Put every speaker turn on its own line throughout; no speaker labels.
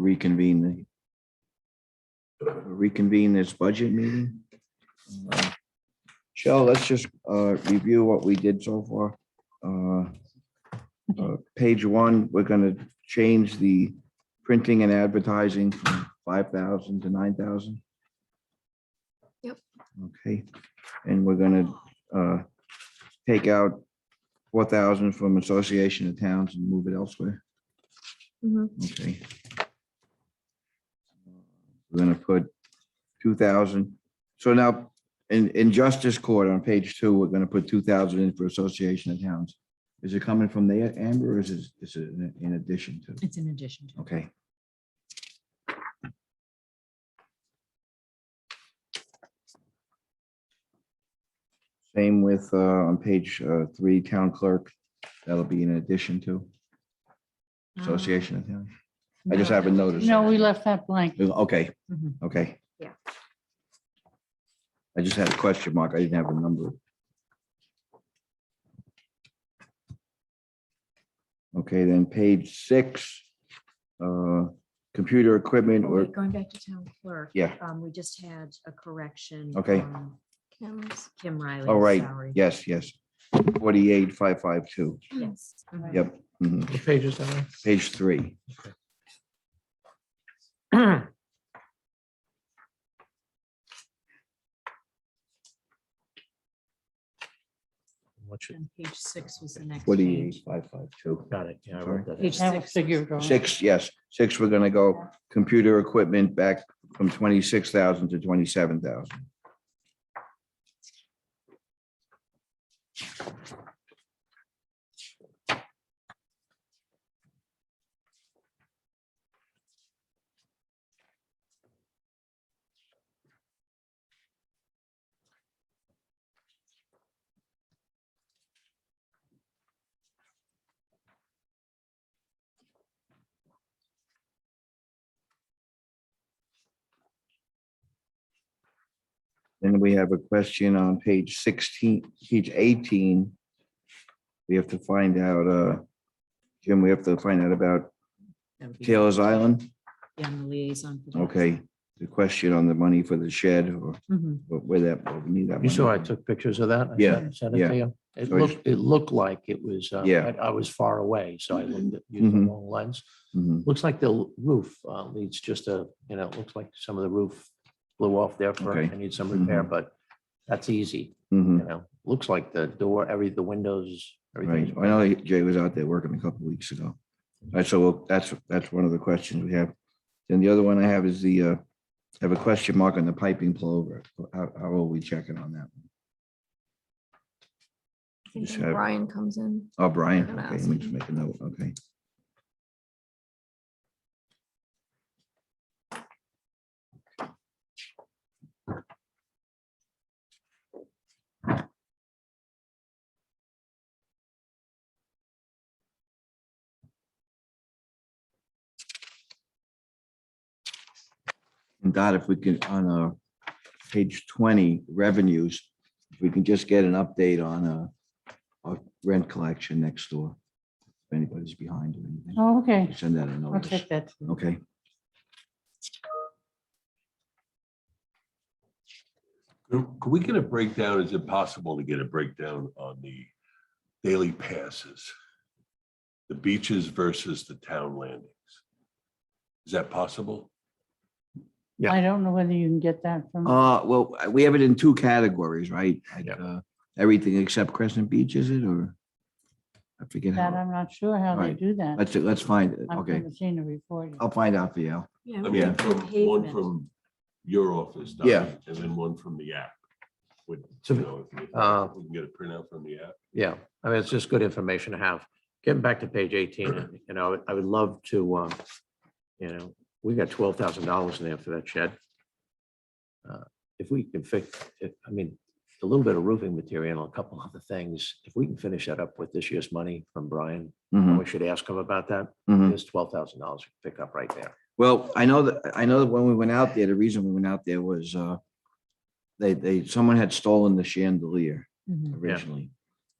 reconvene this budget meeting. Shell, let's just review what we did so far. Page 1, we're going to change the printing and advertising from 5,000 to 9,000.
Yep.
Okay, and we're going to take out 4,000 from Association of Towns and move it elsewhere. Okay. We're going to put 2,000. So now in Justice Court on page 2, we're going to put 2,000 in for Association of Towns. Is it coming from there, Amber, or is it in addition to?
It's in addition to.
Okay. Same with on page 3, Town Clerk. That'll be in addition to Association of Towns. I just haven't noticed.
No, we left that blank.
Okay,
Mhm.
okay.
Yeah.
I just had a question mark. I didn't have a number. Okay, then page 6, computer equipment
Oh,
or,
wait, going back to town clerk.
Yeah.
We just had a correction.
Okay.
on
Kim's.
Kim Riley's
oh, right,
salary.
yes, 48,552.
Yes. Mhm.
Yep. Mhm.
What page is that on?
Page 3.
What should,
And page 6 was the next. change.
48,552.
got it. Yeah, I
Page
wrote that.
Page
down.
That was
6.
figured wrong.
6, yes, 6, we're gonna go computer equipment back from 26,000 to 27,000. Then we have a question on page 16, page 18. We have to find out, Jim, we have to find out about
That would be-
Taylor's Island.
Yeah, I'm the liaison. for that.
Okay, the question on the money for the shed or
Mhm.
where that, where we need that.
You saw I
money.
took pictures of that? I
Yeah,
sent it
yeah.
to you. It
So it's-
looked like it was,
Yeah.
I was far away, so I looked at, used the
Mhm.
long lens.
Mhm.
Looks like the roof needs just a, it looks like some of the roof blew off there for,
Okay.
I need some repair,
Mhm.
but that's easy,
Mhm.
Looks like the door, the windows,
Right,
everything.
I know Jay was out there working a couple of weeks ago. All right, so that's one of the questions we have. Then the other one I have is I have a question mark on the piping plover. How are we checking on that?
I think
Just
when
have-
Brian comes in.
Oh, Brian,
I'm gonna
okay,
ask
let me just
him.
make a note, okay. And Dot, if we can, on page 20, revenues, if we can just get an update on our rent collection next door. If anybody's behind or anything,
Oh, okay.
send that a
I'll
notice.
check that.
Okay,
Could we get a breakdown? Is it possible to get a breakdown on the daily passes? The beaches versus the town landings? Is that possible?
Yeah.
I don't know whether you can get that from,
well, we have it in 2 categories, right? Like,
Yeah.
everything except Crescent Beach, is it, or? I forget
that
how,
I'm not sure how they
Right.
do that.
let's find it,
I've
okay,
never seen a report.
I'll find out for you.
Yeah.
I
we
mean,
did
from one
pavement.
from your office.
Yeah.
Donnie, and then one from the app. Would,
So,
if we can get a printout from the app.
Yeah, I mean, it's just good information to have. Getting back to page 18, I would love to, we got $12,000 in there for that shed. If we can fix it, I mean, a little bit of roofing material and a couple other things, if we can finish that up with this year's money from Brian,
Mhm,
we should ask him about that.
mhm.
There's $12,000 to pick up right there.
Well, I know that when we went out there, the reason we went out there was someone had stolen the chandelier
Mhm.
originally.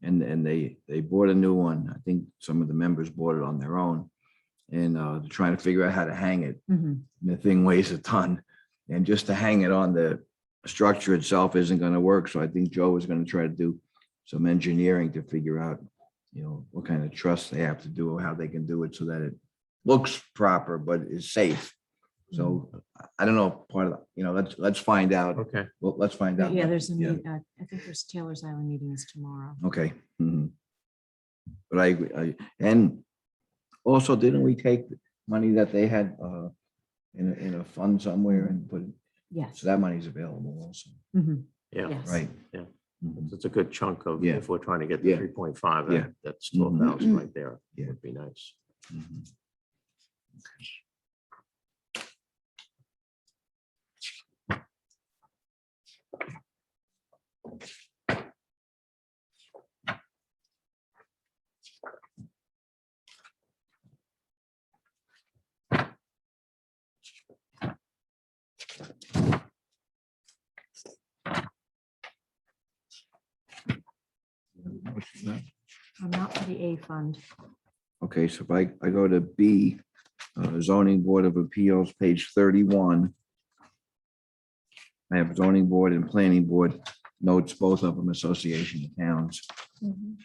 And they bought a new one. I think some of the members bought it on their own. and trying to figure out how to hang it.
Mhm.
And the thing weighs a ton, and just to hang it on the structure itself isn't gonna work. So I think Joe is gonna try to do some engineering to figure out, what kind of truss they have to do or how they can do it so that it looks proper but is safe. So I don't know, part of, let's find out.
Okay,
Well, let's find out.
Yeah,
what-
there's a,
yeah.
I think there's Taylor's Island meetings tomorrow.
Okay. Mhm. But I agree, and also, didn't we take money that they had in a fund somewhere and put,
Yes.
so that money's available also,
Mhm.
yeah.
Yes.
right?
Yeah.
Mhm.
It's a good chunk of,
Yeah.
if we're trying to get to
Yeah.
3.5,
Yeah.
that's
Mhm.
12,000 right there.
Yeah.
Would be nice.
Mhm.
I'm not for the A fund.
Okay, so if I go to B, zoning board of appeals, page 31. I have zoning board and planning board notes, both of them association of towns.
Mhm.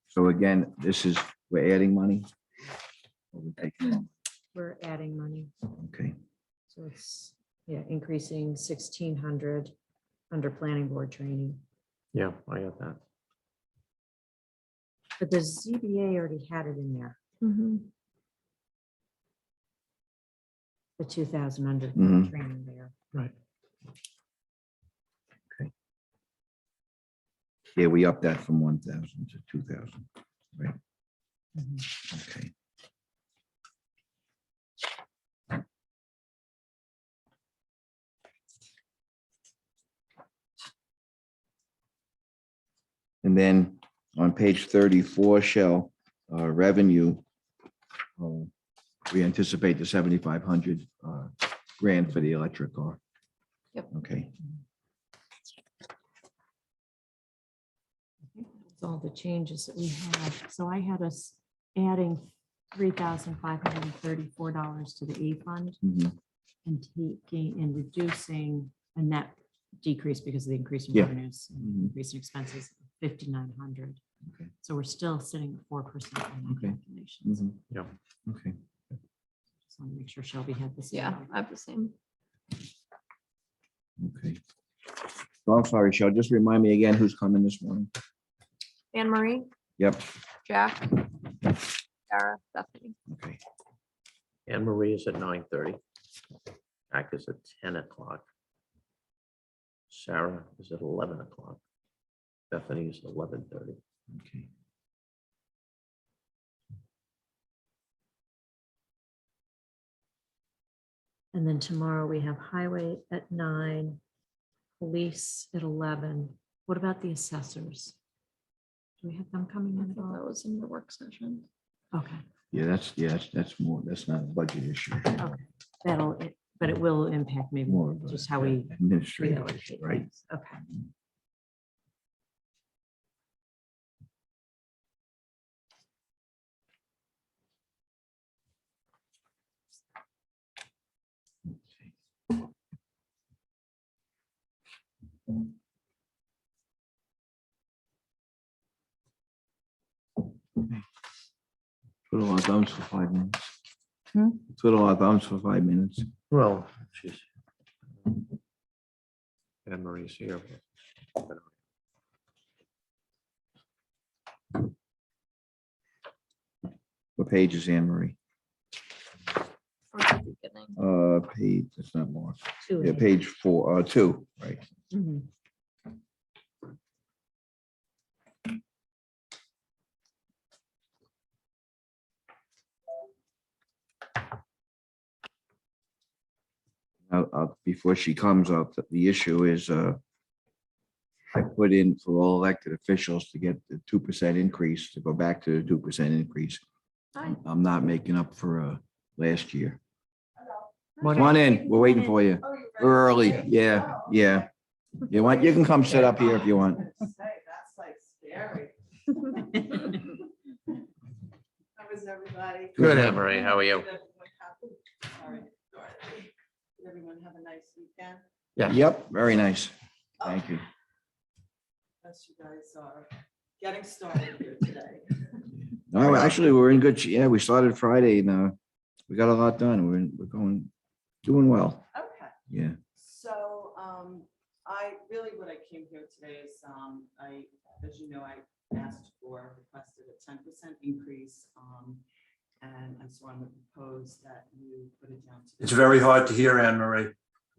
So again, this is, we're adding money. Or we're taking off?
We're adding money.
Okay,
So it's, increasing 1,600 under planning board training.
Yeah, I got that.
But the ZBA already had it in there,
Mhm.
the 2,000 under
Mhm.
training there.
Right.
yeah, we upped that from 1,000 to 2,000, right?
Mhm.
Okay. And then on page 34, Shell, revenue, uh, we anticipate the 7,500 grand for the electric car.
Yep.
Okay,
That's all the changes that we had. So I had us adding $3,534 to the A fund
Mhm.
and taking and reducing a net decrease because of the increase in
Yeah.
revenues, and
Mhm.
increase in expenses, 5,900.
Okay.
So we're still sitting at 4% on the
Okay.
calculations.
Mhm.
Yeah.
Okay.
Just want to make sure Shelby had the same.
Yeah, I have the same.
Okay. So I'm sorry, Shell, just remind me again who's coming this morning.
Anne Marie,
Yep,
Jack, Sarah, Bethany.
okay.
Anne Marie is at 9:30. Jack is at 10 o'clock. Sarah is at 11 o'clock. Bethany is at 11:30.
Okay.
And then tomorrow we have highway at 9, police at 11. What about the assessors? Do we have them coming
I
in at
thought that
all?
was in the work session.
Okay,
Yeah, that's more, that's not a budget issue.
okay. But it will impact maybe
More of a,
just how we
administrative issue,
reallocate
right?
things. Okay.
Twiddle our thumbs for 5 minutes.
Hmm?
Twiddle our thumbs for 5 minutes.
Well, she's. Anne Marie's here.
What page is Anne Marie?
Or the beginning.
Page, that's not more.
2
Yeah,
and 8.
page 4, 2, right.
Mhm.
Before she comes up, the issue is, I put in for all elected officials to get the 2% increase, to go back to the 2% increase.
Hi.
I'm not making up for last year.
Come
Come on in, we're waiting for you. We're early, yeah, yeah. You want, you can come sit up here if you want.
That's like scary. How is everybody? everybody.
Good, Anne Marie, how are you?
Did everyone have a nice weekend?
Yeah.
Yep, very nice. Thank you.
Yes, you guys are getting started here today.
No, actually, we're in good, yeah, we started Friday and we got a lot done. We're doing well.
Okay,
Yeah.
so what I came here today is, as you know, I requested a 10% increase. And so I'm going to propose that you put it down to.
It's very hard to hear, Anne Marie.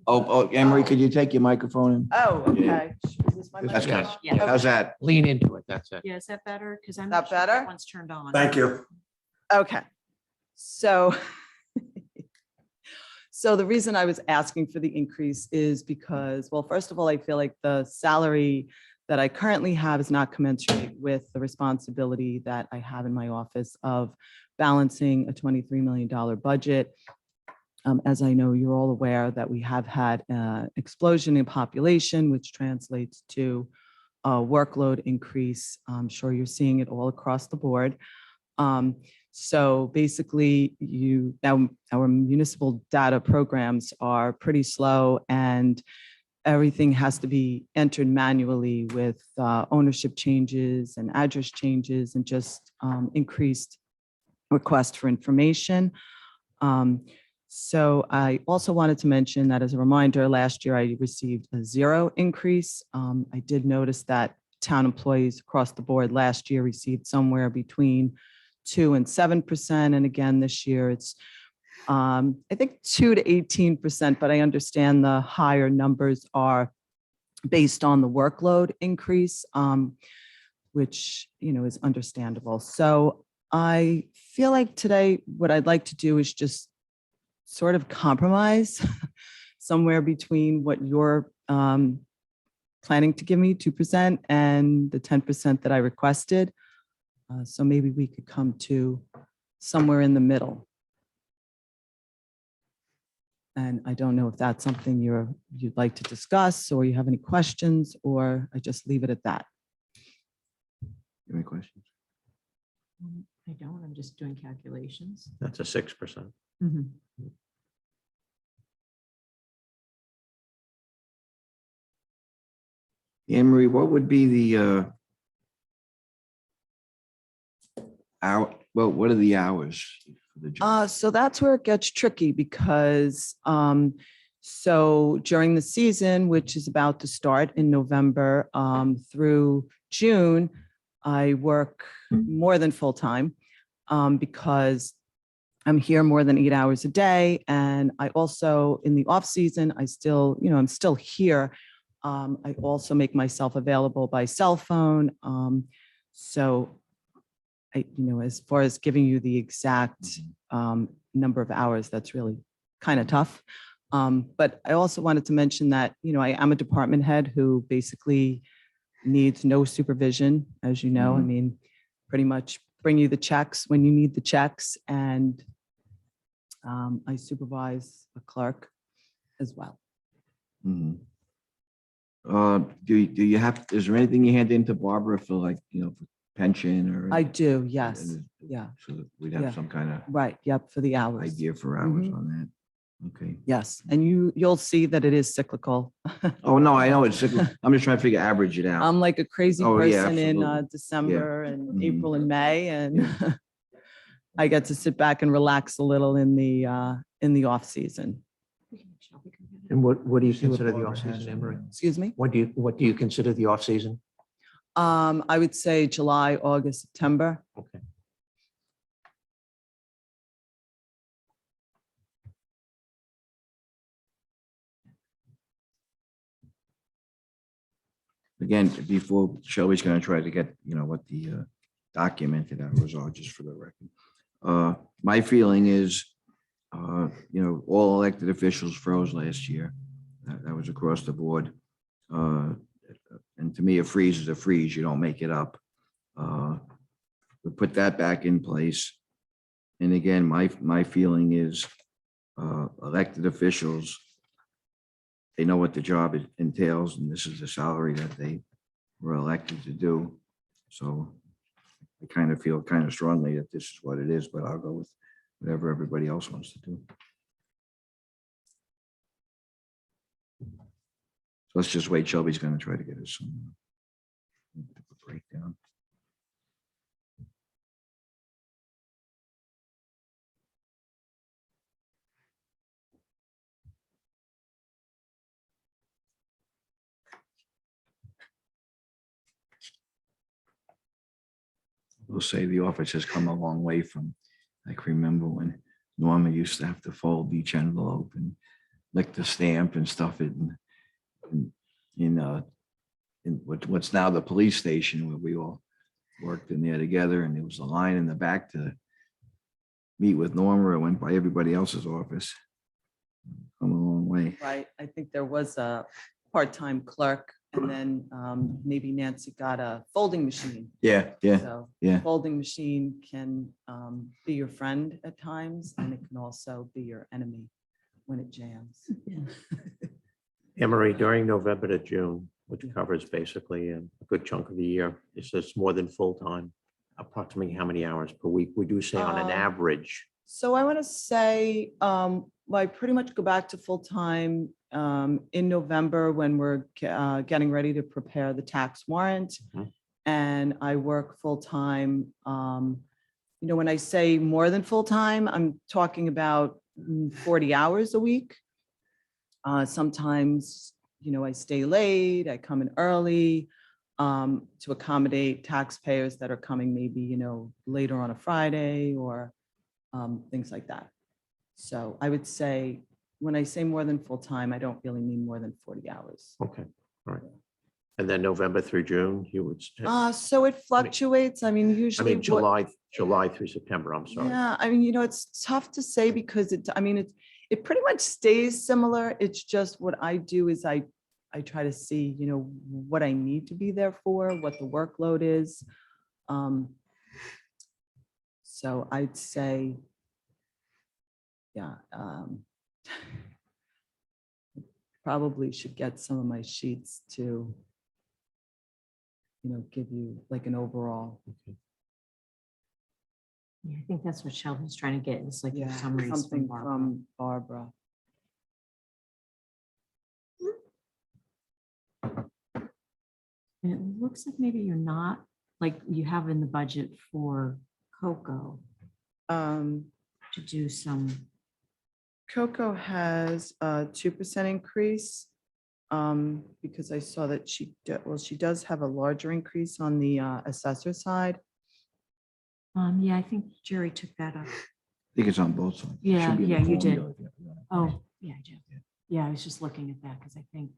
Oh, Anne Marie, could you take your microphone in?
Oh,
Yeah.
okay. Is this my
That's
microphone?
good. How's that?
Lean into it, that's it.
Yeah, is that better? Because I'm
That
not sure if
better?
that one's turned on.
Thank you.
Okay, so. So the reason I was asking for the increase is because, well, first of all, I feel like the salary that I currently have is not commensurate with the responsibility that I have in my office of balancing a $23 million budget. As I know, you're all aware that we have had an explosion in population, which translates to a workload increase. I'm sure you're seeing it all across the board. So basically, our municipal data programs are pretty slow and everything has to be entered manually with ownership changes and address changes and just increased request for information. So I also wanted to mention that as a reminder, last year I received a 0 increase. I did notice that town employees across the board last year received somewhere between 2% and 7%. And again, this year it's, I think 2 to 18%, but I understand the higher numbers are based on the workload increase, which, is understandable. So I feel like today, what I'd like to do is just sort of compromise somewhere between what you're planning to give me, 2%, and the 10% that I requested. So maybe we could come to somewhere in the middle. And I don't know if that's something you'd like to discuss, or you have any questions, or I just leave it at that.
Any questions?
I don't, I'm just doing calculations.
That's a 6%.
Mhm.
Anne Marie, what would be the what are the hours for the job?
So that's where it gets tricky because so during the season, which is about to start in November through June, I work more than full time because I'm here more than 8 hours a day. And I also, in the off season, I'm still here. I also make myself available by cell phone. So as far as giving you the exact number of hours, that's really kind of tough. But I also wanted to mention that, I am a department head who basically needs no supervision, as you know. I mean, pretty much bring you the checks when you need the checks. And I supervise a clerk as well.
Mhm. Do you have, is there anything you hand in to Barbara for for pension or?
I do, yes. Yeah.
So that we'd
Yeah.
have some kind of
Right. Yep. For the hours.
idea for hours
Mhm.
on that. Okay.
Yes. And you'll see that it is cyclical.
Oh, no, I know it's, I'm just trying to figure, average it out.
I'm like a crazy
Oh, yeah,
person in
absolutely.
December and
Mhm.
April and May, and I get to sit back and relax a little in the off season.
And what do you
See what
consider the
Barbara has
off-season,
in
Anne Marie?
there.
Excuse me.
What do you consider the off-season?
I would say July, August, September.
Okay.
Again, before Shelby's gonna try to get, what the documented hours are, just for the record. My feeling is, all elected officials froze last year. That was across the board. And to me, a freeze is a freeze. You don't make it up. We put that back in place. And again, my feeling is, elected officials, they know what the job entails, and this is the salary that they were elected to do. So I kind of feel kind of strongly that this is what it is, but I'll go with whatever everybody else wants to do. So let's just wait. Shelby's gonna try to get us some breakdown. We'll say the office has come a long way from, like, remember when Norma used to have to fold each envelope and lick the stamp and stuff it in what's now the police station where we all worked in there together, and there was a line in the back to meet with Norma. It went by everybody else's office. Come a long way.
Right, I think there was a part-time clerk, and then maybe Nancy got a folding machine.
Yeah, yeah,
So
yeah.
folding machine can be your friend at times, and it can also be your enemy when it jams.
Emery, during November to June, which covers basically a good chunk of the year, is this more than full-time? Approximately how many hours per week? We do say on an average.
So I want to say, I pretty much go back to full-time in November when we're getting ready to prepare the tax warrant.
Mhm.
And I work full-time. When I say more than full-time, I'm talking about 40 hours a week. Sometimes, I stay late, I come in early to accommodate taxpayers that are coming maybe, later on a Friday or things like that. So I would say, when I say more than full-time, I don't really mean more than 40 hours.
Okay, all right. And then November through June, you would,
So it fluctuates. I mean,
I
usually.
mean, July through September, I'm sorry.
Yeah, I mean, it's tough to say because it pretty much stays similar. It's just what I do is I try to see, what I need to be there for, what the workload is. So I'd say, yeah, probably should get some of my sheets to, give you like an overall.
Yeah, I think that's what Sheldon's trying to get. It's like your
Yeah,
summaries from
something
Barbara.
from Barbara.
And it looks like maybe you're not, like you have in the budget for Coco to do some,
Coco has a 2% increase because I saw that she does have a larger increase on the assessor side.
yeah, I think Jerry took that up.
I think it's on both sides. It
Yeah,
should be in the
yeah, you did.
formula if you have to run it.
Oh, yeah, I do. Yeah, I was just looking at that because I think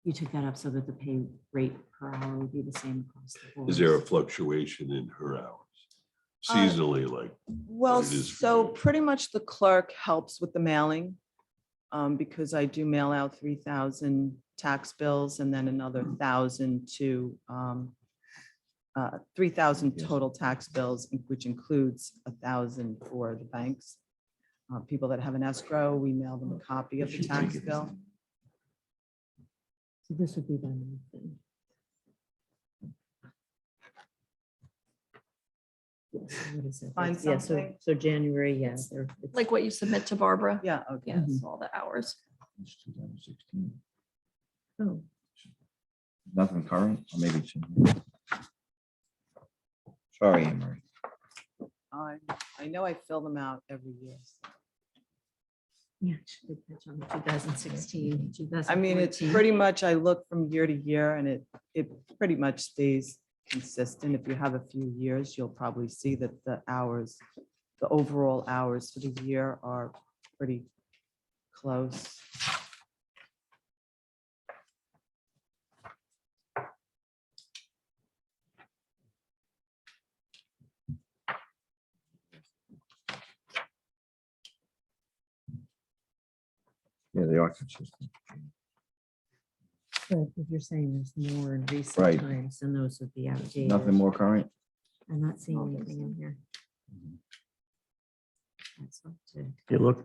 you took that up so that the pay rate per hour would be the same across the board.
Is there a fluctuation in her hours? Seasonally, like,
Well,
What it is for
so
you.
pretty much the clerk helps with the mailing because I do mail out 3,000 tax bills and then another 1,000 to 3,000 total tax bills, which includes 1,000 for the banks. People that have an escrow, we mail them a copy of the tax bill.
So this would be the month then. Yes, what is it?
Find
Yeah, so,
something.
so January, yeah. it's-
Like what you submit to Barbara?
Yeah, okay.
Yes, all the hours.
It's 2016.
Oh,
Nothing current, or maybe it's. in- Sorry, Anne Marie.
I know I fill them out every year.
yeah, it should be that's on 2016,
I mean, it's
2014.
pretty much, I look from year to year and it pretty much stays consistent. If you have a few years, you'll probably see that the overall hours for the year are pretty close.
Yeah, they are consistent.
But if you're saying there's more in recent
Right.
times, then those would be outdated.
Nothing more current.
I'm not seeing anything in here.
Mhm.
That's up to-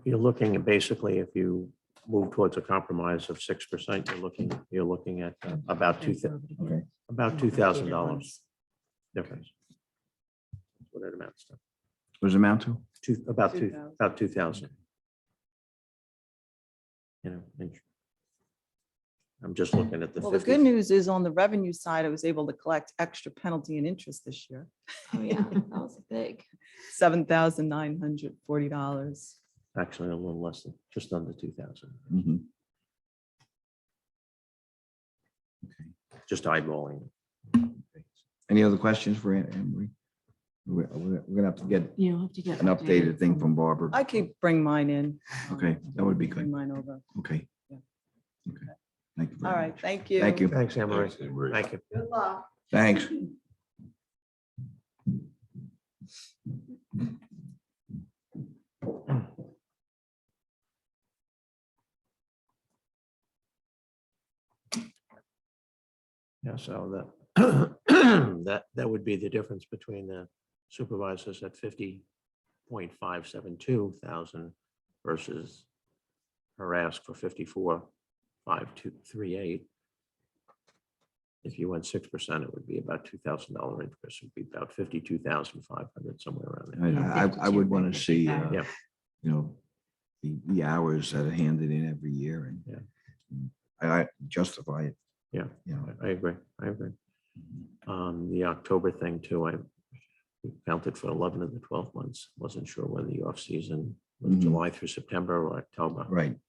You're looking at basically, if you move towards a compromise of 6%, you're looking at about
that's over to
Okay.
here.
About $2,000 difference. That's what it amounts to.
What does it amount to?
About
2,000.
2,000. You know, I'm just looking at the
Well, the
50.
good news is on the revenue side, I was able to collect extra penalty and interest this year.
Oh, yeah, that was big.
$7,940.
Actually, a little less than, just under 2,000.
Mhm.
Just eyeballing.
Any other questions for Anne Marie? We're gonna have to get
You'll have to get.
an updated thing from Barbara.
I could bring mine in.
Okay, that would be
Bring
good.
mine over.
Okay.
Yeah.
Okay. Thank you
All
very
right,
much.
thank you.
Thank you.
Thanks, Anne Marie.
Thanks, Anne Marie.
Thank you.
Good luck.
Thanks.
Yeah, so that would be the difference between the supervisors at 50.572 thousand versus her ask for 54.538. If you went 6%, it would be about $2,000 increase. It'd be about 52,500, somewhere around there.
I would want to see,
Yeah.
you know, the hours that are handed in every year and
Yeah.
I justify it.
Yeah.
You know,
I agree. The October thing too, I counted for 11 of the 12 months. Wasn't sure whether the off-season was
Mhm.
July through September or October.
right.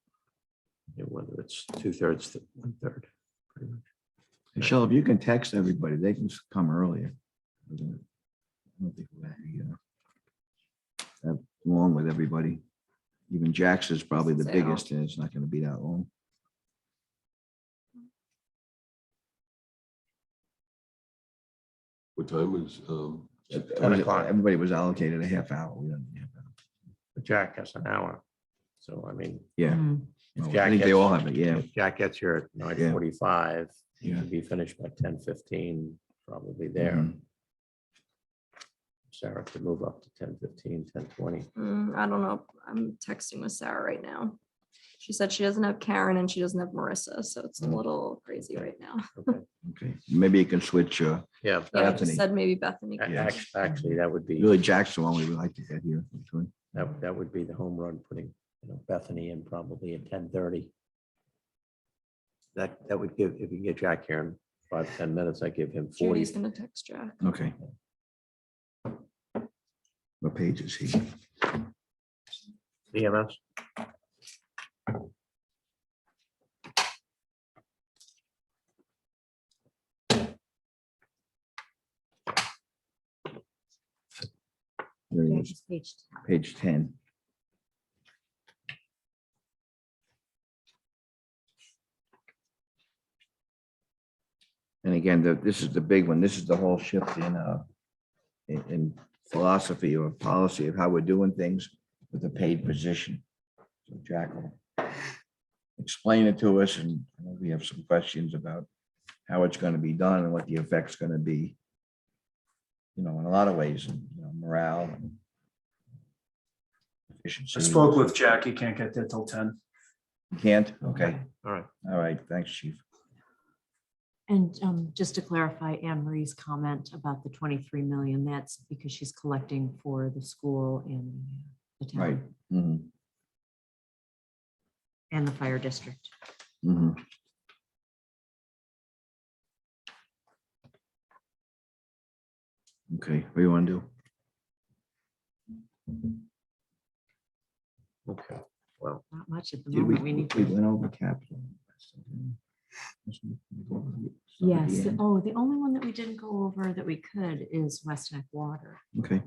You know, whether it's 2/3 to 1/3. Pretty much.
Michelle, if you can text everybody, they can come earlier. I don't think we'll be, along with everybody. Even Jack's is probably the
So-
biggest and it's not going to be that long.
What time was,
10 o'clock.
Everybody was allocated a half hour. We don't have that.
But Jack has an hour. So I mean,
Yeah.
Mm.
if
Well, I
Jack
think they
gets-
all have it. Yeah.
if Jack gets here at 9:45, he
Yeah.
should be finished by 10:15, probably there.
Mhm.
Sarah could move up to 10:15, 10:20.
I don't know. I'm texting with Sarah right now. She said she doesn't have Karen and she doesn't have Marissa, so it's a little crazy right now.
Okay.
Okay. Maybe you can switch.
Yeah,
Yeah, I
Bethany.
just said maybe Bethany. could-
Yeah.
actually, that would be.
Really, Jack's the one we would like to get here.
That would be the home run, putting, Bethany in probably at 10:30. That would give, if you get Jack here in 5-10 minutes, I give him 40.
Judy's gonna text Jack.
Okay. What page is he?
EMS.
There he
Yeah,
is,
just page 10.
page 10. And again, this is the big one. This is the whole shift in philosophy or policy of how we're doing things with the paid position. So Jack will explain it to us, and I know we have some questions about how it's going to be done and what the effect's going to be, in a lot of ways, and morale and efficiency.
I spoke with Jack. He can't get there till 10.
Can't? Okay.
All right.
All right. Thanks, chief.
And just to clarify Anne Marie's comment about the 23 million, that's because she's collecting for the school and the
Right.
town
Mhm,
and the fire district.
mhm. Okay, what do you want to do?
Okay. Well,
Not much at the
Did we,
moment. We need
we
to.
went over capital.
Yes. Oh, the only one that we didn't go over that we could is West Neck Water.
Okay,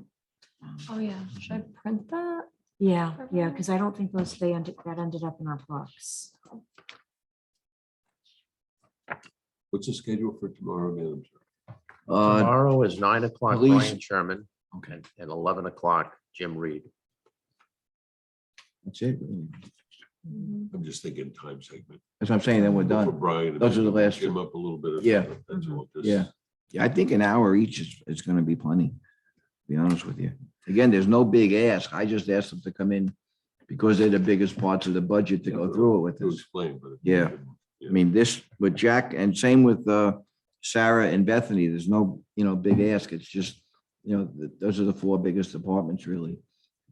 Oh, yeah. Should I print that?
Yeah, because I don't think that ended up in our books.
what's the schedule for tomorrow, Madam Chair?
tomorrow is 9 o'clock,
police-
Brian Sherman,
okay,
and 11 o'clock, Jim Reed.
that's it. Really.
Mhm.
I'm just thinking time segment.
That's what I'm saying, then we're
For
done.
Brian. and
Those are the
maybe
last
Jim
two.
up a little bit.
Yeah.
That's all. Just-
Yeah. Yeah, I think an hour each is going to be plenty, to be honest with you. Again, there's no big ask. I just asked them to come in because they're the biggest parts of the budget to go through it with
To
us.
explain, but.
Yeah. I mean, this with Jack and same with Sarah and Bethany, there's no, big ask. It's just, those are the four biggest departments really.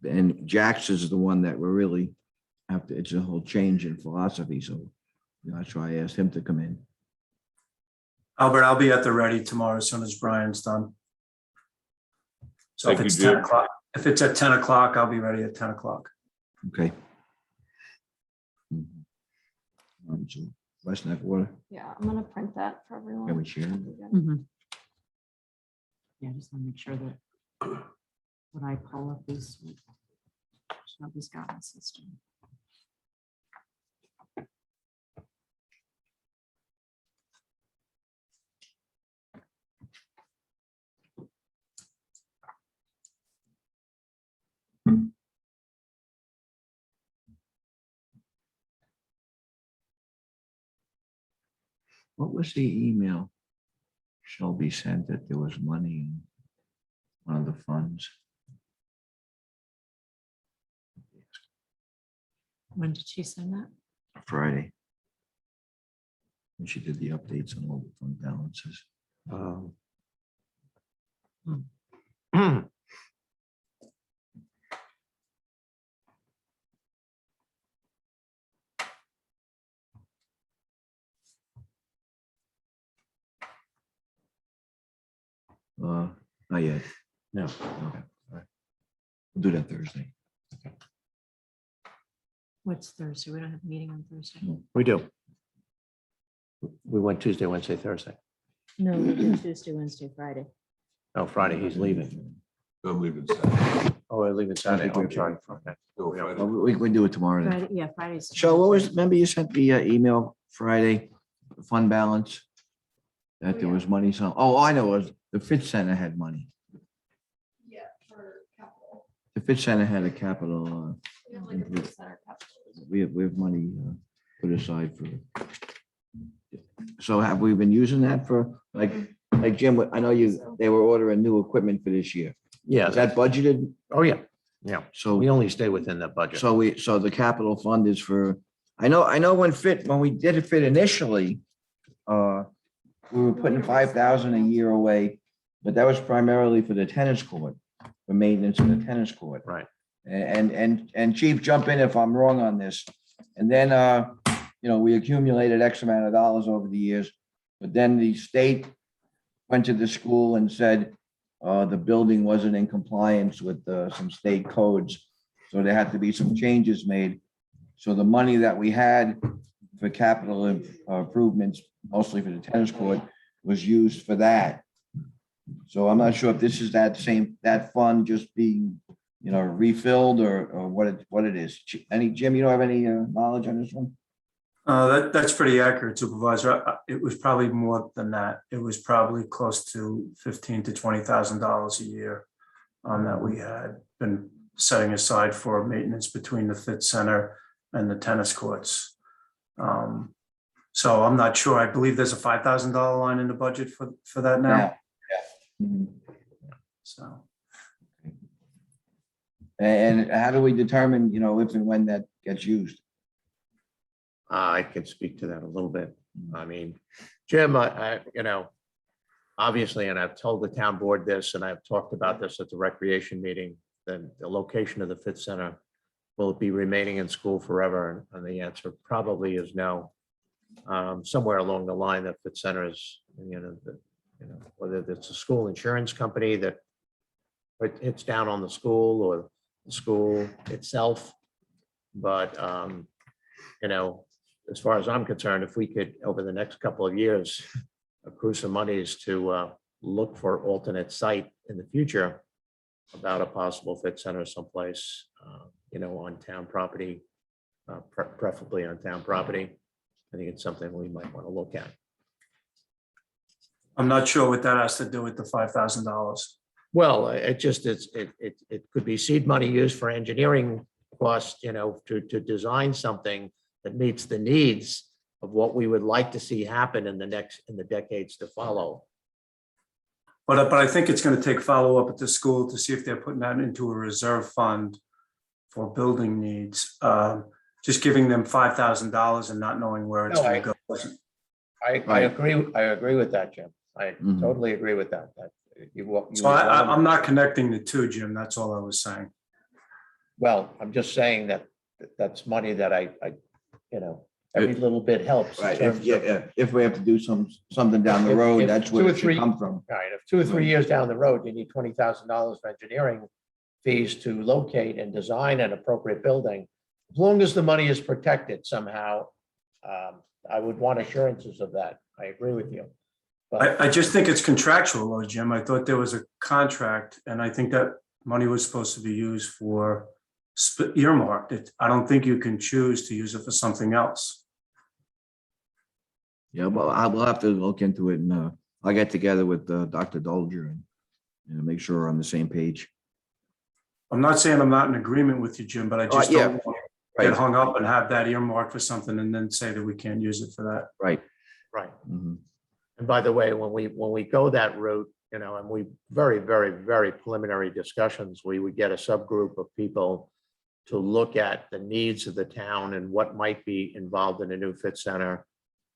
And Jax is the one that we're really have to, it's a whole change in philosophy. So, that's why I asked him to come in.
Albert, I'll be at the ready tomorrow as soon as Brian's done. So if
Thank you,
it's
Jim.
10 o'clock, if it's at 10 o'clock, I'll be ready at 10 o'clock.
Okay. So West Neck Water,
Yeah, I'm gonna print that for
can
everyone.
we share?
Mhm. Yeah, just want to make sure that when I pull up these, nobody's got my system.
What was the email Shelby sent that there was money in one of the funds?
When did she send that?
Friday. And she did the updates on all the fund balances. Not yet.
No.
Okay. All right. We'll do that Thursday.
What's Thursday? We don't have a meeting on Thursday.
We do. We went Tuesday, Wednesday, Thursday.
No, we do Tuesday, Wednesday, Friday.
Oh, Friday, he's leaving.
I'm leaving Saturday.
Oh, we're leaving Saturday.
think we
Oh,
have
I'm sorry.
to-
Okay.
No,
Yeah.
Friday.
Well, we do it tomorrow. then.
Friday, yeah, Friday's.
So what was, remember you sent the email Friday, fund balance? That there
yeah.
was money, oh, I know, it was the Fit Center had money.
Yeah, for capital.
The Fit Center had a capital,
We have like a
Mhm.
center capital.
we have money put aside for. So have we been using that for, like Jim, I know they were ordering new equipment for this year.
Yeah.
Is that budgeted?
Oh, yeah. Yeah.
So,
We only stay within that budget.
so the capital fund is for, I know when we did it Fit initially, we were putting 5,000 a year away, but that was primarily for the tennis court, for maintenance of the tennis court.
Right.
And Chief, jump in if I'm wrong on this. And then, we accumulated X amount of dollars over the years, but then the state went to the school and said the building wasn't in compliance with some state codes. So there had to be some changes made. So the money that we had for capital improvements, mostly for the tennis court, was used for that. So I'm not sure if this is that fund just being, refilled or what it is. Jim, you don't have any knowledge on this one?
That's pretty accurate, Supervisor. It was probably more than that. It was probably close to $15,000 to $20,000 a year that we had been setting aside for maintenance between the Fit Center and the tennis courts. So I'm not sure. I believe there's a $5,000 line in the budget for that now.
Yeah. Mhm.
So
And how do we determine, if and when that gets used?
I can speak to that a little bit. I mean, Jim, obviously, and I've told the town board this, and I've talked about this at the recreation meeting, then the location of the Fit Center, will it be remaining in school forever? And the answer probably is no. Somewhere along the line, that Fit Center is, whether it's a school insurance company that hits down on the school or the school itself. But, as far as I'm concerned, if we could, over the next couple of years, accrue some monies to look for alternate site in the future about a possible Fit Center someplace, on town property, preferably on town property, I think it's something we might want to look at.
I'm not sure what that has to do with the $5,000.
Well, it could be seed money used for engineering costs, to design something that meets the needs of what we would like to see happen in the decades to follow.
But I think it's going to take follow-up at the school to see if they're putting that into a reserve fund for building needs. Just giving them $5,000 and not knowing where it's
No,
going to go.
I agree with that, Jim. I
Mhm.
totally agree with that.
So I'm not connecting the two, Jim. That's all I was saying.
Well, I'm just saying that that's money that every little bit helps. in
Right,
terms
if,
of-
yeah, if we have to do something down the
If-
road,
if
that's
2
where
or
it should
3
come from.
Right, if 2 or 3
Right.
years down the road, you need $20,000 for engineering fees to locate and design an appropriate building. As long as the money is protected somehow, I would want assurances of that. I agree with you. But
I just think it's contractual, though, Jim. I thought there was a contract, and I think that money was supposed to be used for earmarked. I don't think you can choose to use it for something else.
Yeah, well, I will have to look into it and I'll get together with Dr. Dolger and make sure we're on the same page.
I'm not saying I'm not in agreement with you, Jim, but I just
yeah,
don't want to get
Right,
hung up and have that earmarked for something and then say that we can't use it for that.
right.
right.
Mhm.
And by the way, when we go that route, and we very, very, very preliminary discussions, we would get a subgroup of people to look at the needs of the town and what might be involved in a new fit center,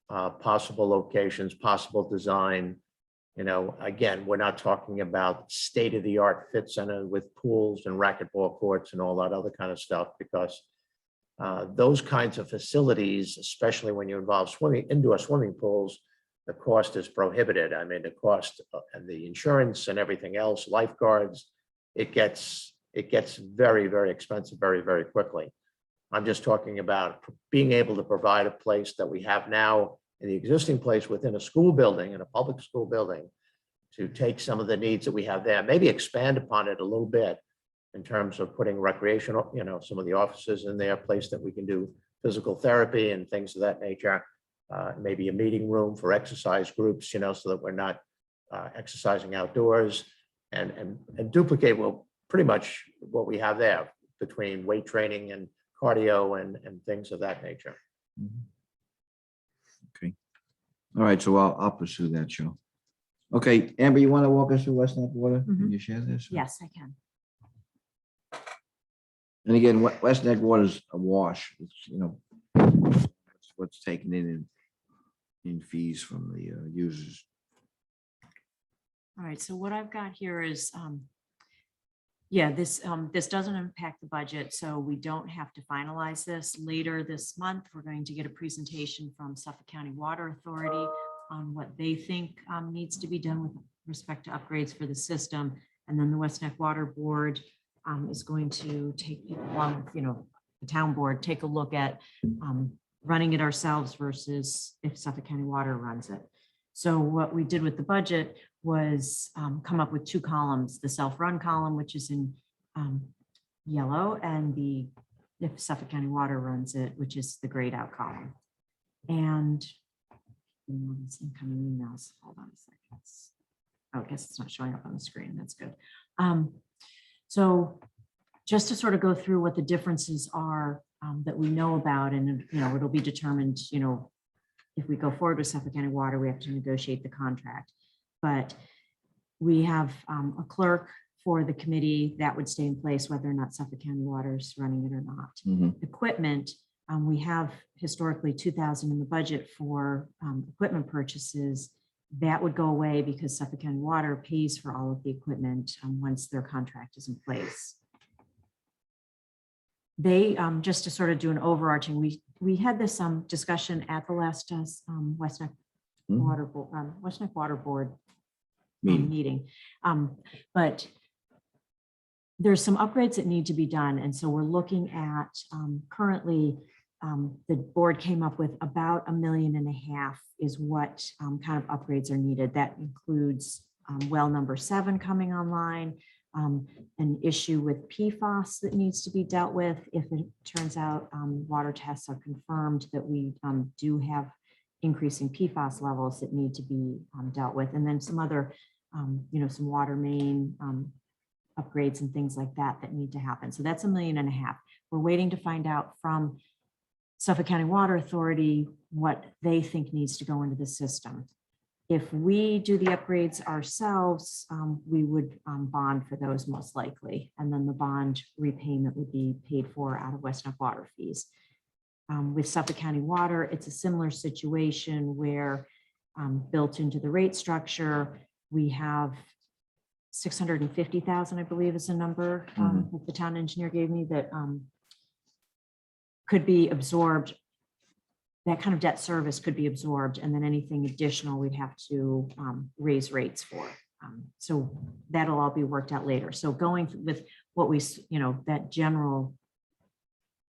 possible locations, possible design. Again, we're not talking about state-of-the-art fit center with pools and racquetball courts and all that other kind of stuff, because those kinds of facilities, especially when you involve indoor swimming pools, the cost is prohibited. I mean, the cost and the insurance and everything else, lifeguards, it gets very, very expensive very, very quickly. I'm just talking about being able to provide a place that we have now in the existing place within a school building, in a public school building, to take some of the needs that we have there, maybe expand upon it a little bit in terms of putting recreational, some of the offices in there, a place that we can do physical therapy and things of that nature. Maybe a meeting room for exercise groups, so that we're not exercising outdoors, and duplicate pretty much what we have there between weight training and cardio and things of that nature.
Mhm. Okay. All right, so I'll pursue that, show. Okay, Amber, you want to walk us through West Neck Water? Can
Mhm.
you share this?
Yes, I can.
And again, West Neck Water is a wash. It's, what's taken in fees from the users.
All right, so what I've got here is, this doesn't impact the budget, so we don't have to finalize this. Later this month, we're going to get a presentation from Suffolk County Water Authority on what they think needs to be done with respect to upgrades for the system. And then the West Neck Water Board is going to take, along with, the town board, take a look at running it ourselves versus if Suffolk County Water runs it. So what we did with the budget was come up with 2 columns, the self-run column, which is in yellow, and the if Suffolk County Water runs it, which is the grayed out column. And these incoming emails, hold on a second. Oh, I guess it's not showing up on the screen. That's good. So just to sort of go through what the differences are that we know about, and it'll be determined, if we go forward with Suffolk County Water, we have to negotiate the contract. But we have a clerk for the committee that would stay in place whether or not Suffolk County Water is running it or not.
Mhm.
Equipment, we have historically 2,000 in the budget for equipment purchases. That would go away because Suffolk County Water pays for all of the equipment once their contract is in place. They, just to sort of do an overarching, we had this discussion at the last West Neck Water Board meeting. But there's some upgrades that need to be done. And so we're looking at currently, the board came up with about $1.5 million is what kind of upgrades are needed. That includes well number 7 coming online, an issue with PFAS that needs to be dealt with if it turns out water tests are confirmed that we do have increasing PFAS levels that need to be dealt with, and then some other, some water main upgrades and things like that that need to happen. So that's $1.5 million. We're waiting to find out from Suffolk County Water Authority what they think needs to go into the system. If we do the upgrades ourselves, we would bond for those most likely, and then the bond repayment would be paid for out of West Neck Water fees. With Suffolk County Water, it's a similar situation where built into the rate structure. We have 650,000, I believe is a number that the town engineer gave me that could be absorbed. That kind of debt service could be absorbed, and then anything additional we'd have to raise rates for. So that'll all be worked out later. So going with what we, that general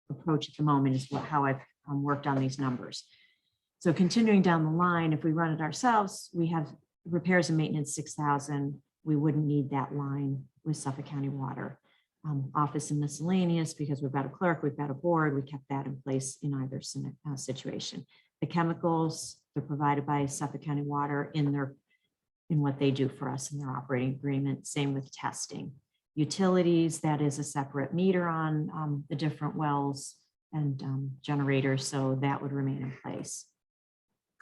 approach at the moment is how I've worked on these numbers. So continuing down the line, if we run it ourselves, we have repairs and maintenance 6,000. We wouldn't need that line with Suffolk County Water. Office and miscellaneous, because we've got a clerk, we've got a board, we kept that in place in either situation. The chemicals, they're provided by Suffolk County Water in what they do for us in their operating agreement. Same with testing. Utilities, that is a separate meter on the different wells and generators, so that would remain in place.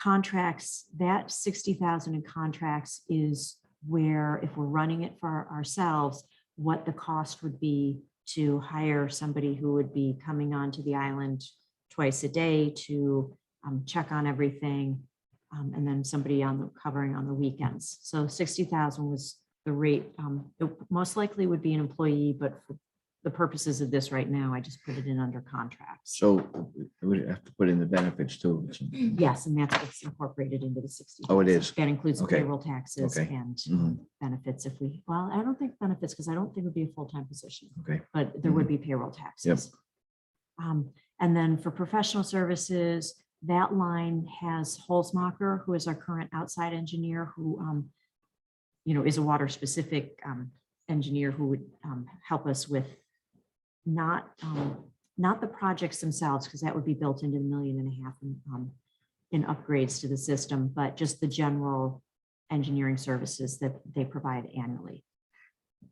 Contracts, that 60,000 in contracts is where, if we're running it for ourselves, what the cost would be to hire somebody who would be coming onto the island twice a day to check on everything, and then somebody covering on the weekends. So 60,000 was the rate. It most likely would be an employee, but for the purposes of this right now, I just put it in under contracts.
So we would have to put in the benefits too.
Yes, and that's what's incorporated into the 60.
Oh, it is.
That includes
Okay.
payroll taxes
Okay.
and
Mhm.
benefits if we, well, I don't think benefits, because I don't think it would be a full-time position,
Okay.
but there would be payroll taxes. And then for professional services, that line has Holzmacher, who is our current outside engineer, who, is a water specific engineer who would help us with not the projects themselves, because that would be built into the $1.5 million in upgrades to the system, but just the general engineering services that they provide annually.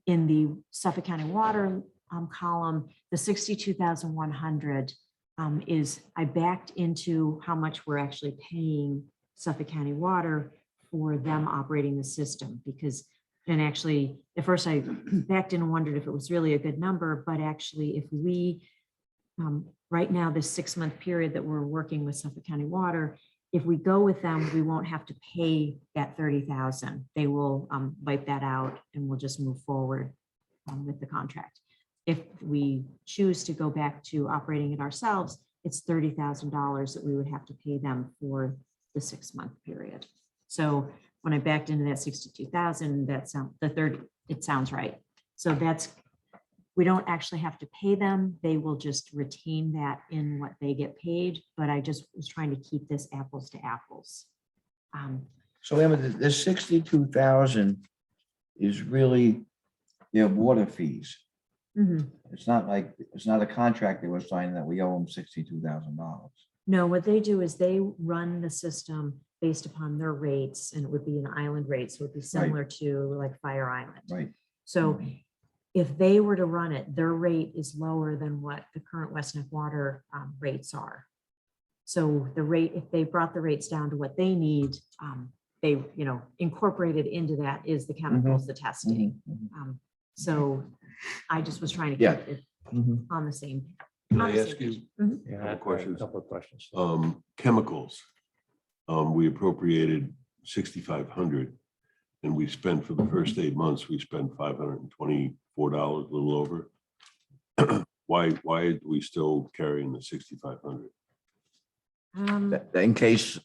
In the Suffolk County Water column, the 62,100 is, I backed into how much we're actually paying Suffolk County Water for them operating the system, because, and actually, at first I backed in and wondered if it was really a good number, but actually if we, right now, this 6-month period that we're working with Suffolk County Water, if we go with them, we won't have to pay that 30,000. They will wipe that out and we'll just move forward with the contract. If we choose to go back to operating it ourselves, it's $30,000 that we would have to pay them for the 6-month period. So when I backed into that 62,000, that sounds it sounds right. So we don't actually have to pay them. They will just retain that in what they get paid. But I just was trying to keep this apples to apples.
So Emma, this 62,000 is really their water fees. It's not a contract that we're signing that we owe them $62,000.
No, what they do is they run the system based upon their rates, and it would be an island rate. So it'd be similar to like Fire Island.
Right.
So if they were to run it, their rate is lower than what the current West Neck Water rates are. So the rate, if they brought the rates down to what they need, they, incorporated into that is the chemicals, the testing. So I just was trying to
Yeah.
keep it on the same.
Can
on
I
the
ask
same
you
page.
Yeah,
Couple
I have
questions.
a couple of questions.
chemicals? We appropriated 6,500 and we spent for the first 8 months, we spent $524, a little over. Why are we still carrying the 6,500?
In case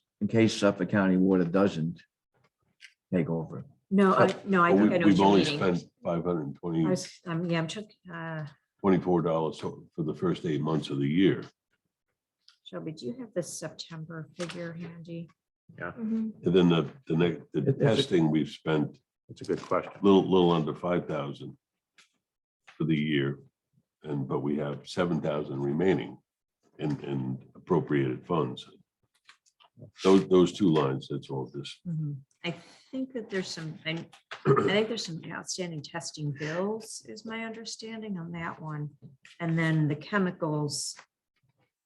Suffolk County Water doesn't take over.
No, I think I know what
We've
you're
only
meaning.
spent $520,
I was, yeah, I'm took,
$24 for the first 8 months of the year.
Shelby, do you have the September figure handy?
And then the
It is a-
testing, we've spent
It's a good question.
little under 5,000 for the year. But we have 7,000 remaining in appropriated funds. Those two lines, that's all this.
I think that there's some, I think there's some outstanding testing bills, is my understanding on that one. And then the chemicals,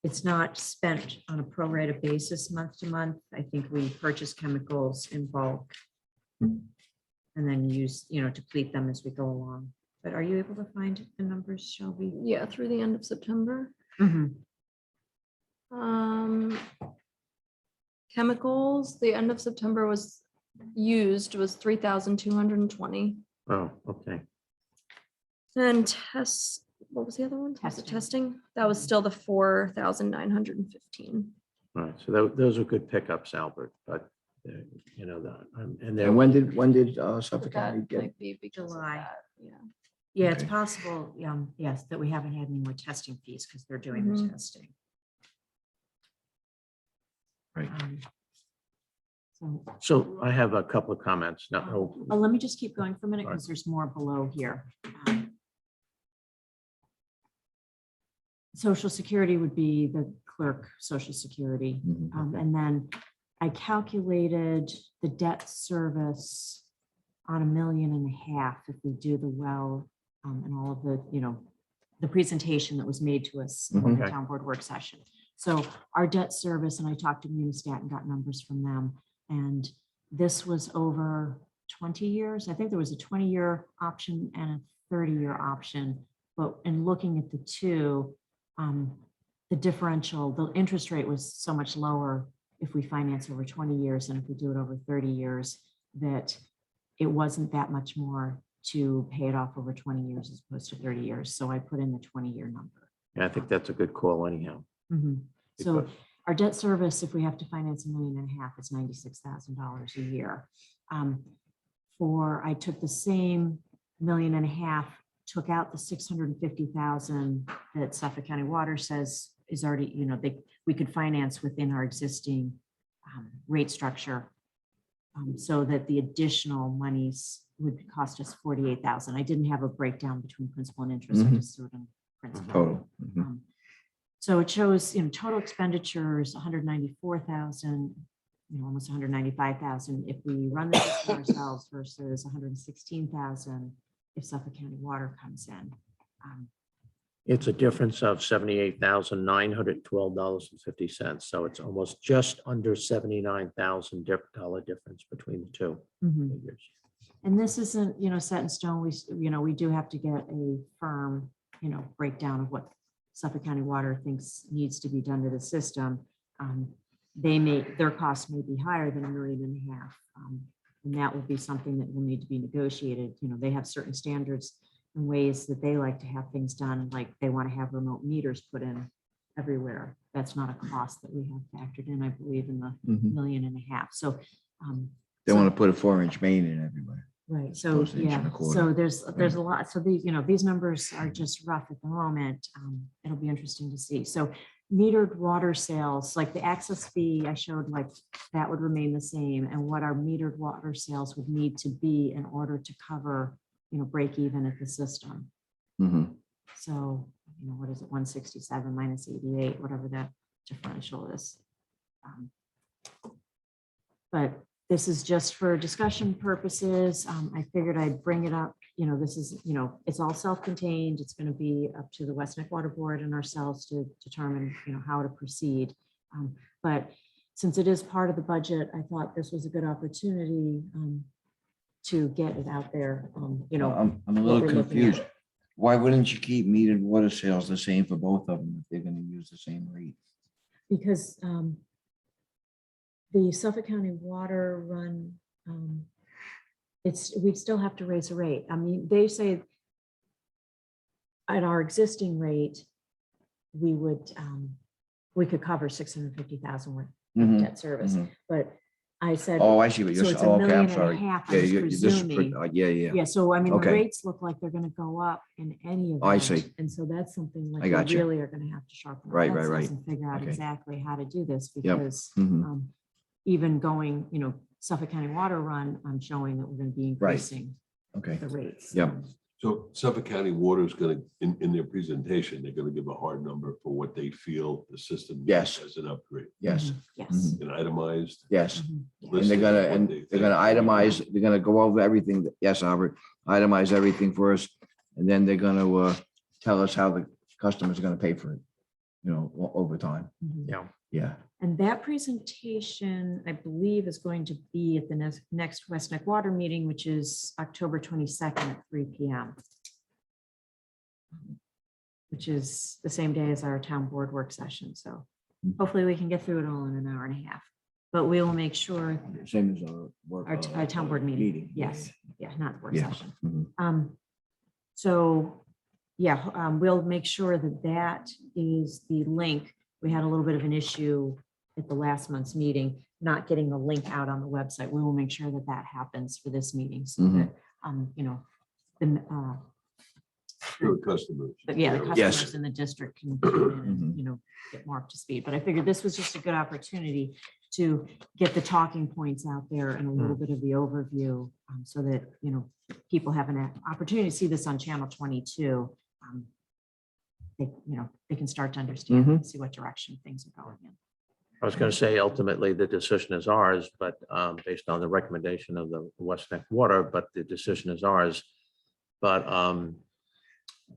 it's not spent on a prorated basis month to month. I think we purchase chemicals in bulk and then use, deplete them as we go along. But are you able to find the numbers, Shelby?
Yeah, through the end of September. Chemicals, the end of September was 3,220.
Oh, okay.
And tests, what was the other one? Was it testing? That was still the 4,915.
All right, so those are good pickups, Albert, but, you know, and
And
then,
when did Suffolk
That
County get?
might be because of
July.
that, yeah.
Yeah, it's
Okay.
possible, yes, that we haven't had any more testing fees because they're doing the
Mhm.
testing.
Right.
So,
so I have a couple of comments. Now,
let me just keep going for a minute
All right.
because there's more below here. Social Security would be the clerk, Social Security.
Mhm, okay.
And then I calculated the debt service on $1.5 million if we do the well and all of the, the presentation that was made to us in the
Okay.
town board work session. So our debt service, and I talked to Munistat and got numbers from them, and this was over 20 years. I think there was a 20-year option and a 30-year option, but in looking at the two, the differential, the interest rate was so much lower if we finance over 20 years and if we do it over 30 years, that it wasn't that much more to pay it off over 20 years as opposed to 30 years. So I put in the 20-year number.
I think that's a good call anyhow.
So
because-
our debt service, if we have to finance $1.5 million, it's $96,000 a year. I took the same $1.5 million, took out the $650,000 that Suffolk County Water says is already, we could finance within our existing rate structure. So that the additional monies would cost us $48,000. I didn't have a breakdown between principal and interest. I
Mhm.
just threw it in principal.
Total. Mhm.
So it shows, total expenditures, 194,000, almost 195,000 if we run the system ourselves versus 116,000 if Suffolk County Water comes in.
It's a difference of $78,912.50. So it's almost just under $79,000 difference between the two figures.
And this isn't, set in stone. We do have to get a firm, breakdown of what Suffolk County Water thinks needs to be done to the system. Their costs may be higher than $1.5 million. And that will be something that will need to be negotiated. They have certain standards and ways that they like to have things done, like they want to have remote meters put in everywhere. That's not a cost that we have factored in, I believe, in the
Mhm.
$1.5 million. So
They want to put a 4-inch main in everywhere.
right,
as
so
opposed to inch and
yeah,
a quarter.
so there's a lot. So these numbers are just rough at the moment. It'll be interesting to see. So metered water sales, like the access fee, I showed like that would remain the same, and what our metered water sales would need to be in order to cover, break even at the system.
Mhm.
So, what is it, 167 minus 88, whatever that differential is. But this is just for discussion purposes. I figured I'd bring it up. This is, it's all self-contained. It's going to be up to the West Neck Water Board and ourselves to determine, how to proceed. But since it is part of the budget, I thought this was a good opportunity to get it out there.
I'm a
what
little
we're looking at.
confused. Why wouldn't you keep metered water sales the same for both of them if they're going to use the same rate?
Because the Suffolk County Water Run, we'd still have to raise a rate. I mean, they say at our existing rate, we could cover 650,000 worth of
Mhm,
debt service,
mhm.
but I said.
Oh, I see what you're
So
saying.
it's $1.5
Oh, okay, I'm
million
sorry.
I
Yeah,
was
this is,
presuming.
yeah, yeah.
Yeah, so I mean, the
Okay.
rates look like they're gonna go up in any event.
Oh, I see.
And so that's something like
I
we
gotcha.
really are gonna have to sharpen our
Right, right,
pencils
right.
and figure out
Okay.
exactly how to do this
Yep.
because
Mhm.
even going, Suffolk County Water Run, I'm showing that we're gonna be
Right.
increasing
Okay,
the rates.
Yep.
So Suffolk County Water is going to, in their presentation, they're going to give a hard number for what they feel the system needs
Yes.
as an upgrade.
yes,
Yes.
Mhm.
An itemized.
yes.
Mhm.
And
list
they're
of
gonna,
what
and
they
they're gonna
think.
itemize, they're gonna go over everything. Yes, Albert, itemize everything for us. And then they're gonna tell us how the customer's gonna pay for it, over time.
Mhm.
Yeah.
Yeah.
And that presentation, I believe, is going to be at the next West Neck Water meeting, which is October 22nd at 3 p.m. Which is the same day as our town board work session. So hopefully we can get through it all in an hour and a half. but we will make sure
Same as our work.
our town board meeting. Yes, yeah, not work
Yeah.
session.
Mhm.
So, yeah, we'll make sure that that is the link. We had a little bit of an issue at the last month's meeting, not getting the link out on the website. We will make sure that that happens for this meeting so
Mhm.
that, you know, the,
For customers.
but yeah, the
Yes.
customers in the district can, come in and,
Mhm.
you know, get more up to speed. But I figured this was just a good opportunity to get the talking points out there and a little bit of the overview, so that, you know, people have an opportunity to see this on channel 22. They, you know, they can start to understand and see what direction things are going in.
I was going to say ultimately the decision is ours, but based on the recommendation of the West Neck Water, but the decision is ours. But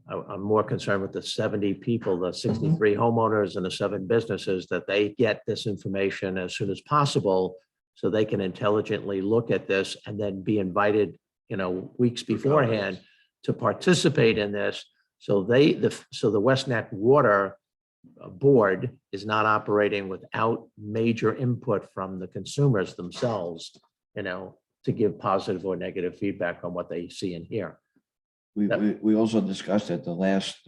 I'm more concerned with the 70 people, the 63 homeowners and the 7 businesses, that they get this information as soon as possible so they can intelligently look at this and then be invited, you know, weeks beforehand to participate in this. So the West Neck Water Board is not operating without major input from the consumers themselves, you know, to give positive or negative feedback on what they see and hear.
We also discussed at the last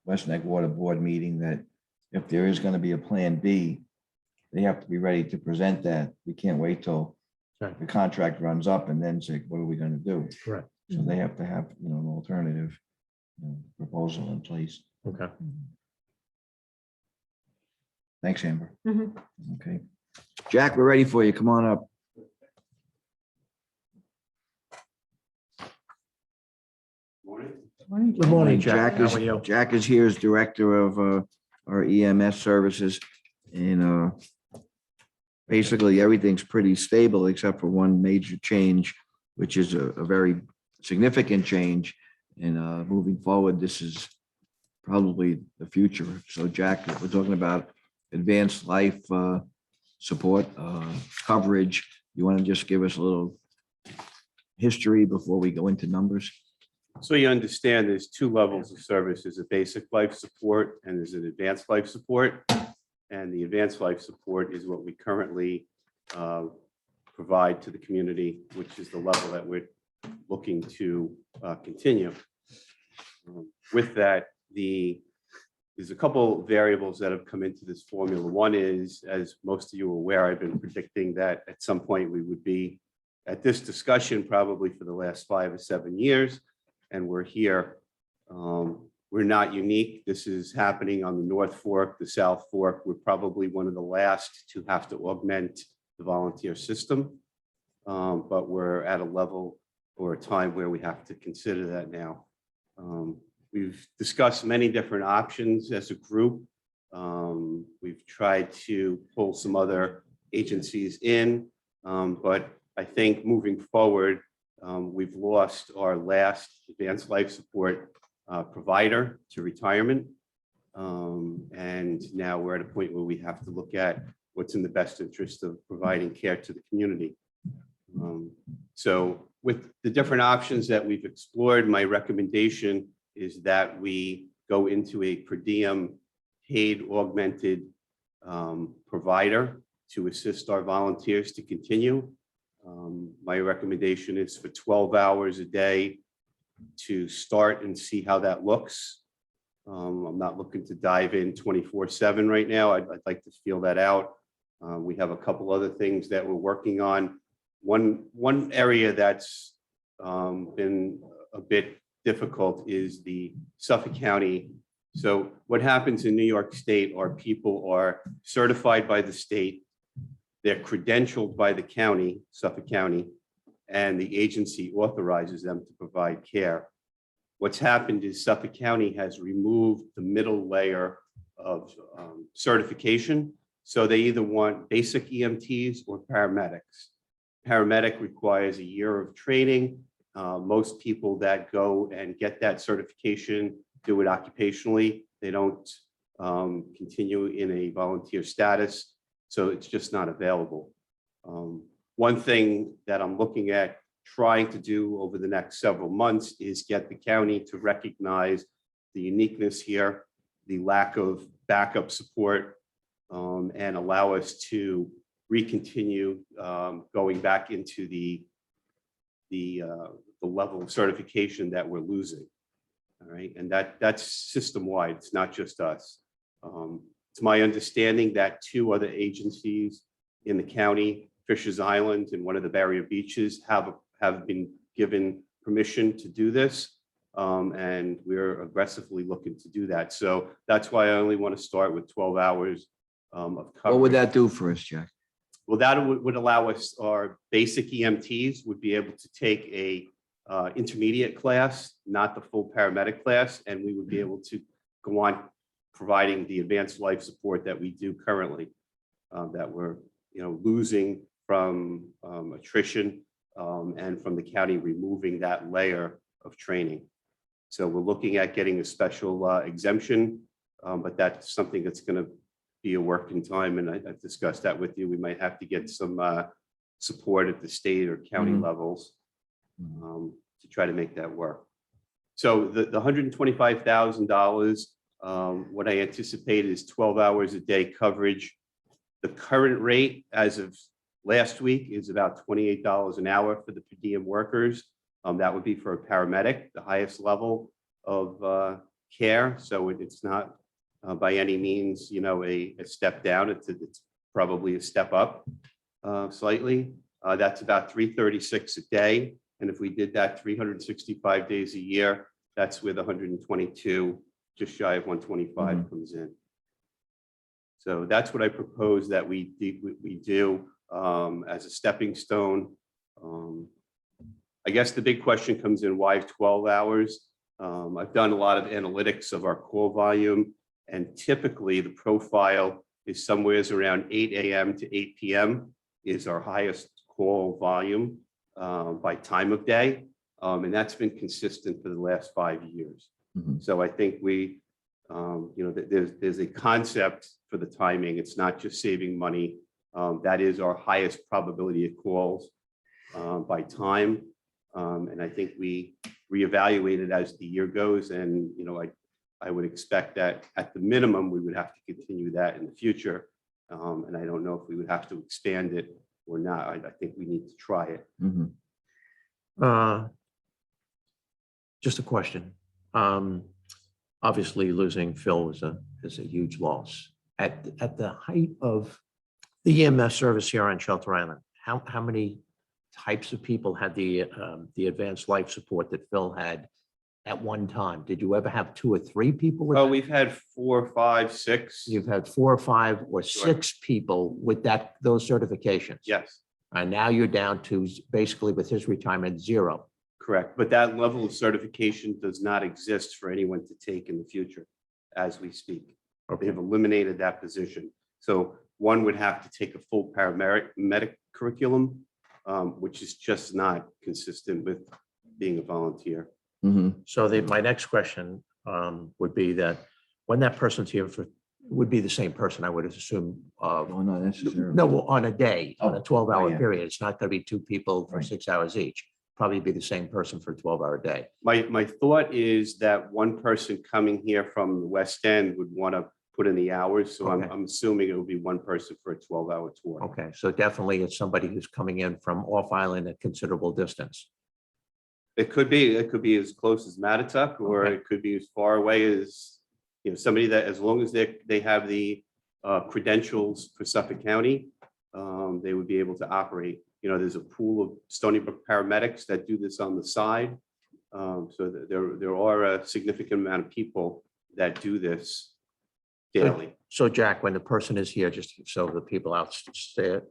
West Neck Water Board meeting that if there is going to be a plan B, they have to be ready to present that. We can't wait till
Right.
the contract runs up and then say, what are we going to do?
Correct.
So they have to have, you know, an alternative proposal in place.
Okay.
Thanks, Amber.
Mhm.
Okay. Jack, we're ready for you. Come on up.
Good morning, Jack. How are you?
Jack is here as Director of our EMS services. And basically, everything's pretty stable except for one major change, which is a very significant change. And moving forward, this is probably the future. So Jack, we're talking about advanced life support coverage. You want to just give us a little history before we go into numbers?
So you understand there's 2 levels of service. There's a basic life support and there's an advanced life support. And the advanced life support is what we currently provide to the community, which is the level that we're looking to continue. With that, there's a couple variables that have come into this formula. One is, as most of you are aware, I've been predicting that at some point we would be at this discussion probably for the last 5 or 7 years. And we're here. We're not unique. This is happening on the North Fork, the South Fork. We're probably one of the last to have to augment the volunteer system. But we're at a level or a time where we have to consider that now. We've discussed many different options as a group. We've tried to pull some other agencies in, but I think moving forward, we've lost our last advanced life support provider to retirement. And now we're at a point where we have to look at what's in the best interest of providing care to the community. So with the different options that we've explored, my recommendation is that we go into a per diem paid augmented provider to assist our volunteers to continue. My recommendation is for 12 hours a day to start and see how that looks. I'm not looking to dive in 24/7 right now. I'd like to feel that out. We have a couple other things that we're working on. One area that's been a bit difficult is the Suffolk County. So what happens in New York State are people are certified by the state, they're credentialed by the county, Suffolk County, and the agency authorizes them to provide care. What's happened is Suffolk County has removed the middle layer of certification. So they either want basic EMTs or paramedics. Paramedic requires a year of training. Most people that go and get that certification do it occupationally. They don't continue in a volunteer status. So it's just not available. One thing that I'm looking at trying to do over the next several months is get the county to recognize the uniqueness here, the lack of backup support, and allow us to recontinue going back into the level of certification that we're losing. All right, and that's system-wide. It's not just us. It's my understanding that 2 other agencies in the county, Fisher's Island and one of the barrier beaches, have been given permission to do this. And we're aggressively looking to do that. So that's why I only want to start with 12 hours of coverage.
What would that do for us, Jack?
Well, that would allow us, our basic EMTs would be able to take a intermediate class, not the full paramedic class, and we would be able to go on providing the advanced life support that we do currently, that we're losing from attrition and from the county removing that layer of training. So we're looking at getting a special exemption, but that's something that's going to be a work in time, and I've discussed that with you. We might have to get some support at the state or county levels to try to make that work. So the $125,000, what I anticipate is 12 hours a day coverage. The current rate as of last week is about $28 an hour for the per diem workers. That would be for a paramedic, the highest level of care. So it's not by any means, a step down. It's probably a step up slightly. That's about $336 a day. And if we did that 365 days a year, that's with 122, just shy of 125 comes in. So that's what I propose that we do as a stepping stone. I guess the big question comes in, why 12 hours? I've done a lot of analytics of our call volume, and typically the profile is somewhere around 8 a.m. to 8 p.m. is our highest call volume by time of day. And that's been consistent for the last 5 years. So I think we, there's a concept for the timing. It's not just saving money. That is our highest probability of calls by time. And I think we reevaluate it as the year goes. And, I would expect that at the minimum, we would have to continue that in the future. And I don't know if we would have to expand it or not. I think we need to try it.
Just a question. Obviously, losing Phil is a huge loss. At the height of the EMS service here on Shelter Island, how many types of people had the advanced life support that Phil had at one time? Did you ever have 2 or 3 people with
Oh,
that?
we've had 4, 5, 6.
You've had 4 or 5 or
Sure.
6 people with those certifications.
Yes,
And now you're down to basically, with his retirement, 0.
correct. But that level of certification does not exist for anyone to take in the future as we speak. They
Okay.
have eliminated that position. So one would have to take a full paramedic curriculum, which is just not consistent with being a volunteer.
So my next question would be that when that person's here would be the same person, I would assume.
No, not necessarily.
No, well, on a day, on a
Oh,
12-hour
yeah.
period. It's not going to be 2 people for
Right.
6 hours each. Probably be the same person for a 12-hour day.
My thought is that one person coming here from the West End would want to put in the hours. So
Okay.
I'm assuming it will be one person for a 12-hour tour.
Okay, so definitely it's somebody who's coming in from off island at considerable distance.
It could be as close as Matituck, or
Okay.
it could be as far away as, somebody that, as long as they have the credentials for Suffolk County, they would be able to operate. There's a pool of Stony Brook paramedics that do this on the side. So there are a significant amount of people that do this daily.
So Jack, when the person is here, just so the people out there,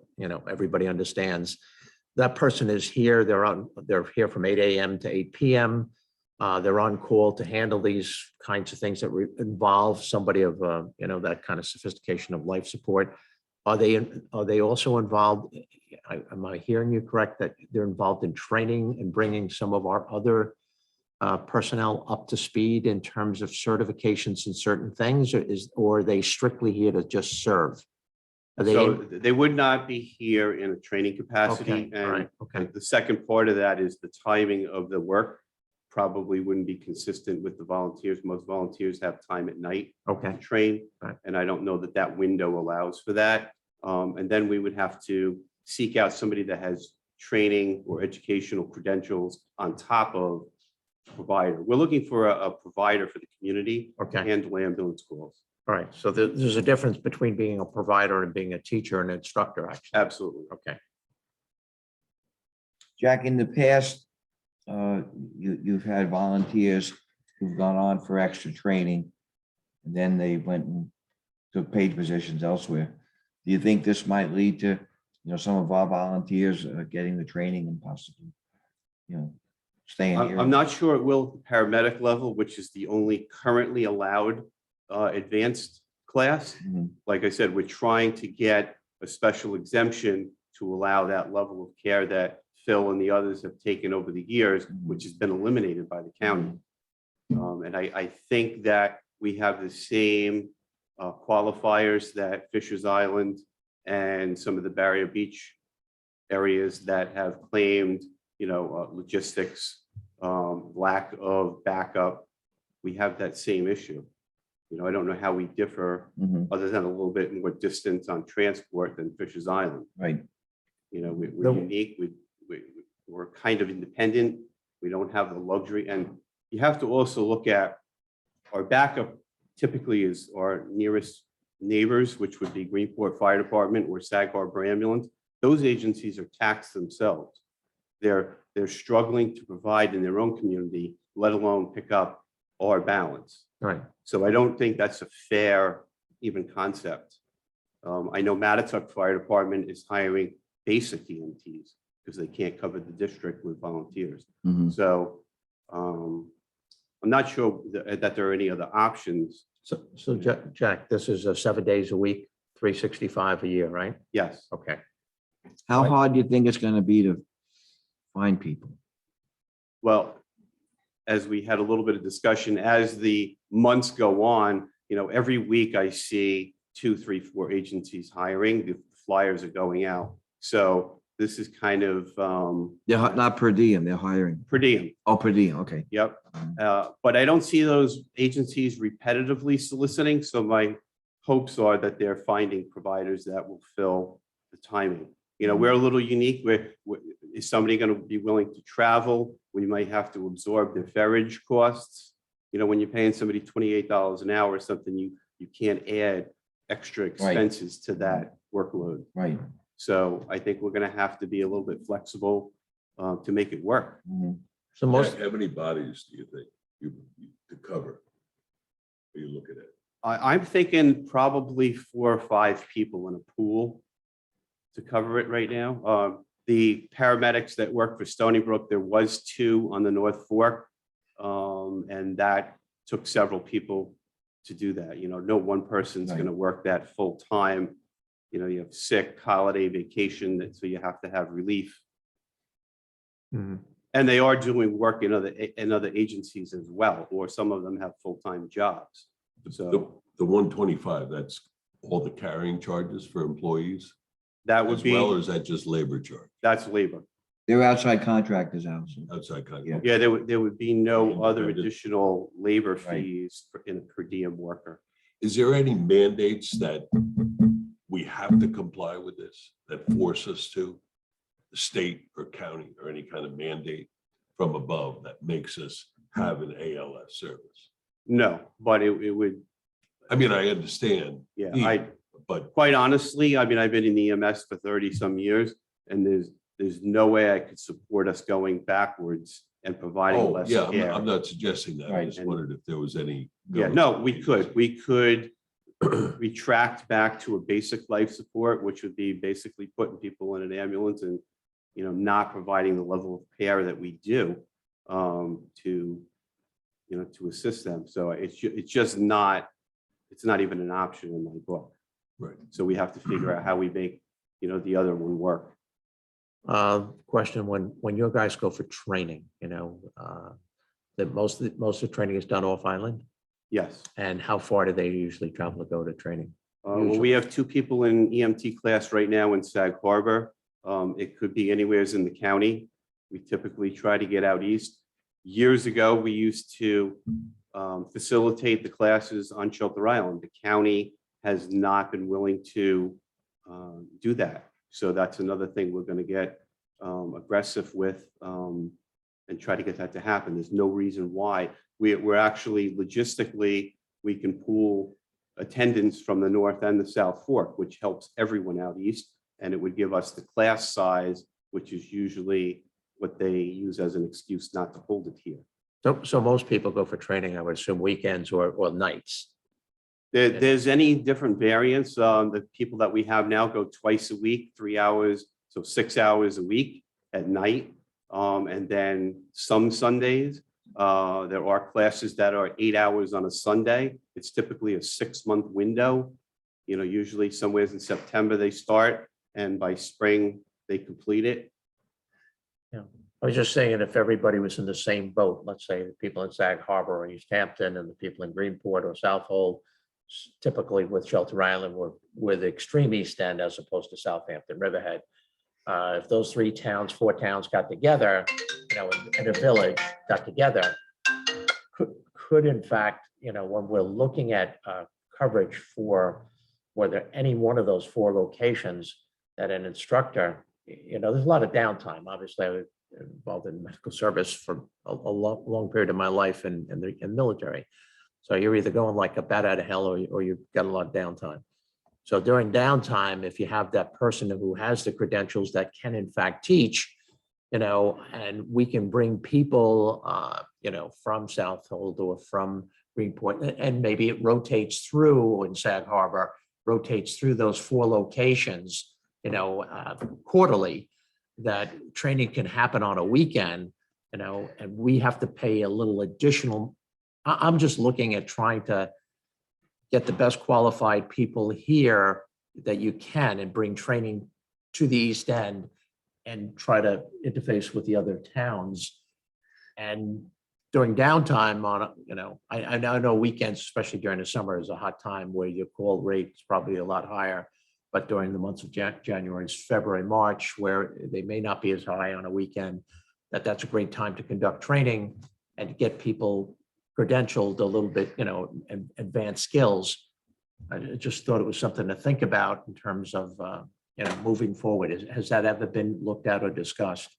everybody understands, that person is here, they're here from 8 a.m. to 8 p.m. They're on call to handle these kinds of things that involve somebody of, that kind of sophistication of life support. Are they also involved? Am I hearing you correct that they're involved in training and bringing some of our other personnel up to speed in terms of certifications in certain things, or are they strictly here to just serve? Are they?
So they would not be here in a training capacity.
Okay, all right,
And
okay.
the second part of that is the timing of the work probably wouldn't be consistent with the volunteers. Most volunteers have time at night
Okay,
to train.
Right.
And I don't know that window allows for that. And then we would have to seek out somebody that has training or educational credentials on top of provider. We're looking for a provider for the community
Okay,
and ambulance calls.
all right. So there's a difference between being a provider and being a teacher and instructor, actually.
Absolutely.
Okay.
Jack, in the past, you've had volunteers who've gone on for extra training, and then they went and took paid positions elsewhere. Do you think this might lead to, some of our volunteers getting the training and possibly, staying here?
I'm not sure it will at the paramedic level, which is the only currently allowed advanced class.
Mhm.
Like I said, we're trying to get a special exemption to allow that level of care that Phil and the others have taken over the years, which has been eliminated by the county. And I think that we have the same qualifiers that Fisher's Island and some of the Barrier Beach areas that have claimed, logistics, lack of backup. We have that same issue. I don't know how we differ
Mhm.
other than a little bit more distance on transport than Fisher's Island.
Right.
We're unique. We're kind of independent. We don't have the luxury. And you have to also look at our backup typically is our nearest neighbors, which would be Greenport Fire Department or Sag Harbor Ambulance. Those agencies are taxed themselves. They're struggling to provide in their own community, let alone pick up our balance.
Right.
So I don't think that's a fair even concept. I know Matatuck Fire Department is hiring basic EMTs because they can't cover the district with volunteers.
Mhm.
So I'm not sure that there are any other options.
So Jack, this is 7 days a week, 365 a year, right?
Yes.
Okay.
How
Right.
hard do you think it's gonna be to find people?
Well, as we had a little bit of discussion, as the months go on, every week I see 2, 3, 4 agencies hiring. The flyers are going out. So this is kind of
They're not per diem, they're hiring.
per diem.
Oh, per diem, okay.
Yep. But I don't see those agencies repetitively soliciting. So my hopes are that they're finding providers that will fill the timing. We're a little unique. Is somebody going to be willing to travel? We might have to absorb their ferriage costs. When you're paying somebody $28 an hour or something, you can't add extra expenses to that workload.
Right.
So I think we're going to have to be a little bit flexible to make it work.
Mhm.
So most,
How many bodies do you think to cover? Are you looking at?
I'm thinking probably 4 or 5 people in a pool to cover it right now. The paramedics that work for Stony Brook, there was 2 on the North Fork. And that took several people to do that. No one person's
Right.
going to work that full time. You have sick, holiday, vacation, so you have to have relief.
Mhm.
And they are doing work in other agencies as well, or some of them have full-time jobs. So
The 125, that's all the carrying charges for employees
that would
as well, or
be,
is that just labor charge,
that's labor.
They're outside contractors, Allison.
outside kind
Yeah.
of?
Yeah, there would be no other
Independent.
additional labor
Right.
fees in a per diem worker.
Is there any mandates that we have to comply with this, that force us to? The state or county or any kind of mandate from above that makes us have an ALS service?
No, but it would,
I mean, I understand.
yeah,
need, But
quite honestly, I've been in EMS for 30 some years, and there's no way I could support us going backwards and providing
oh,
less
yeah, I'm
care.
not suggesting that. I
Right.
just wondered if there was any.
Yeah, no, we could retract back to a basic life support, which would be basically putting people in an ambulance and, not providing the level of care that we do to assist them. So it's just not, it's not even an option in my book.
Right.
So we have to figure out how we make, the other one work.
Question, when your guys go for training, that most of the training is done off island?
Yes.
And how far do they usually travel to go to training?
Well, we have 2 people in EMT class right now in Sag Harbor. It could be anywheres in the county. We typically try to get out east. Years ago, we used to facilitate the classes on Shelter Island. The county has not been willing to do that. So that's another thing we're going to get aggressive with and try to get that to happen. There's no reason why. We're actually logistically, we can pool attendance from the North and the South Fork, which helps everyone out east. And it would give us the class size, which is usually what they use as an excuse not to hold it here.
So most people go for training, I would assume weekends or nights.
There's any different variants. The people that we have now go twice a week, 3 hours, so 6 hours a week at night. And then some Sundays, there are classes that are 8 hours on a Sunday. It's typically a 6-month window. You know, usually somewhere in September they start, and by spring they complete it.
Yeah, I was just saying, if everybody was in the same boat, let's say the people in Sag Harbor or East Hampton and the people in Greenport or Southold, typically with Shelter Island, we're the extreme east end as opposed to Southampton, Riverhead. If those 3 towns, 4 towns got together, you know, in a village got together, could in fact, you know, when we're looking at coverage for whether any one of those 4 locations that an instructor, you know, there's a lot of downtime. Obviously, I was involved in medical service for a long period of my life in the military. So you're either going like a bat out of hell or you've got a lot of downtime. So during downtime, if you have that person who has the credentials that can in fact teach, you know, and we can bring people, you know, from Southold or from Greenport, and maybe it rotates through in Sag Harbor, rotates through those 4 locations, you know, quarterly, that training can happen on a weekend, you know, and we have to pay a little additional. I'm just looking at trying to get the best qualified people here that you can and bring training to the East End and try to interface with the other towns. And during downtime on, you know, I now know weekends, especially during the summer, is a hot time where your call rate is probably a lot higher. But during the months of January, February, March, where they may not be as high on a weekend, that's a great time to conduct training and to get people credentialed a little bit, you know, and advanced skills. I just thought it was something to think about in terms of, you know, moving forward. Has that ever been looked at or discussed?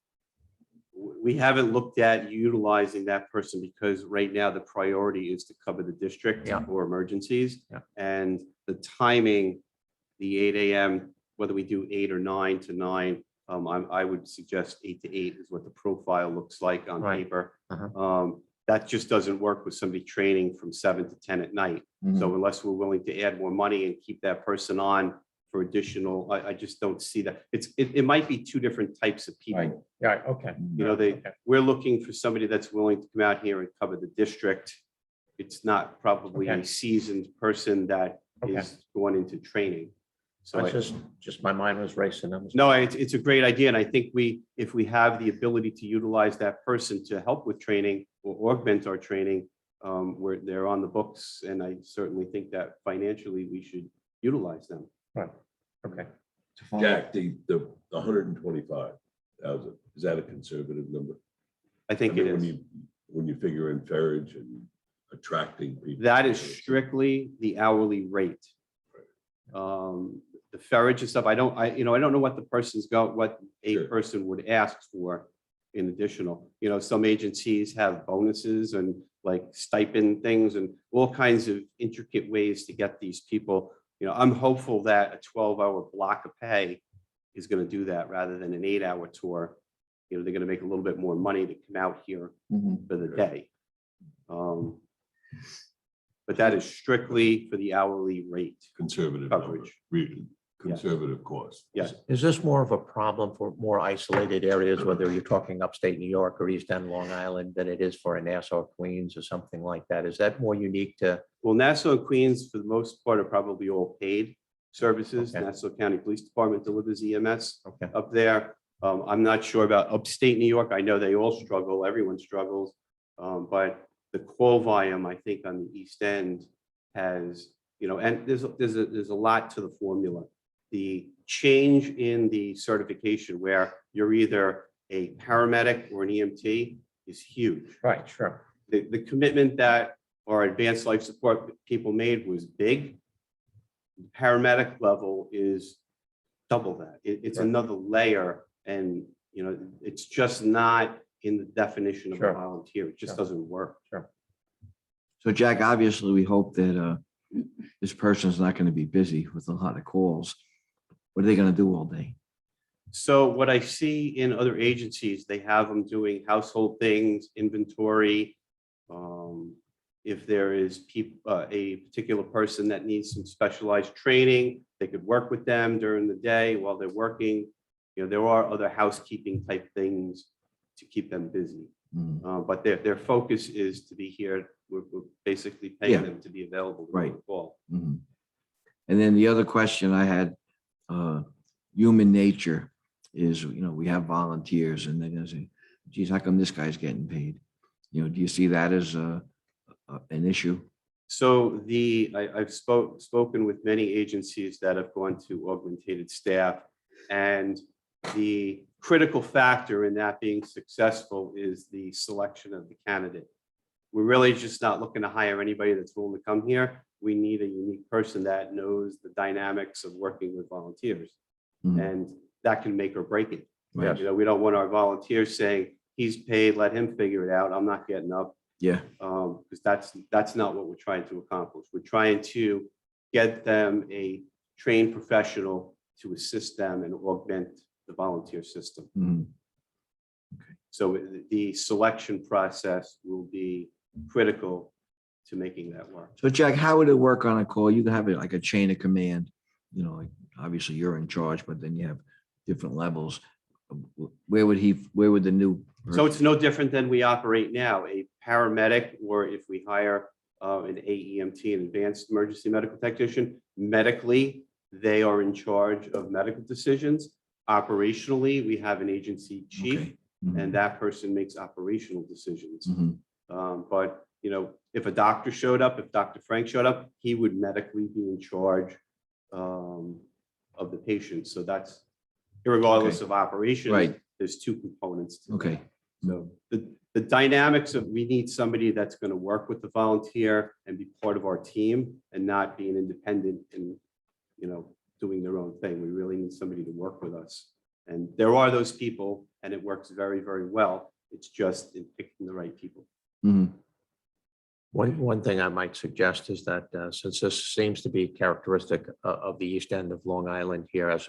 We haven't looked at utilizing that person because right now the priority is to cover the district or emergencies.
Yeah.
And the timing, the 8 a.m., whether we do 8 or 9 to 9, I would suggest 8 to 8 is what the profile looks like on
Right.
paper.
Uh-huh.
That just doesn't work with somebody training from 7 to 10 at night. So unless we're willing to add more money and keep that person on for additional, I just don't see that. It might be 2 different types of people.
Right, okay.
You know,
Okay.
we're looking for somebody that's willing to come out here and cover the district. It's not probably
Okay.
a seasoned person that
Okay.
is going into training. So
It's just my mind was racing.
no, it's a great idea. And I think if we have the ability to utilize that person to help with training or augment our training, where they're on the books. And I certainly think that financially we should utilize them.
Right, okay.
Jack, the 125,000, is that a conservative number?
I think
I
it
mean,
is.
when you figure in ferrage and attracting people.
That is strictly the hourly rate. The ferrage and stuff, I don't know what the what a
Sure.
person would ask for in additional. You know, some agencies have bonuses and like stipend things and all kinds of intricate ways to get these people. You know, I'm hopeful that a 12-hour block of pay is going to do that rather than an 8-hour tour. You know, they're going to make a little bit more money to come out here for the day. But that is strictly for the hourly rate.
Conservative
Coverage.
number, really conservative cost.
Yes.
Is this more of a problem for more isolated areas, whether you're talking upstate New York or East End Long Island, than it is for a Nassau, Queens or something like that? Is that more unique to?
Well, Nassau and Queens, for the most part, are probably all paid services.
Okay.
Nassau County Police Department delivers EMS
Okay,
up there. I'm not sure about upstate New York. I know they all struggle. Everyone struggles. But the call volume, I think, on the East End has, you know, and there's a lot to the formula. The change in the certification where you're either a paramedic or an EMT is huge.
right, sure.
The commitment that our advanced life support people made was big. Paramedic level is double that. It's
Right.
another layer, and, you know, it's just not in the definition of a
Sure.
volunteer. It just
Sure.
doesn't work.
So Jack, obviously, we hope that this person's not going to be busy with a lot of calls. What are they going to do all day?
So what I see in other agencies, they have them doing household things, inventory. If there is a particular person that needs some specialized training, they could work with them during the day while they're working. You know, there are other housekeeping type things to keep them busy.
Mhm.
But their focus is to be here. We're basically paying
Yeah.
them to be available.
Right.
the call.
Mhm. And then the other question I had, human nature is, we have volunteers and they're gonna say, geez, how come this guy's getting paid? Do you see that as an issue?
So I've spoken with many agencies that have gone to augmentated staff, and the critical factor in that being successful is the selection of the candidate. We're really just not looking to hire anybody that's willing to come here. We need a unique person that knows the dynamics of working with volunteers,
Mhm.
and that can make or break it.
Right.
You know, we don't want our volunteers saying, he's paid, let him figure it out. I'm not getting up.
Yeah.
Because that's not what we're trying to accomplish. We're trying to get them a trained professional to assist them and augment the volunteer system.
Mhm.
So the selection process will be critical to making that work.
So Jack, how would it work on a call? You have it like a chain of command, like obviously you're in charge, but then you have different levels. Where would the new?
So it's no different than we operate now. A paramedic, or if we hire an AEMT, an advanced emergency medical technician, medically, they are in charge of medical decisions. Operationally, we have an agency chief,
Okay. Mhm.
and that person makes operational decisions.
Mhm.
But, if a doctor showed up, if Dr. Frank showed up, he would medically be in charge of the patient. So that's irregardless of operations.
Right.
There's two components to
Okay.
that. So the dynamics of, we need somebody that's going to work with the volunteer and be part of our team and not be an independent and, doing their own thing. We really need somebody to work with us. And there are those people, and it works very, very well. It's just in picking the right people.
Mhm.
One thing I might suggest is that since this seems to be characteristic of the east end of Long Island here as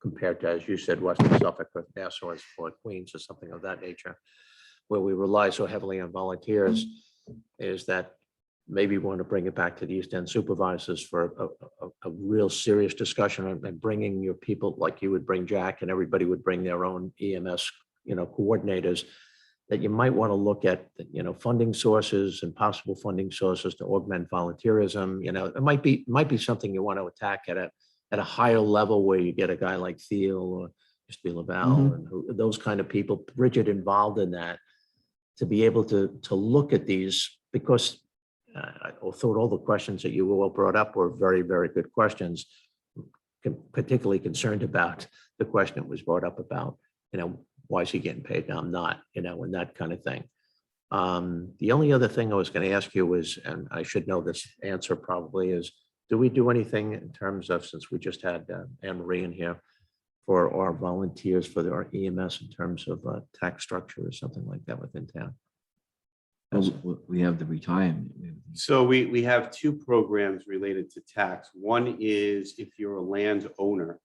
compared to, as you said, Western Suffolk or Nassau or Queens or something of that nature, where we rely so heavily on volunteers, is that maybe we want to bring it back to the East End supervisors for a real serious discussion and bringing your people, like you would bring Jack, and everybody would bring their own EMS, coordinators, that you might want to look at, funding sources and possible funding sources to augment volunteerism. It might be something you want to attack at a higher level, where you get a guy like Thiel or just be Laval and those kind of people, Bridget, involved in that, to be able to look at these, because I thought all the questions that you all brought up were very, very good questions. Particularly concerned about the question that was brought up about, why is he getting paid? Now I'm not, and that kind of thing. The only other thing I was going to ask you was, and I should know this answer probably, is do we do anything in terms of, since we just had Anne Marie in here, for our volunteers for our EMS in terms of tax structure or something like that within town?
We have the retirement.
So we have two programs related to tax. One is if you're a landowner,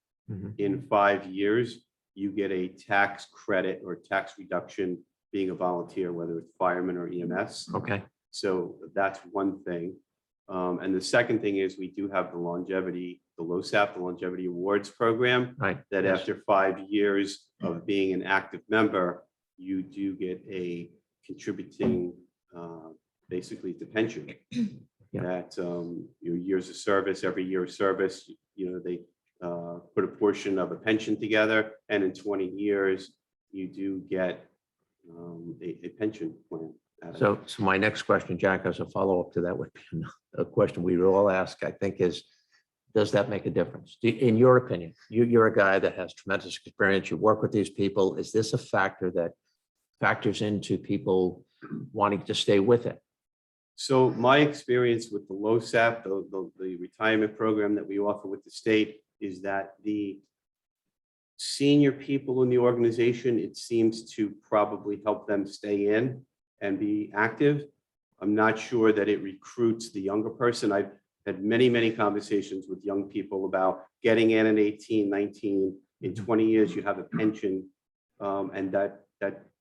in 5 years, you get a tax credit or tax reduction being a volunteer, whether it's fireman or EMS.
Okay.
So that's one thing. And the second thing is we do have the LoSAP, the Longevity Awards Program,
Right.
that
Yes.
after 5 years of being an active member, you do get a contributing, basically to pension.
Yeah.
That your years of service, every year of service, they put a portion of a pension together, and in 20 years, you do get a pension plan.
So my next question, Jack, as a follow-up to that, would be a question we would all ask, I think, is, does that make a difference? In your opinion, you're a guy that has tremendous experience, you work with these people. Is this a factor that factors into people wanting to stay with it?
So my experience with the LoSAP, the retirement program that we offer with the state, is that the senior people in the organization, it seems to probably help them stay in and be active. I'm not sure that it recruits the younger person. I've had many, many conversations with young people about getting in at 18, 19. In 20 years, you have a pension, and that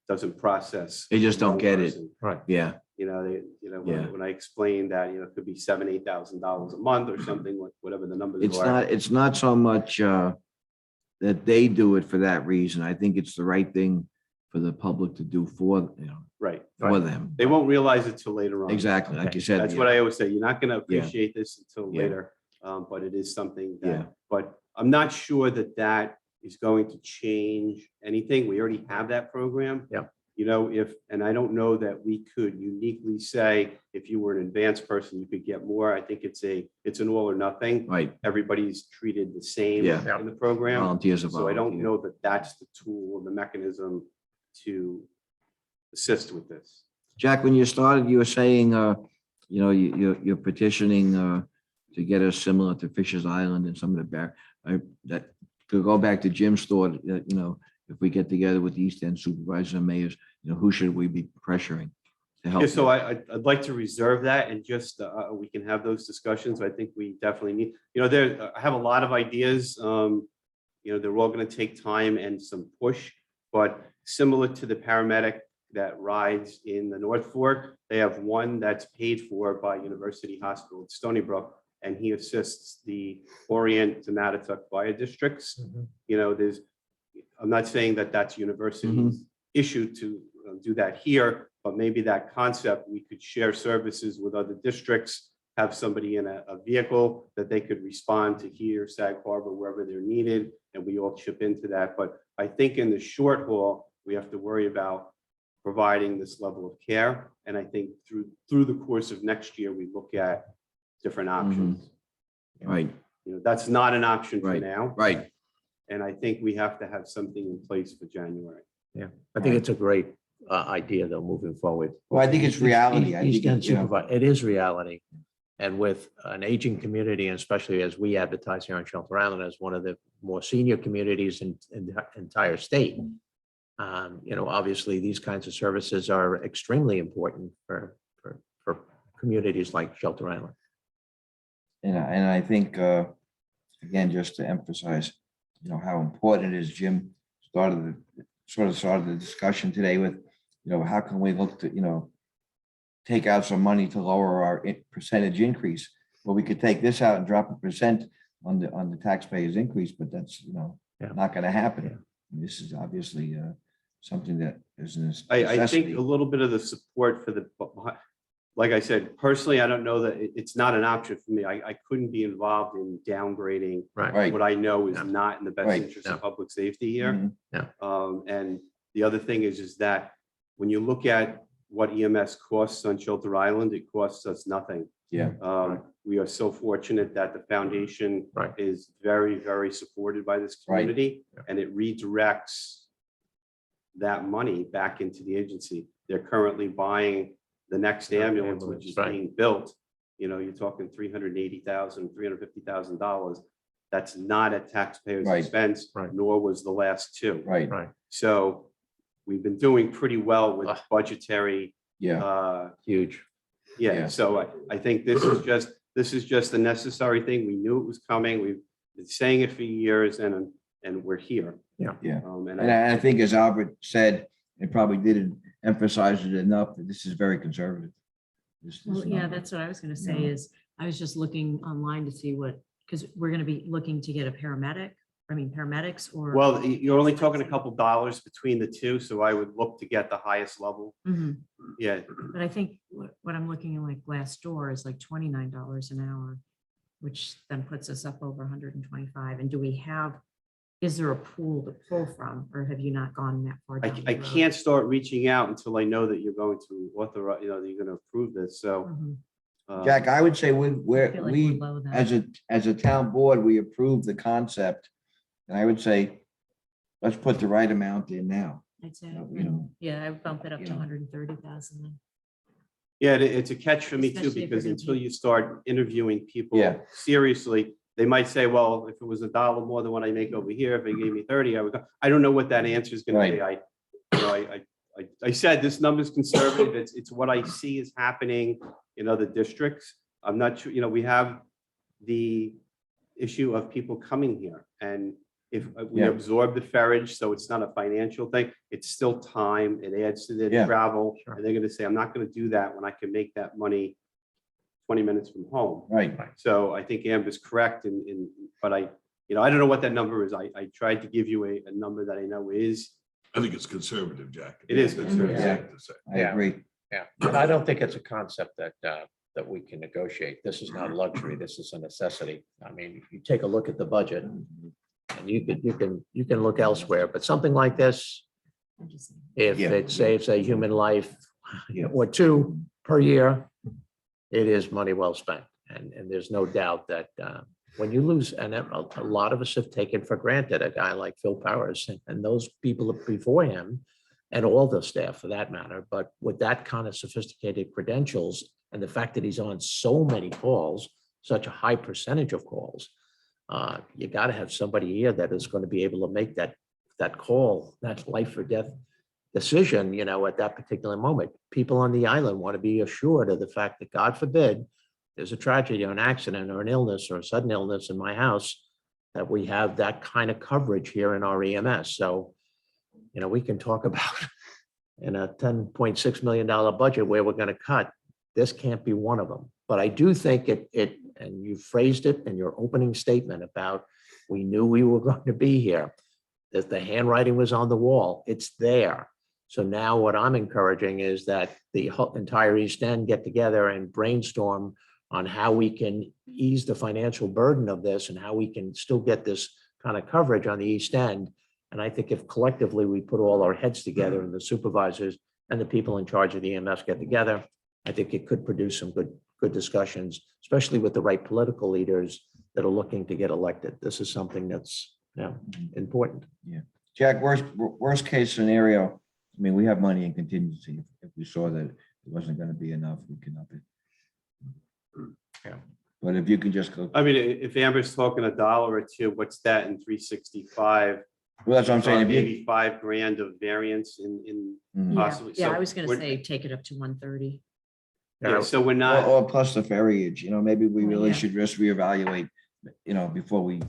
doesn't process.
They just
a young
don't get it.
person.
Right.
Yeah,
You know,
Yeah.
when I explained that, it could be $7,000, $8,000 a month or something, whatever the numbers are.
it's not so much that they do it for that reason. I think it's the right thing for the public to do for,
Right.
for them.
They won't realize it till later on.
Exactly, like you said.
That's what I always say. You're not going to
Yeah.
appreciate this until
Yeah.
later, but it is something
Yeah.
that, but I'm not sure that that is going to change anything. We already have that program.
Yeah.
And I don't know that we could uniquely say, if you were an advanced person, you could get more. I think it's an all or nothing.
Right,
Everybody's treated the same
Yeah.
in the program.
volunteers are
So I don't
volunteer.
know that that's the tool or the mechanism to assist with this.
Jack, when you started, you were saying, you're petitioning to get us similar to Fisher's Island and some of the that to go back to Jim's thought, that, if we get together with the East End supervisors and mayors, who should we be pressuring to help?
Yeah, so
them?
I'd like to reserve that and just, we can have those discussions. I think we definitely need, I have a lot of ideas. They're all going to take time and some push, but similar to the paramedic that rides in the North Fork, they have one that's paid for by University Hospital at Stony Brook, and he assists the Orient to Natatuck fire districts. I'm not saying that that's university's issue to do that here, but maybe that concept, we could share services with other districts, have somebody in a vehicle that they could respond to here, Sag Harbor, wherever they're needed, and we all chip into that. But I think in the short haul, we have to worry about providing this level of care. And I think through the course of next year, we look at different options.
Right,
That's not an option for
Right.
now.
right.
And I think we have to have something in place for January.
Yeah, I think it's a great idea though, moving forward.
Well, I think it's reality. I
East
think,
End it is reality. And with an aging community, and especially as we advertise here on Shelter Island as one of the more senior communities in the entire state, obviously these kinds of services are extremely important for communities like Shelter Island.
And I think, again, just to emphasize, how important it is, Jim started the discussion today with, how can we look to, take out some money to lower our percentage increase? Well, we could take this out and drop 1% on the taxpayers increase, but that's, not going to happen.
Yeah.
This is obviously something that is a
I think
necessity.
a little bit of the support for like I said, personally, I don't know that it's not an option for me. I couldn't be involved in downgrading
Right.
what I know is
Yeah.
not in the best
Right.
interest
Yeah.
of public safety here.
Mhm.
And the other thing is that when you look at what EMS costs on Shelter Island, it costs us nothing.
Yeah,
We are so fortunate that the foundation
Right.
is very, very supported by this
Right.
community,
Yeah.
and it redirects that money back into the agency. They're currently buying the next ambulance, which is
Right.
being built. You're talking $380,000, $350,000. That's not at taxpayers'
Right.
expense,
Right.
nor was the last two.
right.
Right.
So we've been doing pretty well with
Ah.
budgetary.
Yeah,
Huge.
Yeah.
Yeah, so I think this is just a necessary thing. We knew it was coming. We've been saying it for years, and we're here.
yeah.
And
And I think as Albert said, and probably didn't emphasize it enough, that this is very conservative. This
Well, yeah,
number.
that's what I was gonna
Yeah.
say is, I was just looking online to see because we're gonna be looking to get a paramedics or.
Well, you're only talking a couple dollars between the two, so I would look to get the highest level.
Mhm.
Yeah,
But I think what I'm looking at, like Glassdoor is like $29 an hour, which then puts us up over 125. And is there a pool to pull from, or have you not gone that far? down the
I
road?
can't start reaching out until I know that you're going to authorize, that you're going to approve this, so.
Mhm.
Jack, I would say
I feel like we're
we,
low then.
as a town board, we approved the concept. And I would say, let's put the right amount in now,
I'd say,
Yeah,
I would bump it up
you
to
know.
130,000 then.
Yeah, it's a catch for me too,
Especially if
because
we're gonna
until
take-
you start interviewing people
Yeah.
seriously, They might say, well, if it was $1 more than what I make over here, if they gave me 30, I would go. I don't know what that answer is going to be. I said this number is conservative. It's what I see is happening in other districts. I'm not sure, we have the issue of people coming here, and if we
Yeah.
absorb the ferrage, so it's not a financial thing, it's still time, it adds to their
Yeah.
travel,
Sure.
and they're gonna say, I'm not gonna do that when I can make that money 20 minutes from home.
Right.
So I think Amber's correct but I don't know what that number is. I tried to give you a number that I know is.
I think it's conservative, Jack.
It is
That's
conservative.
safe to say.
I agree.
Yeah, and I don't think it's a concept that we can negotiate. This is not a luxury. This is a necessity. I mean, you take a look at the budget and you can look elsewhere, but something like this, if
Yeah.
it saves a human life
Yeah.
or two per year, it is money well spent. And there's no doubt that when you lose, and a lot of us have taken for granted a guy like Phil Powers and those people before him and all the staff for that matter, but with that kind of sophisticated credentials and the fact that he's on so many calls, such a high percentage of calls, you got to have somebody here that is going to be able to make that call, that life or death decision, at that particular moment. People on the island want to be assured of the fact that, God forbid, there's a tragedy or an accident or an illness or a sudden illness in my house, that we have that kind of coverage here in our EMS. So, we can talk about in a $10.6 million budget where we're going to cut. This can't be one of them. But I do think it, and you phrased it in your opening statement about, we knew we were going to be here, that the handwriting was on the wall. It's there. So now what I'm encouraging is that the entire East End get together and brainstorm on how we can ease the financial burden of this and how we can still get this kind of coverage on the East End. And I think if collectively we put all our heads together and the supervisors and the people in charge of the EMS get together, I think it could produce some good discussions, especially with the right political leaders that are looking to get elected. This is something that's important.
Jack, worst case scenario, I mean, we have money in contingency. If we saw that it wasn't going to be enough, we can up it.
Yeah.
But if you can just go,
I mean, if Amber's talking $1 or $2, what's that in 365?
well, that's what I'm saying. If you,
Maybe $5,000 of variance in
Mhm.
possibly.
Yeah,
so
I was gonna
we're-
say, take it up to 130.
Yeah, so we're not.
or plus the ferriage, maybe we
Oh,
really
yeah.
should just reevaluate, before we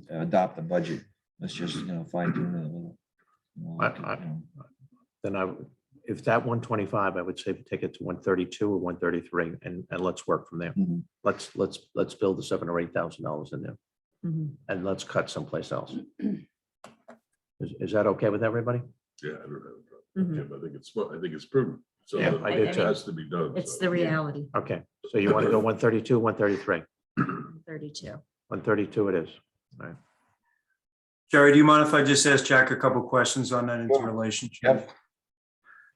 adopt the budget. Let's just, fine tune it a little.
Then if that 125, I would say take it to 132 or 133 and let's work from there.
Mhm.
Let's build the $7,000 or $8,000 in there
Mhm.
and let's cut someplace else. Is that okay with everybody?
Yeah, I don't have a problem.
Mhm.
Yeah, but I think it's smart. I think it's prudent. So
Yeah,
that
I did
it
too.
has to be done.
It's
so.
the reality,
Okay, so you want to go 132, 133,
32.
132 it is.
Jerry, do you mind if I just ask Jack a couple questions on that interrelationship?
Yep.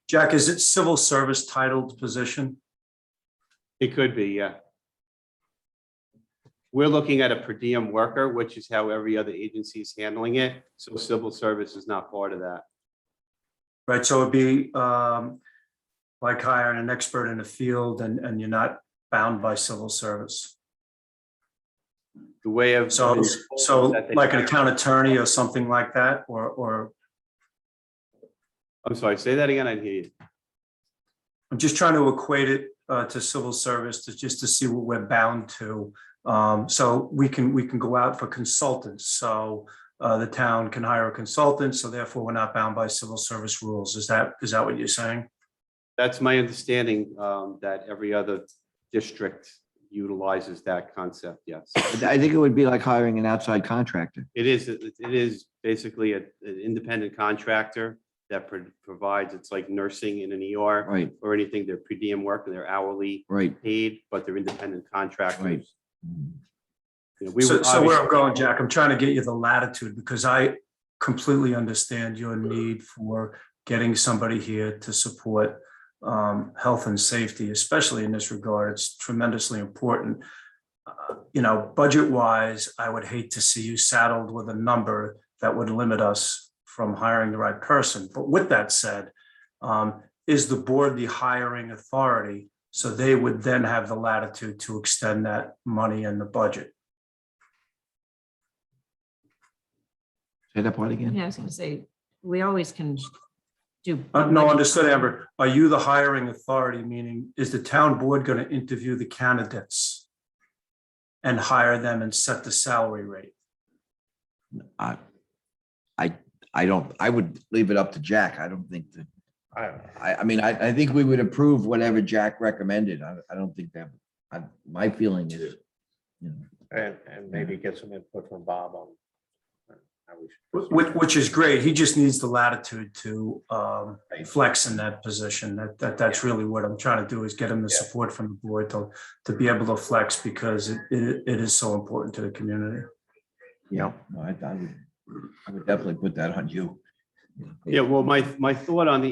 Jack, is it civil service titled position?
It could be, yeah. We're looking at a per diem worker, which is how every other agency is handling it. So civil service is not part of that.
Right, so it'd be like hiring an expert in the field and you're not bound by civil service.
The way of.
So like an account attorney or something like that, or
I'm sorry, say that again. I didn't hear you.
I'm just trying to equate it to civil service just to see what we're bound to. So we can go out for consultants. So the town can hire a consultant. So therefore, we're not bound by civil service rules. Is that what you're saying?
That's my understanding, that every other district utilizes that concept, yes.
I think it would be like hiring an outside contractor.
It is basically an independent contractor that provides, it's like nursing in an ER
Right,
or anything, they're per diem work and they're hourly
right,
paid, but they're independent contractors.
right.
We
So
would
where I'm
obviously-
going, Jack, I'm trying to get you the latitude because I completely understand your need for getting somebody here to support health and safety, especially in this regard. It's tremendously important. Budget wise, I would hate to see you saddled with a number that would limit us from hiring the right person. But with that said, is the board the hiring authority? So they would then have the latitude to extend that money in the budget.
Say that part again?
Yeah, I was gonna say, we always can do.
No, understood, Amber. Are you the hiring authority, meaning is the town board going to interview the candidates and hire them and set the salary rate?
I, I don't, I would leave it up to Jack. I don't think that, I mean, I think we would approve whatever Jack recommended. I don't think that, my feeling is, you know.
And maybe get some input from Bob on how we should.
Which is great. He just needs the latitude to flex in that position. That's really what I'm trying to do, is get him the support from the board to be able to flex, because it is so important to the community.
Yeah, no, I would definitely put that on you.
Yeah, well, my thought on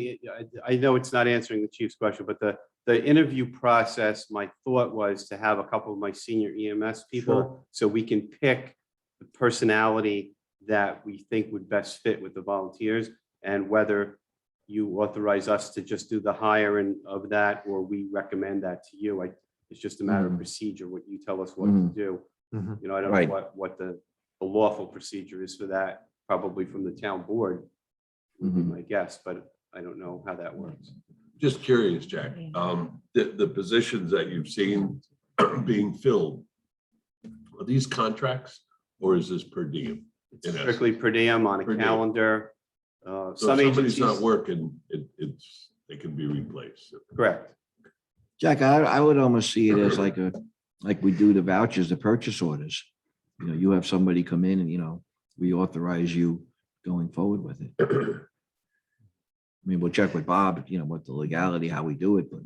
I know it's not answering the chief's question, but the interview process, my thought was to have a couple of my senior EMS people, so we can pick the personality that we think would best fit with the volunteers, and whether you authorize us to just do the hiring of that, or we recommend that to you. It's just a matter of procedure, what you tell us what to do.
Mhm.
You know, I don't
Right.
know what the lawful procedure is for that, probably from the town board, would be my guess, but I don't know how that works.
Just curious, Jack, the positions that you've seen being filled, are these contracts or is this per diem?
It's strictly per diem on
Per
a
diem.
calendar.
So if
Some
somebody's
agencies,
not working, they can be replaced.
correct.
Jack, I would almost see it as like we do the vouchers, the purchase orders. You know, you have somebody come in and, you know, we authorize you going forward with it. I mean, we'll check with Bob, you know, what the legality, how we do it, but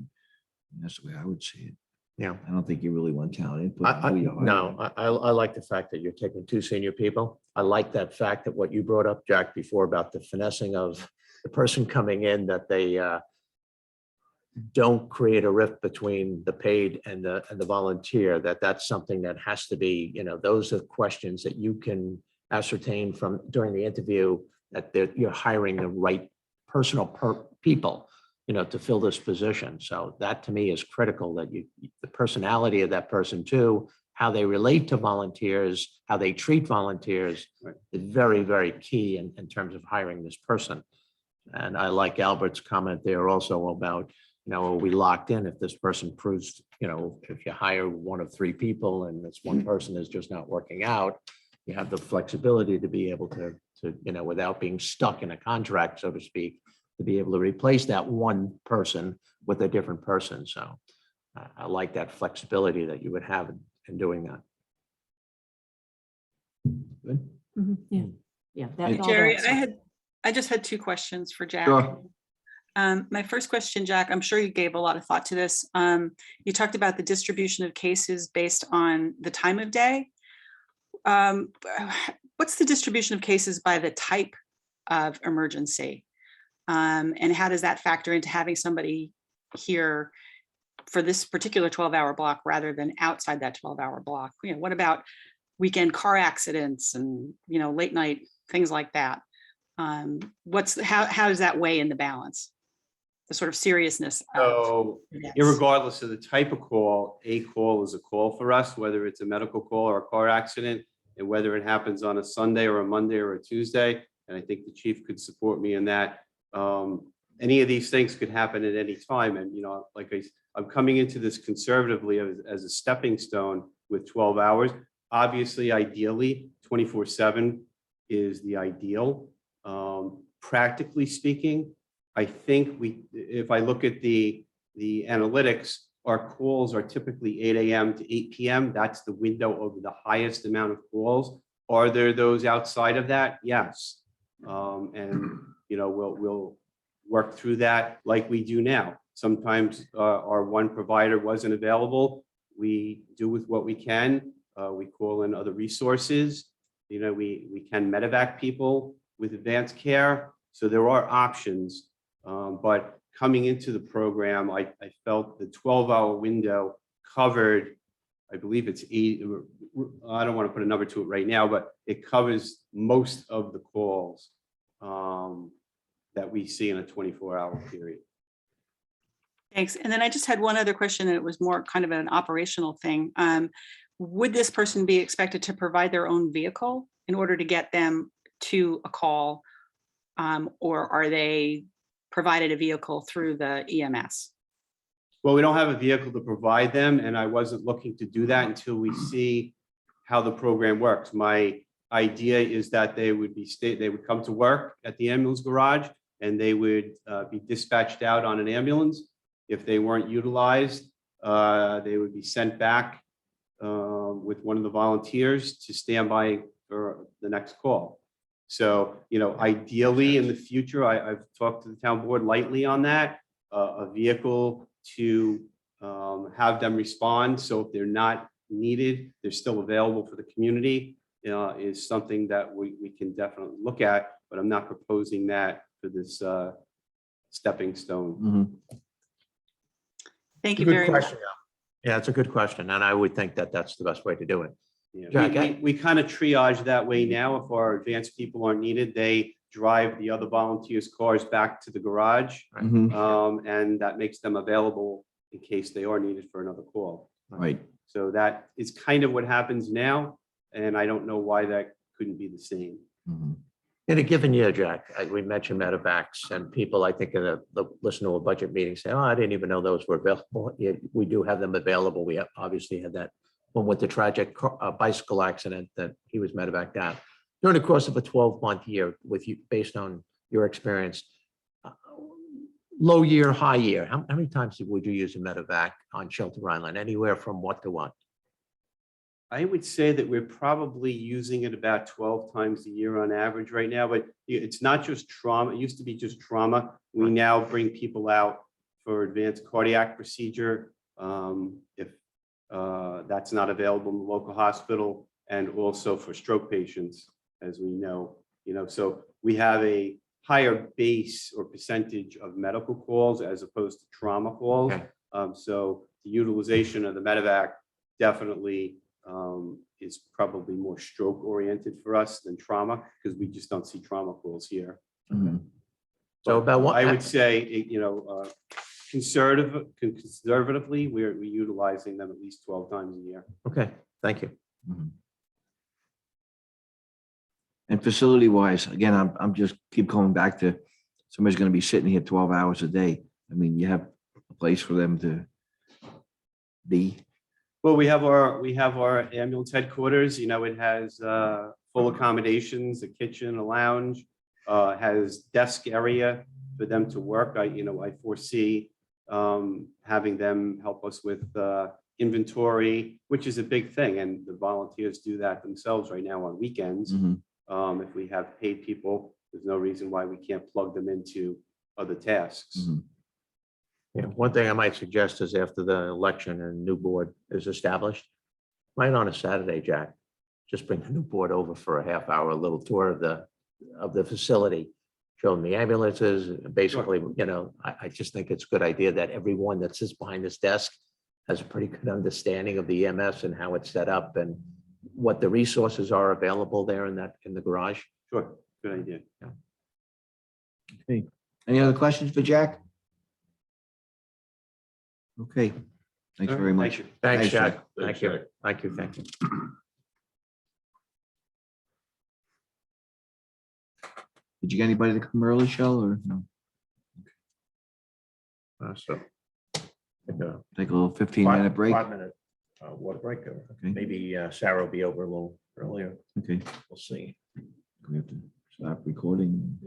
that's the way I would see it.
Yeah.
I don't think you really want town input. on who you hire.
No, I like the fact that you're taking two senior people. I like that fact that what you brought up, Jack, before about the finessing of the person coming in, that they don't create a rift between the paid and the volunteer, that's something that has to be, you know, those are questions that you can ascertain from during the interview, that you're hiring the right people, you know, to fill this position. So that to me is critical, that the personality of that person too, how they relate to volunteers, how they treat volunteers, is very, very key in terms of hiring this person. And I like Albert's comment there also about, you know, are we locked in if this person proves, you know, if you hire one of three people and this one person is just not working out, you have the flexibility to be able to, you know, without being stuck in a contract, so to speak, to be able to replace that one person with a different person. So I like that flexibility that you would have in doing that.
Good.
Yeah, yeah. that's all
Jerry,
that-
I just had two questions for Jack.
Sure.
My first question, Jack, I'm sure you gave a lot of thought to this. You talked about the distribution of cases based on the time of day. What's the distribution of cases by the type of emergency? And how does that factor into having somebody here for this particular 12-hour block rather than outside that 12-hour block? You know, what about weekend car accidents and, you know, late night, things like that? How does that weigh in the balance? The sort of seriousness of
So
events?
irregardless of the type of call, a call is a call for us, whether it's a medical call or a car accident, and whether it happens on a Sunday or a Monday or a Tuesday. And I think the chief could support me in that. Any of these things could happen at any time. And, you know, like I'm coming into this conservatively as a stepping stone with 12 hours. Obviously, ideally, 24/7 is the ideal. Practically speaking, I think if I look at the analytics, our calls are typically 8 a.m. to 8 p.m. That's the window of the highest amount of calls. Are there those outside of that? Yes. And, you know, we'll work through that like we do now. Sometimes our one provider wasn't available. We do with what we can. We call in other resources. You know, we can medevac people with advanced care. So there are options. But coming into the program, I felt the 12-hour window covered, I believe it's 8, I don't want to put a number to it right now, but it covers most of the calls that we see in a 24-hour period.
Thanks. And then I just had one other question, and it was more kind of an operational thing. Would this person be expected to provide their own vehicle in order to get them to a call? Or are they provided a vehicle through the E EMS?
Well, we don't have a vehicle to provide them, and I wasn't looking to do that until we see how the program works. My idea is that they would they would come to work at the ambulance garage, and they would be dispatched out on an ambulance. If they weren't utilized, they would be sent back with one of the volunteers to stand by for the next call. So, ideally in the future, I've talked to the town board lightly on that, a vehicle to have them respond. So if they're not needed, they're still available for the community, is something that we can definitely look at, but I'm not proposing that for this stepping stone.
Mhm.
Thank you
Good
very much.
question. Yeah, it's a good question, and I would think that that's the best way to do it.
Yeah,
Jack,
we kind of triage that way now. If our advanced people aren't needed, they drive the other volunteers' cars back to the garage.
Mhm.
And that makes them available in case they are needed for another call.
Right.
So that is kind of what happens now, and I don't know why that couldn't be the same.
Mhm.
In a given year, Jack, we mentioned medevacs, and people, I think, in the listen to a budget meeting say, oh, I didn't even know those were available. Yeah, we do have them available. We obviously had that one with the tragic bicycle accident that he was medevaced out. During the course of a 12-month year, with you, based on your experience, low year, high year, how many times would you use a medevac on Shelter Island? Anywhere from what to what?
I would say that we're probably using it about 12 times a year on average right now, but it's not just trauma. It used to be just trauma. We now bring people out for advanced cardiac procedure. If that's not available in the local hospital, and also for stroke patients, as we know, so we have a higher base or percentage of medical calls as opposed to trauma calls.
Okay.
So the utilization of the medevac definitely is probably more stroke oriented for us than trauma, because we just don't see trauma calls here.
Mhm.
So about what?
I would say, conservatively, we're utilizing them at least 12 times a year.
Okay, thank you.
Mhm. And facility wise, again, I'm just keep coming back to somebody's going to be sitting here 12 hours a day. I mean, you have a place for them to be.
Well, we have our ambulance headquarters, it has full accommodations, a kitchen, a lounge, has desk area for them to work. I foresee having them help us with inventory, which is a big thing. And the volunteers do that themselves right now on weekends.
Mhm.
If we have paid people, there's no reason why we can't plug them into other tasks.
Mhm.
Yeah, one thing I might suggest is after the election and new board is established, right on a Saturday, Jack, just bring the new board over for a half hour, a little tour of the facility. Show them the ambulances, basically, I just think it's a good idea that everyone that sits behind this desk has a pretty good understanding of the EMS and how it's set up and what the resources are available there in the garage.
Sure, good idea.
Okay. Any other questions for Jack? Okay. Thanks very much.
Thank you.
Thanks,
Thanks,
Jack.
Jack.
Thank
Thanks,
you.
Jack.
Thank you. Thank you.
Did you get anybody to come early, Shell, or no?
So.
Take a little 15-minute break?
5-minute water break. Maybe Sarah will be over a little earlier.
Okay.
We'll see.
We have to stop recording.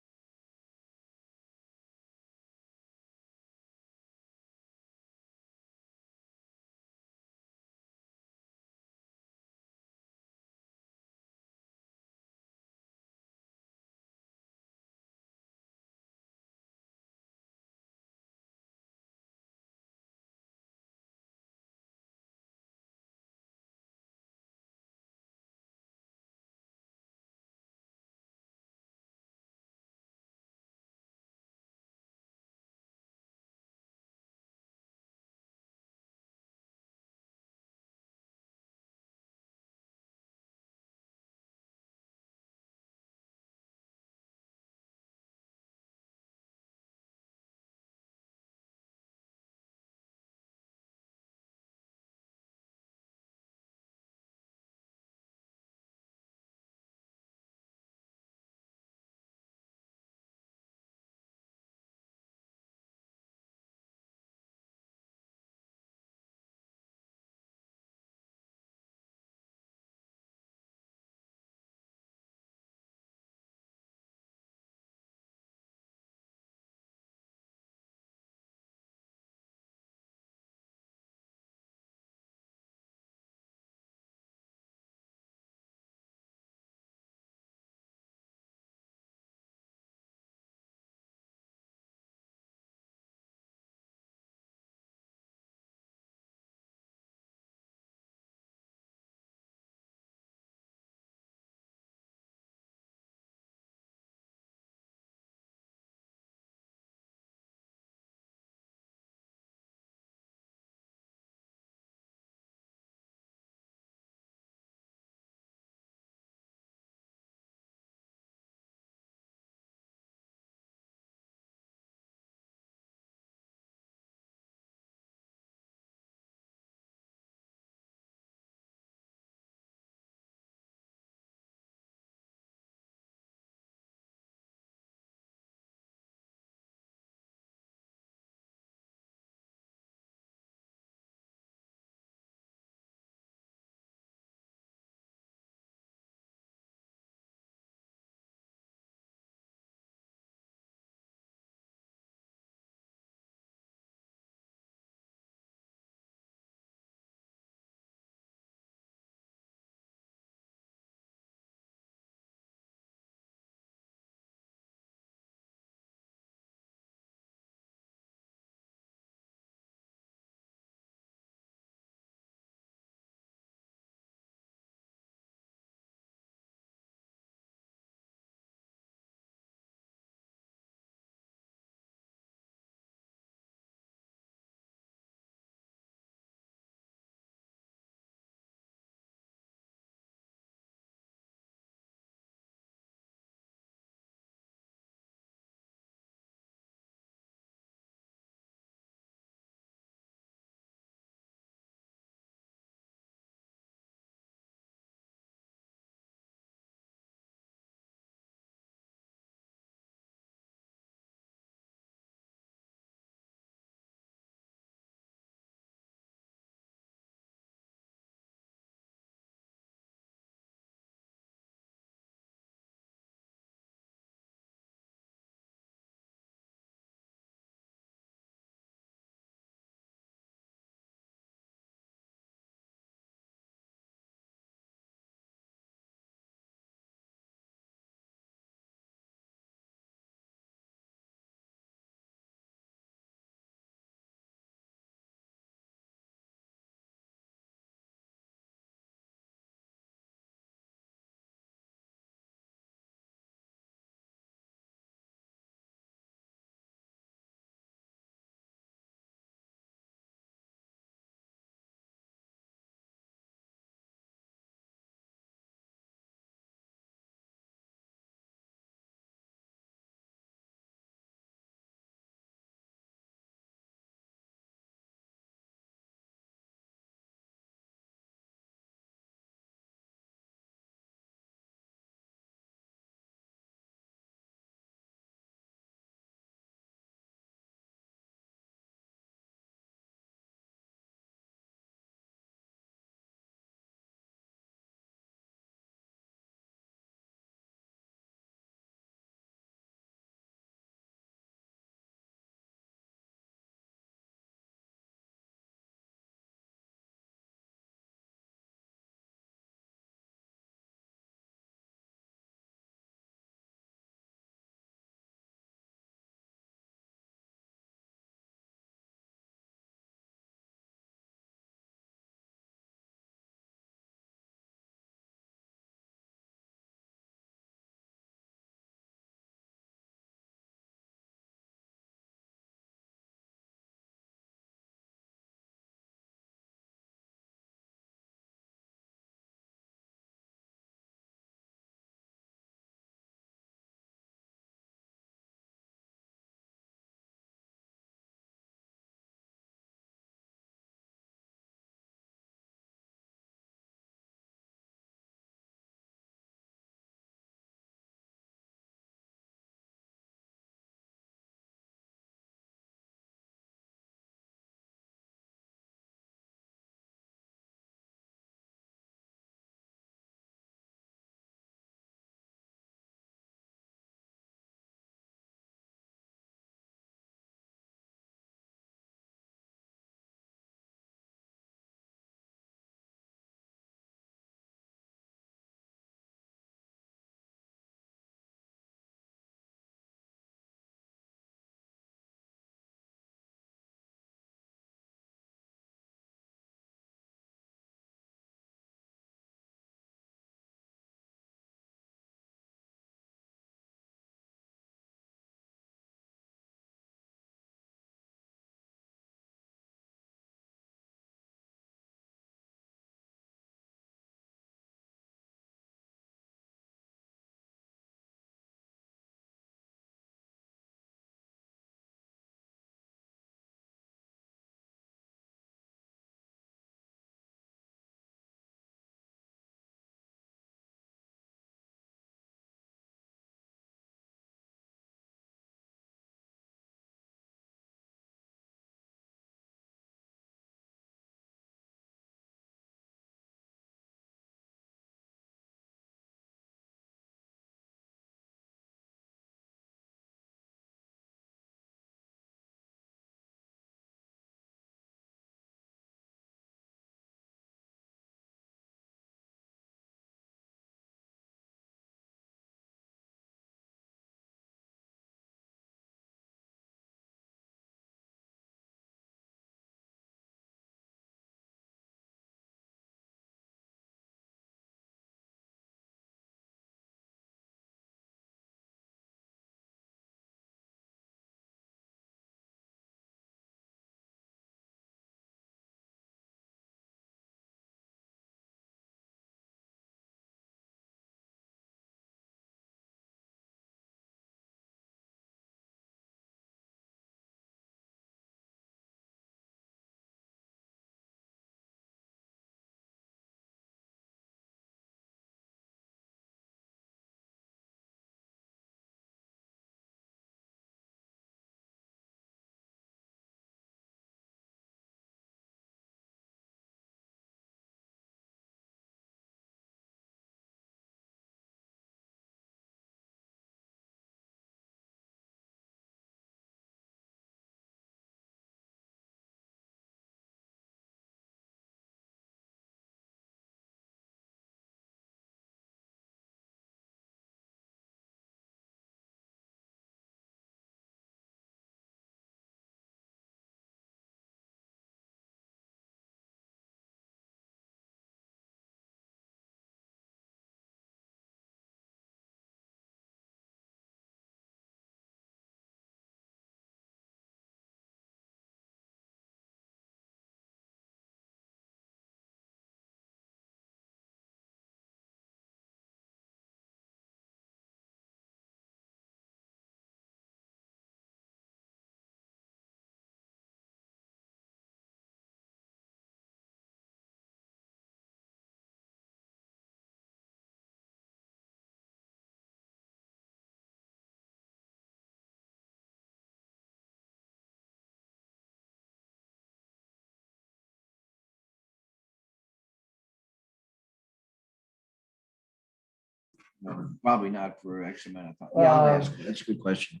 No, probably not for X amount of time. Yeah, I'll ask. That's a good question.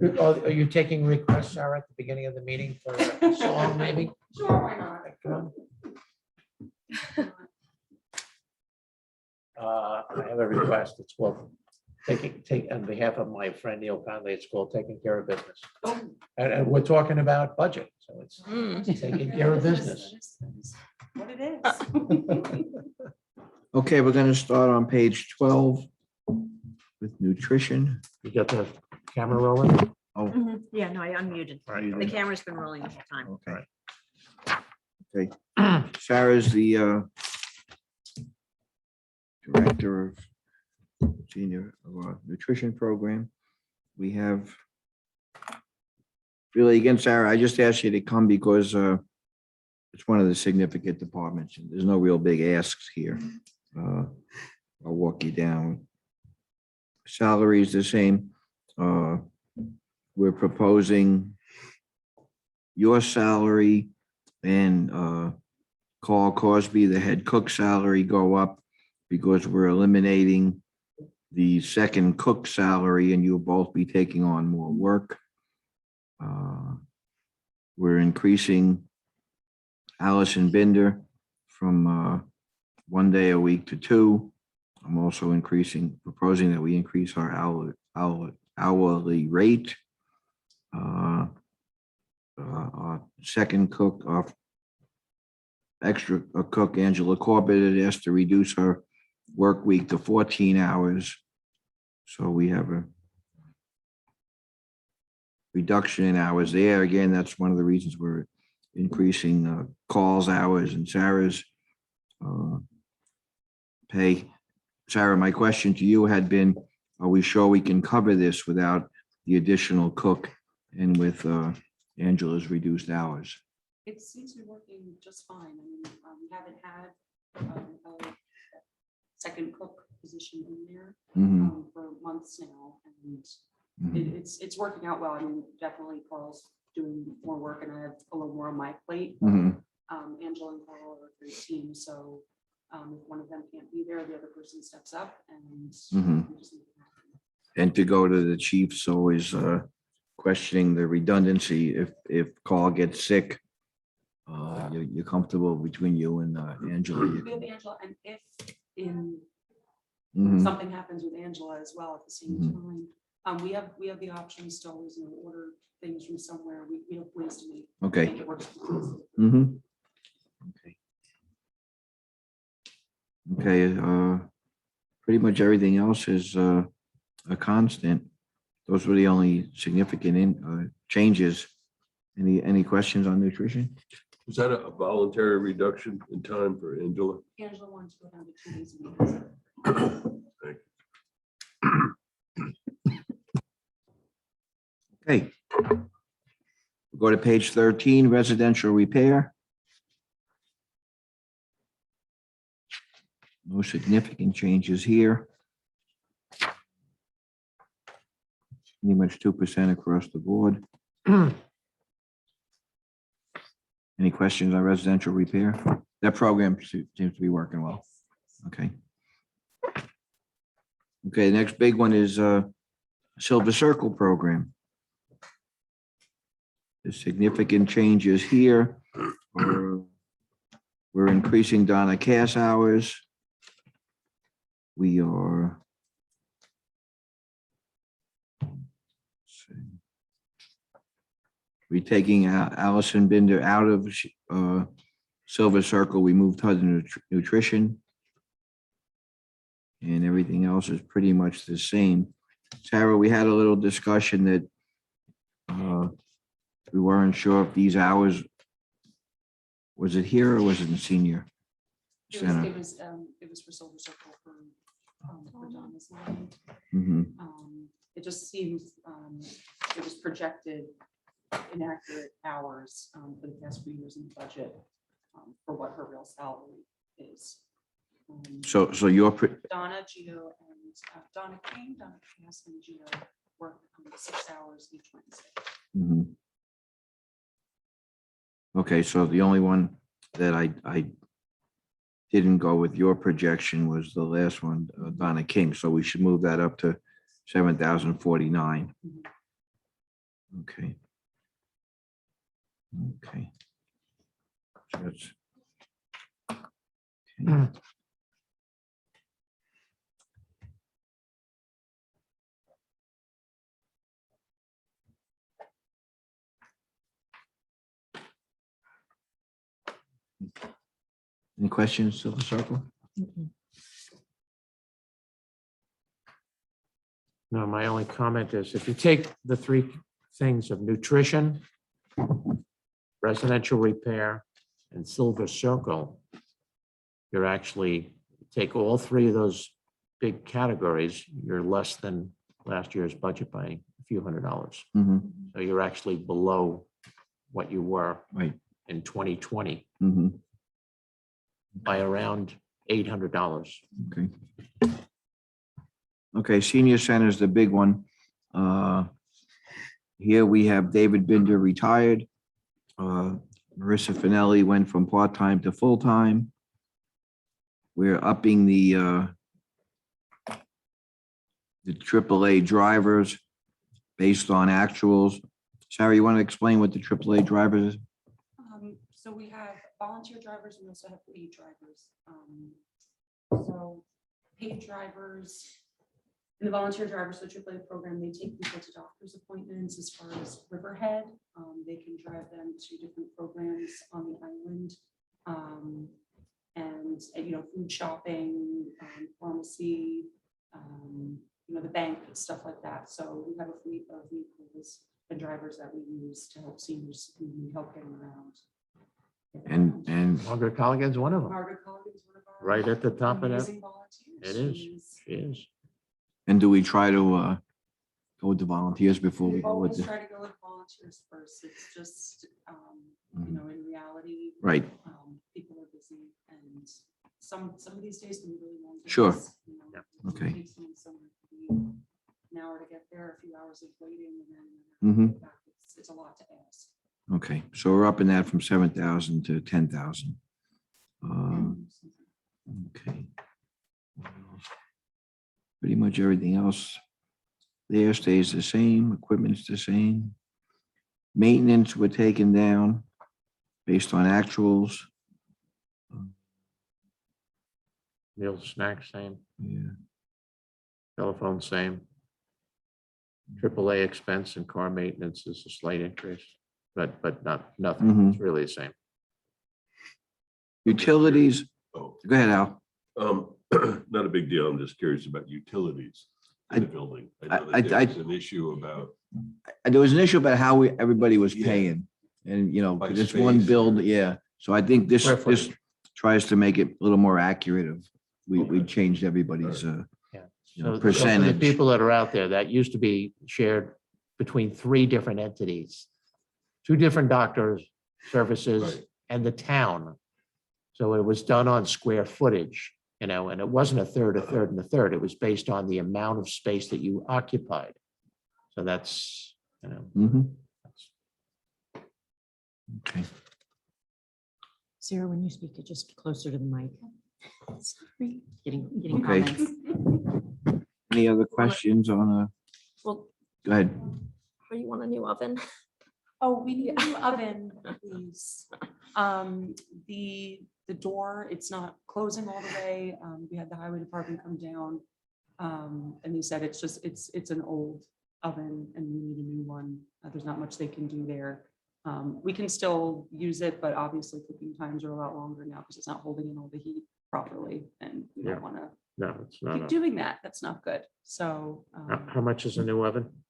Are you taking requests, Sarah, at the beginning of the meeting for a song, maybe?
Sure, why not?
Come on. I have a request. It's called take on behalf of my friend Neil Conley, it's called Taking Care of Business. And we're talking about budget, so it's taking care of business.
What it is.
Okay, we're gonna start on page 12 with nutrition.
You got the camera rolling?
Oh,
Yeah, no, I unmuted.
All right.
The camera's been rolling the whole time.
okay. Okay. Sarah's the director of senior of our nutrition program. We have really, again, Sarah, I just asked you to come because it's one of the significant departments and there's no real big asks here. I'll walk you down. Salary is the same. We're proposing your salary and Carl Cosby, the head cook salary, go up because we're eliminating the second cook salary and you'll both be taking on more work. We're increasing Allison Binder from 1 day a week to 2. I'm also proposing that we increase our hourly rate. Our second cook, our extra cook, Angela Corbett, had asked to reduce her work week to 14 hours. So we have a reduction in hours there. Again, that's one of the reasons we're increasing Carl's hours and Sarah's pay. Sarah, my question to you had been, are we sure we can cover this without the additional cook and with Angela's reduced hours?
It seems to be working just fine. I mean, we haven't had a second cook position in there for months now, and it's working out well. I mean, definitely Carl's doing more work, and I have a little more on my plate. Angela and Carl are a great team, so if one of them can't be there, the other person steps up, and we just make it happen.
And to go to the chief's always questioning the redundancy. If Carl gets sick, you're comfortable between you and Angela.
We have Angela, and if something happens with Angela as well at the same time, we have the option to always order things from somewhere. We have ways to make it work.
Okay, pretty much everything else is a constant. Those were the only significant changes. Any questions on nutrition?
Was that a voluntary reduction in time for Angela?
Angela wanted to go down to 2 days a week.
Thank you.
Okay. We'll go to page 13, residential repair. No significant changes here. Pretty much 2% across the board. Any questions on residential repair? That program seems to be working well. Okay. Okay, the next big one is Silver Circle program. The significant changes here. We're increasing Donna Cass hours. We are we're taking Allison Binder out of Silver Circle. We moved her to nutrition. And everything else is pretty much the same. Sarah, we had a little discussion that we weren't sure if these hours, was it here or was it in senior center?
It was for Silver Circle for Donna's line. It just seems it was projected inaccurate hours for the past few years in the budget for what her real salary is.
So you're,
Donna, Gio, and Donna King, Donna Cass, and Gio work 6 hours each Wednesday.
Okay, so the only one that I didn't go with your projection was the last one, Donna King. So we should move that up to 7,049. Okay. Okay. So that's. Okay. Any questions, Silver Circle?
No, my only comment is if you take the three things of nutrition, residential repair, and Silver Circle, you're actually, take all three of those big categories, you're less than last year's budget by a few $100s.
Mhm.
So you're actually below what you were
Right.
in 2020
Mhm.
by around $800.
Okay. Okay, senior center is the big one. Here we have David Binder retired. Marissa Finelli went from part-time to full-time. We're upping the AAA drivers based on actuals. Sarah, you want to explain what the AAA drivers is?
So we have volunteer drivers, we also have paid drivers. So paid drivers, in the volunteer drivers, the AAA program, they take people to doctor's appointments as far as Riverhead. They can drive them to different programs on the island. And, you know, food shopping, pharmacy, the bank, stuff like that. So we have a fleet of vehicles and drivers that we use to help seniors who need help getting around.
And
Margaret Colligan's one of them,
Margaret Collins is one of our
right at the top of that.
amazing volunteers.
It is,
She's-
she is.
and do we try to go with the volunteers before we
We
go with
always
the,
try to go with volunteers first. It's just, in reality.
right?
People are busy and some of these days can be really long. days,
Sure.
you know,
Yeah.
it
Okay.
takes someone somewhere to be an hour to get there, a few hours of waiting and then.
Mhm.
back. It's a lot to ask.
Okay, so we're upping that from 7,000 to 10,000. Okay. Pretty much everything else there stays the same, equipment's the same. Maintenance we're taking down based on actuals.
Meals, snacks, same.
Yeah,
Telephone, same. AAA expense and car maintenance is a slight increase, but nothing.
Mhm.
It's really the same.
utilities,
Oh,
go ahead, Al.
not a big deal. I'm just curious about utilities in the building. I know
I-
that there's an issue about,
There was an issue about how everybody was
Yeah.
paying and,
By
this one
space
build,
or-
yeah. So I think this
Square footage.
tries to make it a little more accurate of, we
Okay.
changed everybody's,
Yeah.
You know,
So for the
percentage.
people that are out there, that used to be shared between three different entities. Two different doctors, services,
Right.
and the town. So it was done on square footage, and it wasn't a third, and a third. It was based on the amount of space that you occupied. So that's,
Mhm. Okay.
Sarah, when you speak, get just closer to the mic. Sorry. Getting
Okay.
comments.
Any other questions on,
Well,
go ahead.
what do you want, a new oven?
Oh, we need a new oven, please. The door, it's not closing all the way. We had the highway department come down. And they said it's an old oven and we need a new one. There's not much they can do there. We can still use it, but obviously cooking times are a lot longer now because it's not holding in all the heat properly and we
Yeah.
don't want to
no, it's not.
keep doing that. That's not good. So.
How much is a new oven?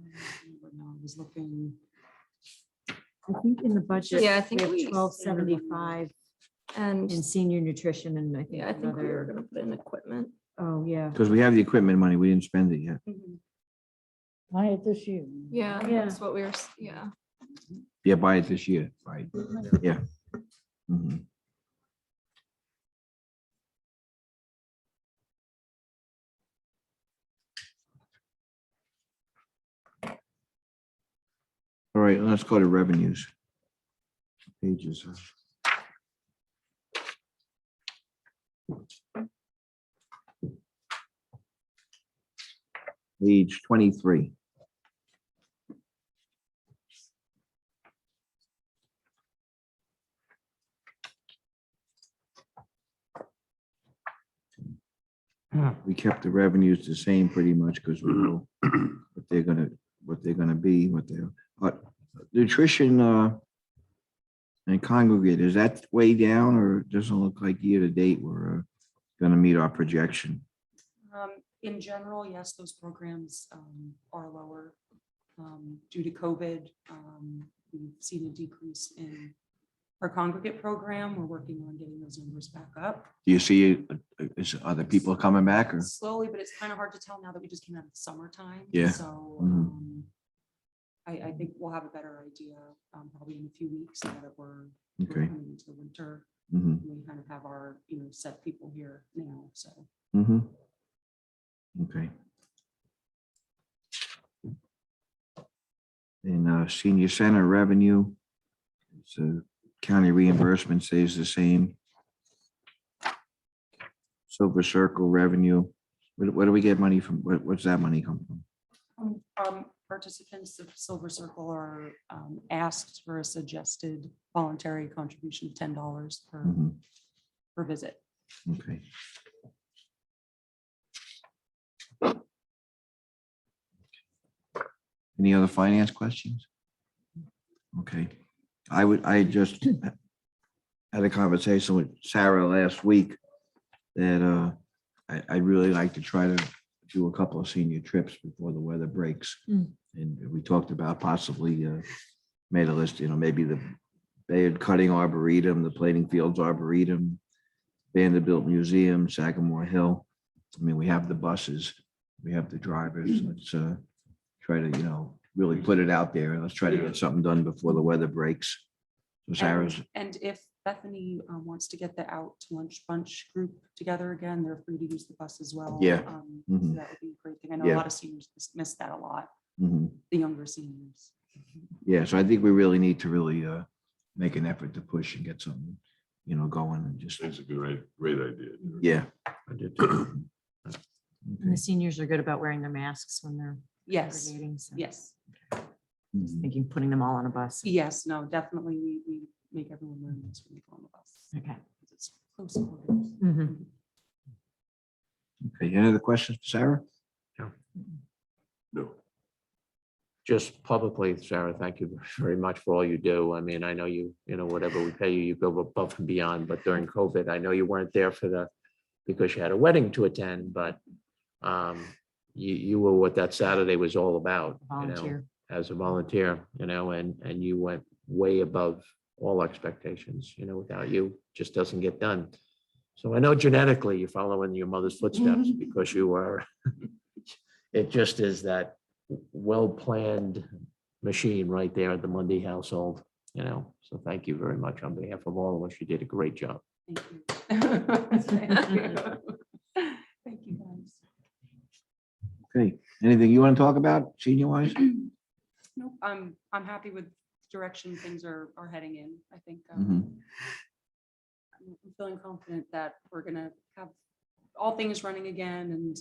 I was looking.
I think in the budget.
Yeah, I think
we
we-
have 1275
And
in senior nutrition and I think
yeah, I think we were
another,
gonna put in equipment.
oh, yeah.
Because we have the equipment money, we didn't spend it yet.
Buy it this year.
Yeah,
Yeah.
that's what we were, yeah.
Yeah, buy it this year, right? Yeah. Mhm. All right, let's go to revenues. Pages. Page 23. We kept the revenues the same pretty much because we know what they're gonna be, nutrition and congregate, is that way down or it doesn't look like year to date we're gonna meet our projection?
In general, yes, those programs are lower due to COVID. We've seen a decrease in our congregate program. We're working on getting those numbers back up.
Do you see is other people coming back or?
Slowly, but it's kind of hard to tell now that we just came out of the summertime.
Yeah.
So I think we'll have a better idea probably in a few weeks now that we're
Okay.
coming into the winter.
Mhm.
We kind of have our, set people here now, so.
Mhm. Okay. And senior center revenue, so county reimbursement stays the same. Silver Circle revenue, where do we get money from? What's that money come from?
Participants of Silver Circle are asked for a suggested voluntary contribution of $10
Mhm.
per visit.
Okay. Any other finance questions? Okay, I just had a conversation with Sarah last week that I'd really like to try to do a couple of senior trips before the weather breaks.
Mm.
And we talked about possibly made a list, maybe the Bayard Cutting Arboretum, the Plating Fields Arboretum, Vanderbilt Museum, Sagamore Hill. I mean, we have the buses, we have the drivers. Let's try to, really put it out there. Let's try to get something done before the weather breaks. So Sarah's,
And if Bethany wants to get the out to lunch bunch group together again, they're free to use the bus as well.
Yeah.
So
Mhm.
that would be a great thing. I know
Yeah.
a lot of seniors miss that a lot,
mhm.
the younger seniors.
Yeah, so I think we really need to really make an effort to push and get something, going and just,
It's a great idea.
yeah.
I did too.
And the seniors are good about wearing their masks when they're
Yes,
congregating. So
yes,
Mhm.
thinking putting them all on a bus.
yes, no, definitely. We make everyone wear masks when they go on the bus.
Okay.
It's close quarters.
Mhm.
Okay, any other questions for Sarah?
No.
Just publicly, Sarah, thank you very much for all you do. I mean, I know whatever we pay you, you go above and beyond, but during COVID, I know you weren't there because you had a wedding to attend, but you were what that Saturday was all about,
Volunteer.
as a volunteer, and you went way above all expectations, without you, just doesn't get done. So I know genetically you're following your mother's footsteps because you are, it just is that well-planned machine right there at the Mundy household, so thank you very much on behalf of all of us. You did a great job.
Thank you. Thank you. Thank you, guys.
Okay, anything you want to talk about senior wise?
Nope, I'm happy with direction things are heading in. I think
Mhm.
I'm feeling confident that we're gonna have all things running again, and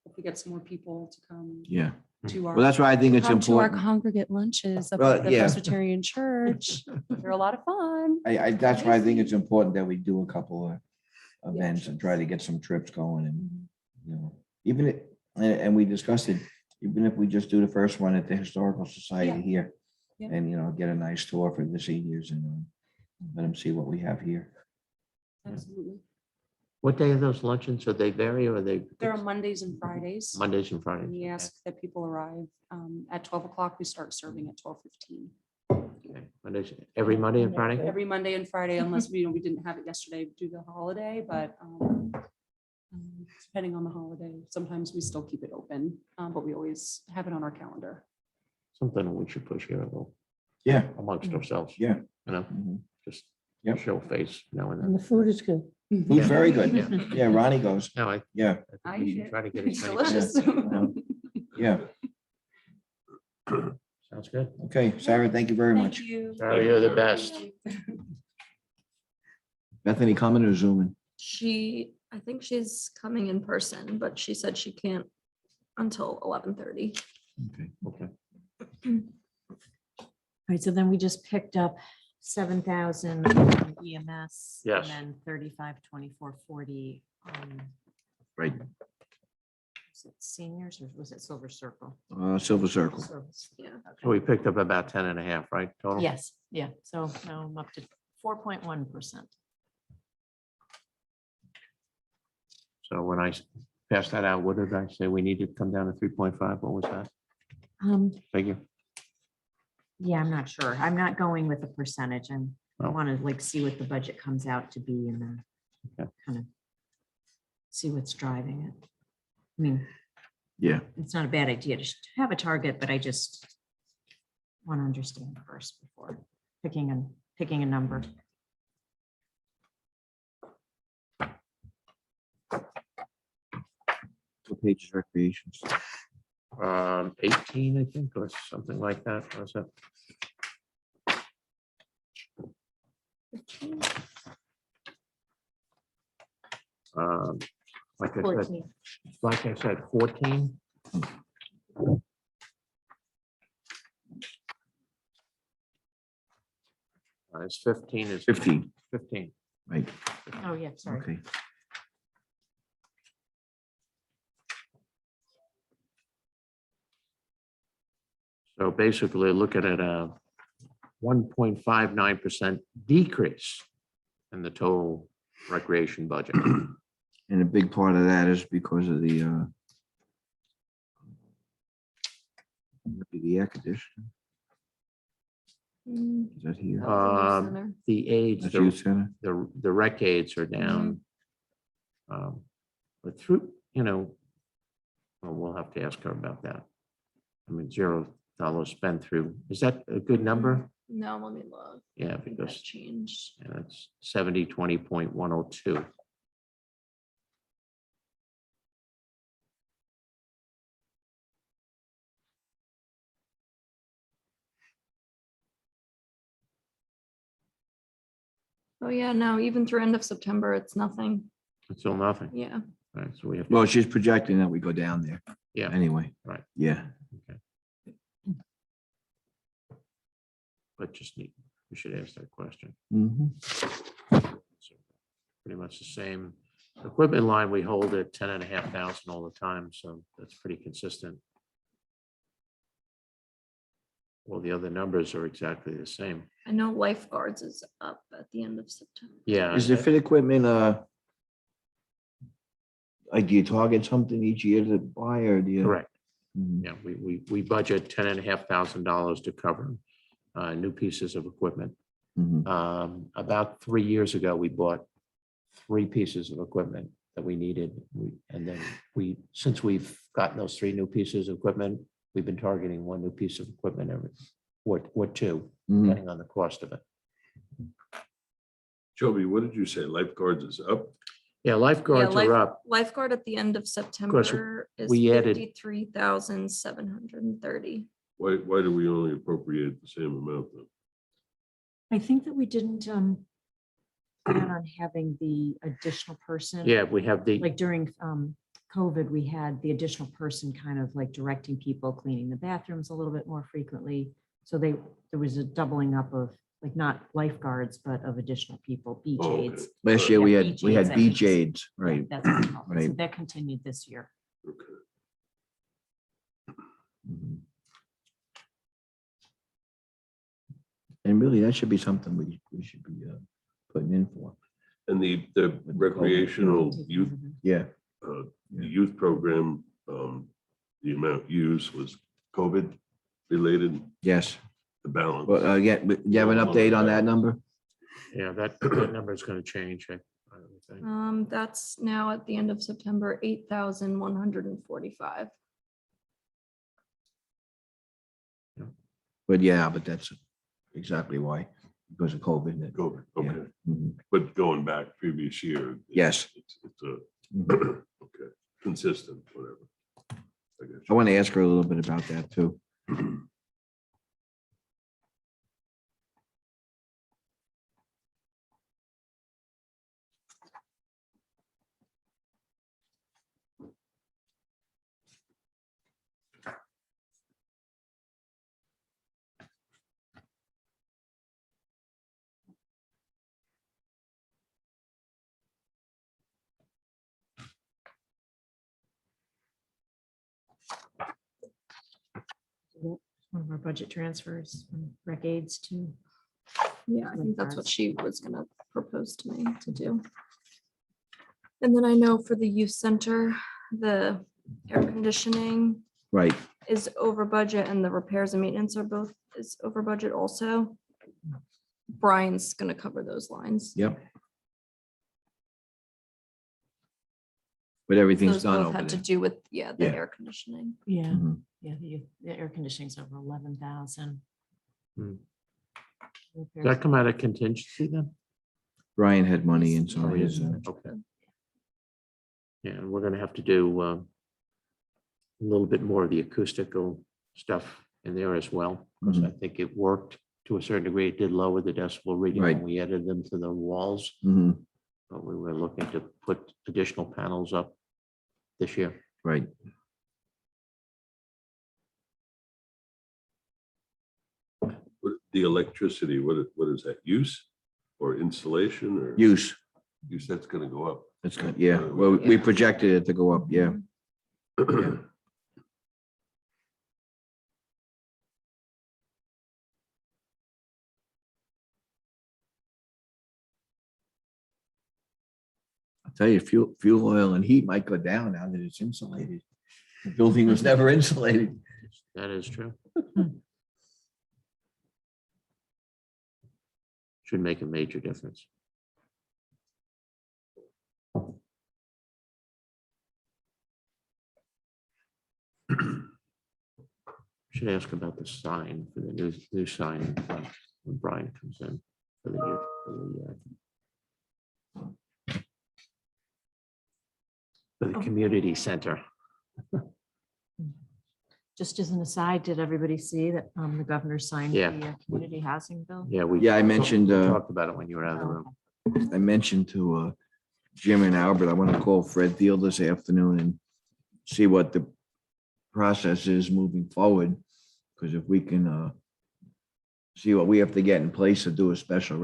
if we get some more people to come
Yeah,
to our.
well, that's why I think it's
Come to our
important.
congregate lunches up
Well,
at the
yeah.
Presbyterian Church. They're a lot of fun.
That's why I think it's important that we do a couple of events and try to get some trips going and, even it, and we discussed it, even if we just do the first one at the Historical Society
Yeah.
here.
Yeah.
And, get a nice tour for the seniors and let them see what we have here.
Absolutely.
What day are those luncheons? Are they vary or are they?
There are Mondays and Fridays.
Mondays and Fridays.
And we
okay.
ask that people arrive at 12 o'clock. We start serving at 12:15.
Okay. Mondays, every Monday and Friday?
Every Monday and Friday, unless we didn't have it yesterday due to the holiday, but depending on the holiday, sometimes we still keep it open, but we always have it on our calendar.
Something we should push here a little
Yeah.
amongst ourselves.
Yeah.
You just
Yep.
show face now and
And
then.
the food is good.
Food's very good.
Yeah.
Yeah, Ronnie goes.
No, I
Yeah,
think we should try to get as
It's
many.
delicious.
yeah.
Sounds good.
Okay, Sarah, thank you very
Thank
much.
you.
Sarah, you're the best.
Bethany coming or zooming?
She I think she's coming in person, but she said she can't until 11:30.
Okay.
Okay.
All right, so then we just picked up 7,000 EMS.
Yes.
And then 35, 24, 40.
Right.
Was it seniors or was it Silver Circle?
Silver Circle.
Yeah.
So we picked up about 10 and a half, right? Total?
Yes, yeah, so now I'm up to 4.1%.
So when I passed that out, what did I say? We need to come down to 3.5. What was that figure?
Yeah, I'm not sure. I'm not going with a percentage and I
Oh.
want to like see what the budget comes out to be and then
Okay.
kind of see what's driving it. I mean,
Yeah.
it's not a bad idea to have a target, but I just want to understand first before picking a number.
What page is recreations?
18, I think, or something like that. Was it? Like I said,
14.
like I said, 14. It's 15 is
15,
15.
right,
Oh, yeah, sorry.
okay.
So basically looking at a 1.59% decrease in the total recreation budget.
And a big part of that is because of the air conditioning. Is that here?
The aids,
That's youth center?
the rec aids are down. But through, well, we'll have to ask her about that. I mean, $0 spent through. Is that a good number?
No, let me look.
Yeah,
I think that's
because
changed.
it's 70/20.102.
Oh, yeah, no, even through end of September, it's nothing.
It's still nothing.
Yeah.
Right, so we have,
Well, she's projecting that we go down there.
Yeah.
Anyway.
Right.
Yeah.
but just need, we should ask that question.
Mhm.
So pretty much the same equipment line. We hold at 10,500 all the time, so that's pretty consistent. Well, the other numbers are exactly the same.
I know lifeguards is up at the end of September.
Yeah.
Is the fit equipment, like, do you target something each year to buy or do you?
Correct.
Mhm.
Yeah, we budget $10,500 to cover new pieces of equipment.
Mhm.
About 3 years ago, we bought 3 pieces of equipment that we needed. And then since we've gotten those 3 new pieces of equipment, we've been targeting 1 new piece of equipment or 2,
Mhm.
depending on the cost of it.
Joby, what did you say? Lifeguards is up?
Yeah, lifeguards are up.
Lifeguard at the end of September is
we added-
53,730.
Why do we only appropriate the same amount then?
I think that we didn't plan on having the additional person.
Yeah, we have the,
Like during COVID, we had the additional person kind of like directing people, cleaning the bathrooms a little bit more frequently. So there was a doubling up of like not lifeguards, but of additional people, beach
Oh, okay.
aides.
Last year we
Yeah,
had,
beach
we
aides,
had
I think
beach
is-
aids,
Yeah,
right?
that's what we call it. So
Right.
that continued this year.
Okay.
Mhm. And really, that should be something we should be putting in for.
And the
COVID,
recreational youth,
Yeah.
the youth program, the amount used was COVID related,
Yes.
the balance.
Well, yeah, but you have an update on that number?
yeah, that number is going to change. I would think.
That's now at the end of September, 8,145.
But yeah, but that's exactly why, because of COVID.
COVID, okay.
Mhm.
But going back previous year.
Yes.
It's a,
Mhm.
okay, consistent, whatever. I guess.
I want to ask her a little bit about that too.
our budget transfers from rec aids to.
Yeah, I think that's what
Cars.
she was gonna propose to me to do. And then I know for the youth center, the air conditioning
Right,
is over budget and the repairs and maintenance are both is over budget also. Brian's gonna cover those lines.
yep. But everything's
Those
done
both
over
had to
there.
do with, yeah, the
Yeah.
air conditioning.
Yeah,
Mhm.
yeah, the air conditioning's over 11,000.
Hmm. Does that come out of contingency then?
Brian had money in some of his,
Okay. Yeah, and we're gonna have to do a little bit more of the acoustical stuff in there as well, because I think it worked to a certain degree. It did lower the decibel reading when
Right.
we added them to the walls,
mhm,
but we were looking to put additional panels up this year.
right.
The electricity, what is that, use or installation or?
Use,
Use, that's gonna go up.
it's good, yeah. Well, we projected it to go up, yeah. I'll tell you, fuel oil and heat might go down now that it's insulated. The building was never insulated.
That is true. Should make a major difference. Should ask about the sign for the new sign in front when Brian comes in for the community center.
Just as an aside, did everybody see that the governor signed
Yeah.
the community housing bill?
Yeah, we.
Yeah, I mentioned,
we Talked about it when you were out of the room.
I mentioned to Jim and Albert, I want to call Fred Thiel this afternoon and see what the process is moving forward. Because if we can see what we have to get in place to do a special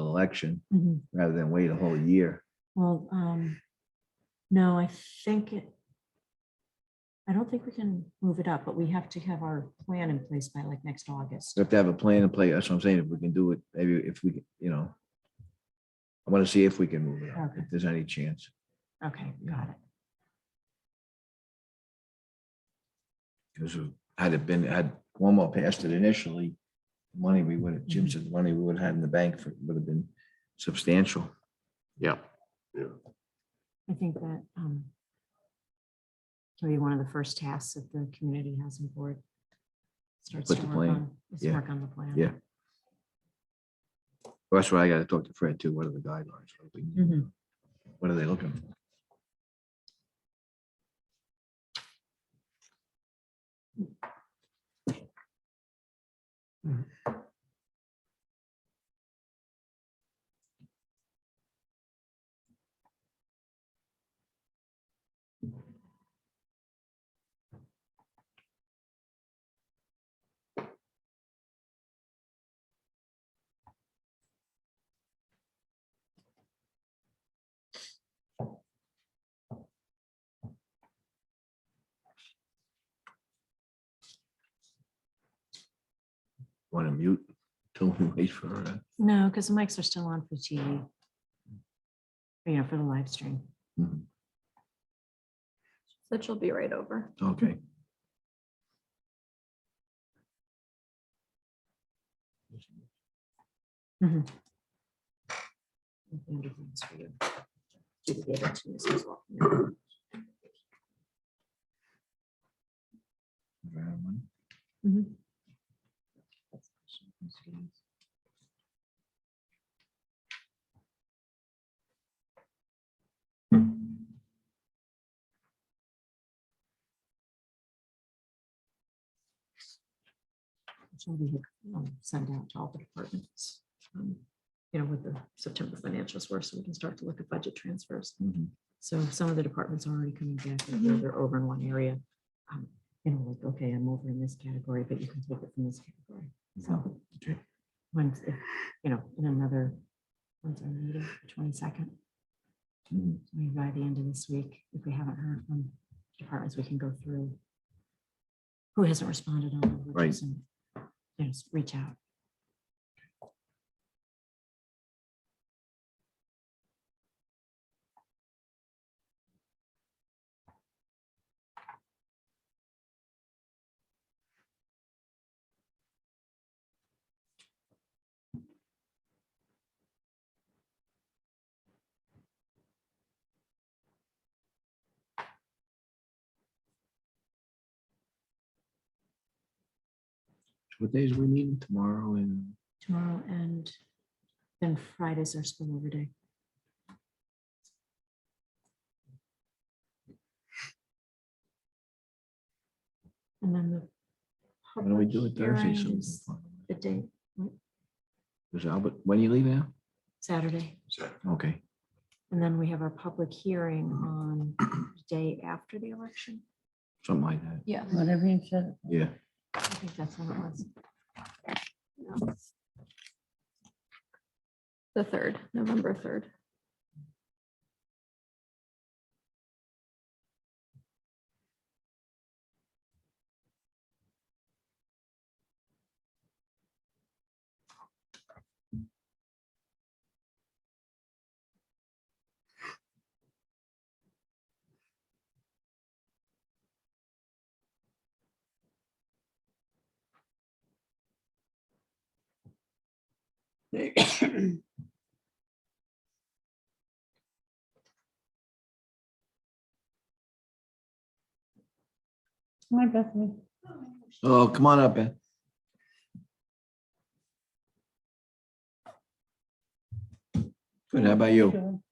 election
Mhm.
rather than wait a whole year.
Well, no, I think I don't think we can move it up, but we have to have our plan in place by like next August.
We have to have a plan in place. That's what I'm saying. If we can do it, maybe if we, I want to see if we can move it up,
Okay.
if there's any chance.
Okay, got it.
Because had Cuomo passed it initially, money we would have, Jim
Mhm.
said the money we would have had in the bank would have been substantial.
Yeah,
I think that can be one of the first tasks of the community housing board. Starts
Put
to
the
work
plan,
on, is
yeah,
work on the plan.
yeah. Well, that's why I got to talk to Fred too. What are the guidelines?
Mhm.
What are they looking for? Want to mute till we wait for
No, because the mics are still on for TV. For the live stream.
Said she'll be right over.
okay.
Mhm. And everything's for you. Do the data to us as well. Mhm. So we had send out to all the departments, what the September financials were, so we can start to look at budget transfers.
Mhm.
So some of the departments are already coming back, and
Mhm.
they're over in one area. Like, okay, I'm over in this category, but you can take it from this category. So
Okay.
once, in another, when's our meeting, the 22nd?
Mhm.
Maybe by the end of this week, if we haven't heard from departments, we can go through who hasn't responded on the
Right.
bridges and, reach out.
What days are we meeting? Tomorrow and
Tomorrow and then Friday's our spillover day. And then the.
why don't we
public
do it Thursday?
hearing
So we
is
can
the date,
Is Albert, when you leave now?
Saturday.
Okay.
And then we have our public hearing on the day after the election.
Something like that.
Yeah.
Whatever you said.
Yeah.
I think that's when it was.
The 3rd, November 3rd.
Hi, Bethany.
Oh, come on up, Beth. Good. How about you?
Doing?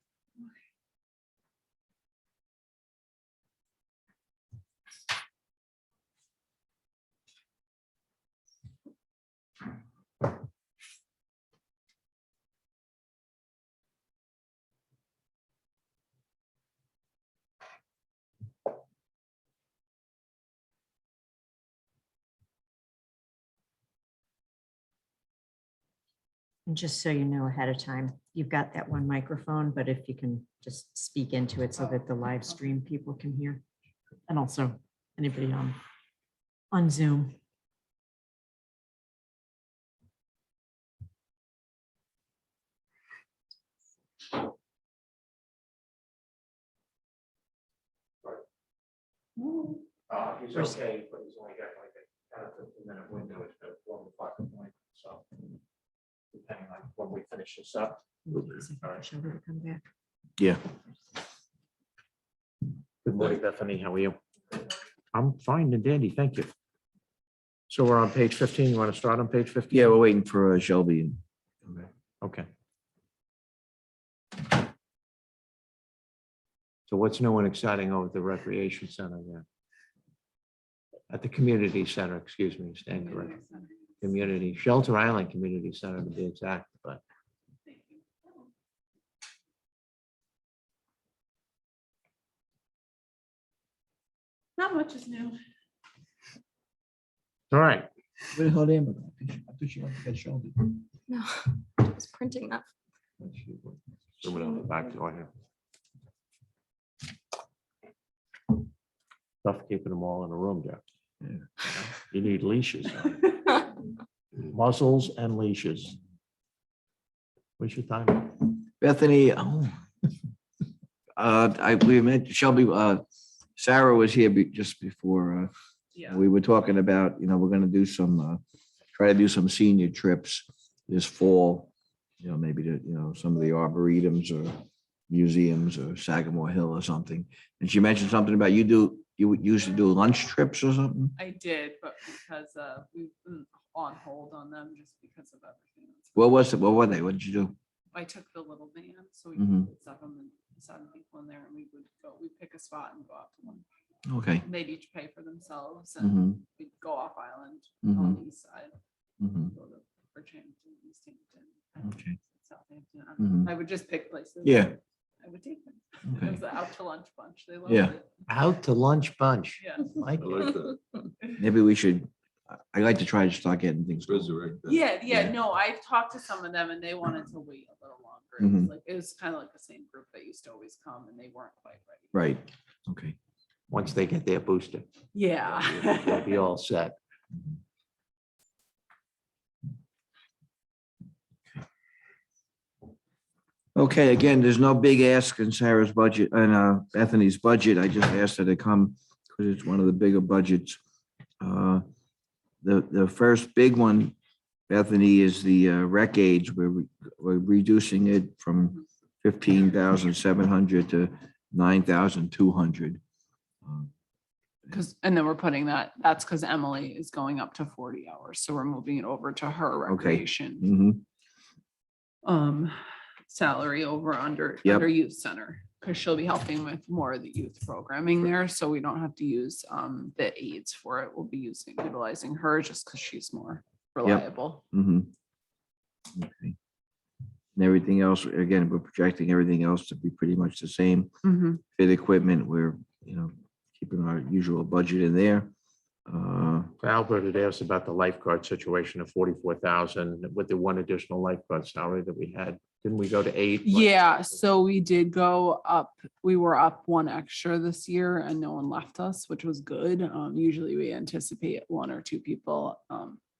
And just so you know ahead of time, you've got that one microphone, but if you can just speak into it so that the live stream people can hear. And also anybody on Zoom.
He's okay, but he's only got like a 15-minute window. It's at 12 o'clock at night, so depending on when we finish this up.
Shelby to come back.
Yeah.
Good morning, Bethany. How are you? I'm fine and dandy, thank you. So we're on page 15. You want to start on page 15?
Yeah, we're waiting for Shelby.
Okay. So what's new and exciting over at the recreation center there? At the community center, excuse me, stand corrected. Community, Shelter Island Community Center to be exact, but.
Not much is new.
All right,
Where the hell they? I thought she went to get Shelby.
No, I was printing that.
zoom it on the back door here. Tough keeping them all in a room, Jeff.
Yeah.
You need leashes. Muzzles and leashes. What's your time?
Bethany, we met Shelby, Sarah was here just before, we were talking about, we're gonna do some, try to do some senior trips this fall. Maybe to, some of the arboretums or museums or Sagamore Hill or something. And she mentioned something about you used to do lunch trips or something?
I did, but because we've been on hold on them just because of everything.
What was it? What were they? What did you do?
I took the little van, so we
Mhm.
put seven people in there and we would go, we'd pick a spot and go out to lunch.
Okay.
And they'd each pay for themselves and
Mhm.
we'd go off island
Mhm.
on the east side.
Mhm.
Go to Bridgehampton, East Hampton,
Okay.
Southampton.
Mhm.
I would just pick places.
Yeah.
I would take them.
Okay.
It was the out to lunch bunch. They loved
Yeah.
it.
Out to lunch bunch.
Yeah.
Like
I like that.
Maybe we should, I like to try to start getting things. going.
Resurrect that.
Yeah,
Yeah.
no, I've talked to some of them and they wanted to wait a little longer. It
Mhm.
was like, it was kind of like the same group that used to always come and they weren't quite ready.
Right. Okay.
once they get their booster.
Yeah.
They'll be all set.
Okay, again, there's no big ask in Sarah's budget and Bethany's budget. I just asked her to come because it's one of the bigger budgets. The first big one, Bethany, is the rec age. We're reducing it from 15,700 to 9,200.
Because, and then we're putting that's because Emily is going up to 40 hours. So we're moving it over to her
Okay.
recreation
Mhm.
salary over under
Yep.
youth center. Because she'll be helping with more of the youth programming there. So we don't have to use the aides for it. We'll be utilizing her just because she's more reliable.
Mhm. Okay. And everything else, again, we're projecting everything else to be pretty much the same.
Mhm.
Fit equipment, we're, keeping our usual budget in there.
Albert had asked about the lifeguard situation of 44,000 with the one additional lifeguard salary that we had. Didn't we go to 8?
Yeah, so we did go up, we were up one extra this year and no one left us, which was good. Usually we anticipate one or two people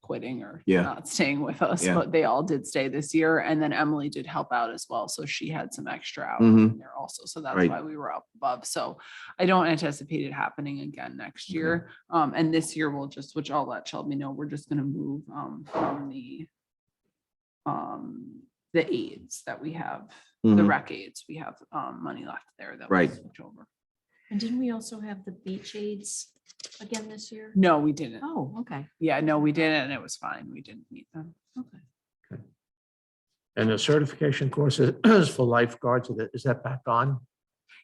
quitting or
Yeah.
not staying with us,
Yeah.
but they all did stay this year. And then Emily did help out as well. So she had some extra hours
Mhm.
in there also. So that's
Right.
why we were up above. So I don't anticipate it happening again next
Okay.
year. And this year we'll just, which I'll let Shelby know, we're just gonna move from the aids that we have, the
Mhm.
rec aids, we have money left there that
Right.
we'll switch over.
And didn't we also have the beach aids again this year?
No, we didn't.
Oh, okay.
Yeah, no, we didn't, and it was fine. We didn't need them.
Okay.
And the certification course is for lifeguards. Is that back on?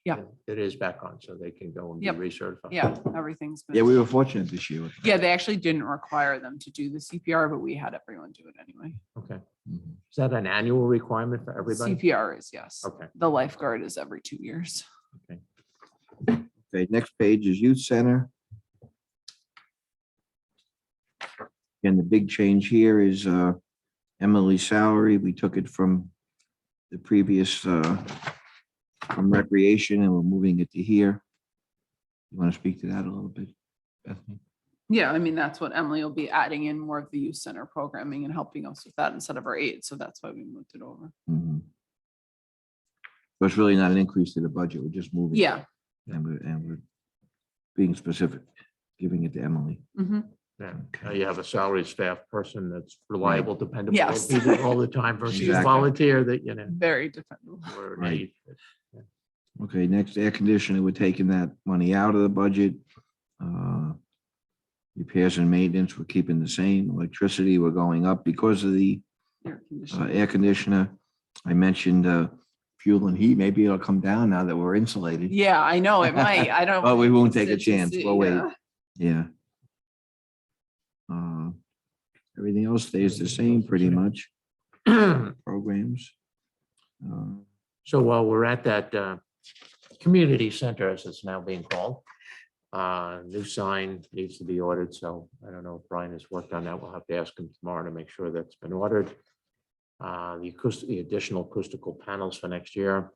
Yeah.
It is back on, so they can go and be
Yep.
recertified.
Yeah, everything's. been-
Yeah, we were fortunate this year. with that.
Yeah, they actually didn't require them to do the CPR, but we had everyone do it anyway.
Okay.
Mhm.
Is that an annual requirement for everybody?
CPR is, yes.
Okay.
The lifeguard is every 2 years.
Okay, next page is youth center. And the big change here is Emily's salary. We took it from the previous from recreation and we're moving it to here. You want to speak to that a little bit, Bethany?
Yeah, I mean, that's what Emily will be adding in more of the youth center programming and helping us with that instead of our aid. So that's why we moved it over.
Mhm. So it's really not an increase to the budget. We're just moving. it,
Yeah.
And we're being specific, giving it to Emily.
Mhm.
Yeah. Now you have a salary staff person that's reliable, dependable,
Yes.
be there all the time versus a
Exactly.
volunteer that,
Very dependable.
we're
Right.
need.
Okay, next, air conditioning, we're taking that money out of the budget. Repairs and maintenance, we're keeping the same. Electricity, we're going up because of the
Air conditioning.
air conditioner. I mentioned fuel and heat. Maybe it'll come down now that we're insulated.
Yeah, I know it might. I don't.
Oh, we won't take a
sit to
chance.
see,
We'll wait.
yeah.
Yeah. Everything else stays the same pretty much. Programs.
So while we're at that community center, as it's now being called, new sign needs to be ordered. So I don't know if Brian has worked on that. We'll have to ask him tomorrow to make sure that's been ordered. The additional acoustical panels for next year.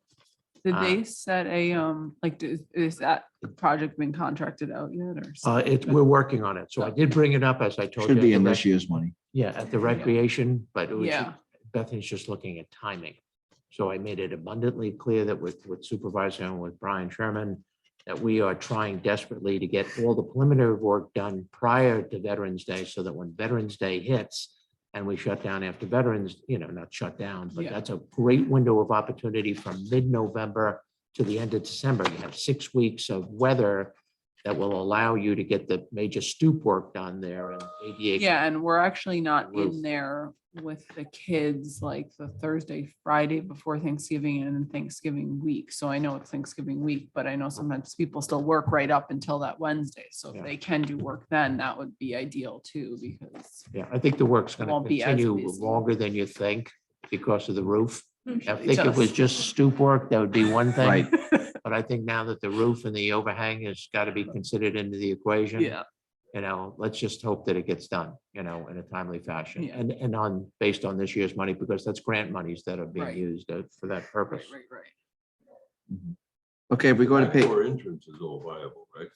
Did they set a, like, is that project been contracted out yet or?
We're working on it. So I did bring it up, as I told you.
Should be
at
in
the
this year's money.
Yeah, at the recreation, but it was,
Yeah.
Bethany's just looking at timing. So I made it abundantly clear that with Supervisor and with Brian Sherman, that we are trying desperately to get all the preliminary work done prior to Veterans Day, so that when Veterans Day hits and we shut down after Veterans, not shut down, but
Yeah.
that's a great window of opportunity from mid-November to the end of December. You have 6 weeks of weather that will allow you to get the major stoop work done there and ADA.
Yeah, and we're actually not
Roof.
in there with the kids like the Thursday, Friday before Thanksgiving and then Thanksgiving week. So I know it's Thanksgiving week, but I know sometimes people still work right up until that Wednesday. So if
Yeah.
they can do work then, that would be ideal too, because
Yeah, I think the work's gonna
Won't be as
continue
busy.
longer than you think because of the roof. I
usually
think if it was
does.
just stoop work, that would be one thing.
Right.
But I think now that the roof and the overhang has got to be considered into the equation.
Yeah,
Let's just hope that it gets done, in a timely fashion.
Yeah.
And based on this year's money, because that's grant monies that are being
Right.
used for that
right,
purpose.
right, right.
Mhm. Okay, if we go to page,
Backdoor entrance is all viable, right?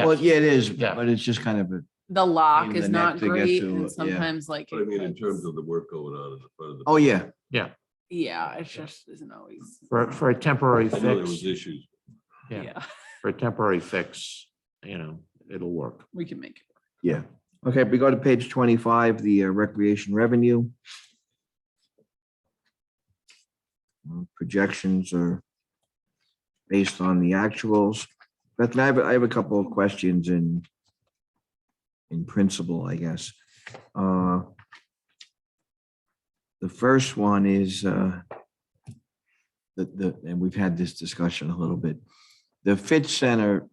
well,
Yes,
yeah, it is,
Yeah.
but it's just kind of a,
The lock
in
is
the neck
not
to get
great
to,
and
yeah.
sometimes like.
But I
it
mean, in terms
gets-
of the work going on in the front of the.
oh, yeah.
Yeah, it just isn't always.
for a temporary
I know there
fix,
was issues.
yeah, for a temporary fix, it'll work.
We can make it.
Yeah. Okay, if we go to page 25, the recreation revenue. Projections are based on the actuals. But I have a couple of questions in principle, I guess. The first one is and we've had this discussion a little bit. The Fit Center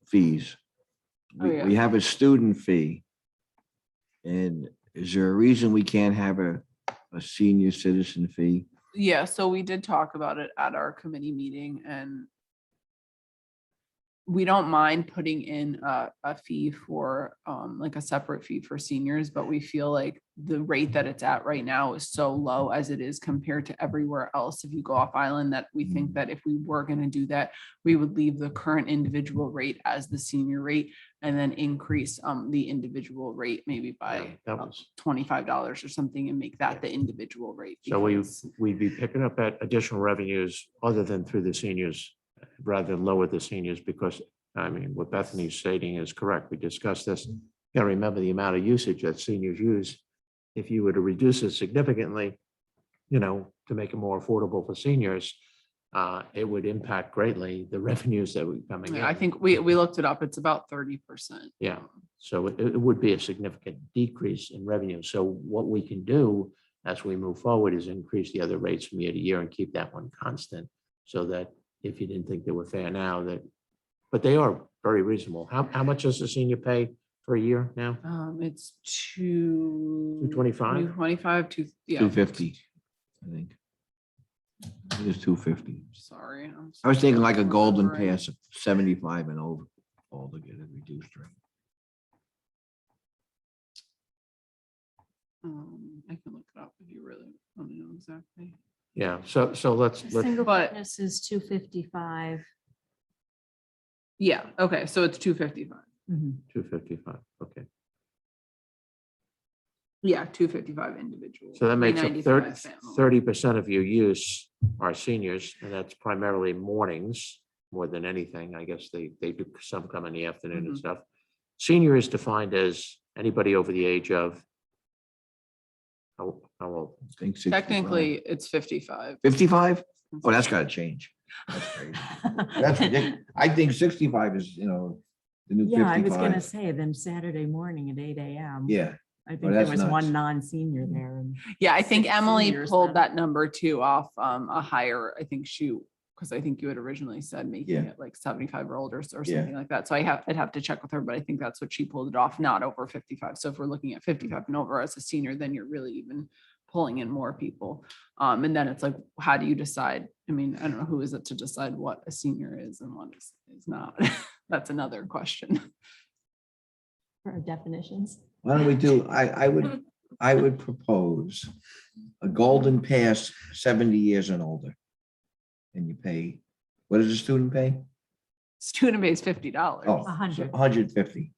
fees. We have a student fee. And is there a reason we can't have a senior citizen fee?
Yeah, so we did talk about it at our committee meeting and we don't mind putting in a fee for like a separate fee for seniors, but we feel like the rate that it's at right now is so low as it is compared to everywhere else. If you go off island, that we think that if we were going to do that, we would leave the current individual rate as the senior rate and then increase the individual rate maybe by
That was,
$25 or something and make that the individual rate.
so
because-
we'd be picking up at additional revenues other than through the seniors, rather than lower the seniors, because, I mean, what Bethany's stating is correct. We discussed this. You gotta remember the amount of usage that seniors use. If you were to reduce it significantly, to make it more affordable for seniors, it would impact greatly the revenues that would be coming in.
I think we looked it up. It's about 30%.
Yeah, so it would be a significant decrease in revenue. So what we can do as we move forward is increase the other rates from year to year and keep that one constant. So that if you didn't think they were fair now, but they are very reasonable. How much does the senior pay for a year now?
It's 225.
225?
Yeah.
250, I think. It is 250.
Sorry.
I was thinking like a golden
remembering.
pass of 75 and over, all to get a reduced rate.
I can look it up if you really want to know exactly.
Yeah, so let's,
Single
But-
fitness is 255.
Yeah, okay, so it's 255.
255, okay.
Yeah, 255 individual.
So that makes up
395 family.
30% of your use are seniors, and that's primarily mornings more than anything. I guess they do some come in the afternoon and
Mhm.
stuff. Senior is defined as anybody over the age of how old?
I think 65.
Technically, it's 55.
55? Oh, that's gotta change. That's crazy. That's ridiculous. I think 65 is, the new 55.
Yeah, I was gonna say then Saturday morning at 8 AM.
Yeah,
I think
Oh,
there
that's
was
nuts.
one non-senior there. And
Yeah, I think
6
Emily
seniors
pulled
then.
that number too off a higher, I think because I think you had originally said making
Yeah.
it like 75 or older or
Yeah.
something like that. So I'd have to check with her, but I think that's what she pulled it off, not over 55. So if we're looking at 55 and over as a senior, then you're really even pulling in more people. And then it's like, how do you decide? I mean, I don't know, who is it to decide what a senior is and what is not? That's another question.
For our definitions.
why don't we do, I would propose a golden pass 70 years and older. And you pay, what does a student pay?
Student base $50.
Oh,
100.
150.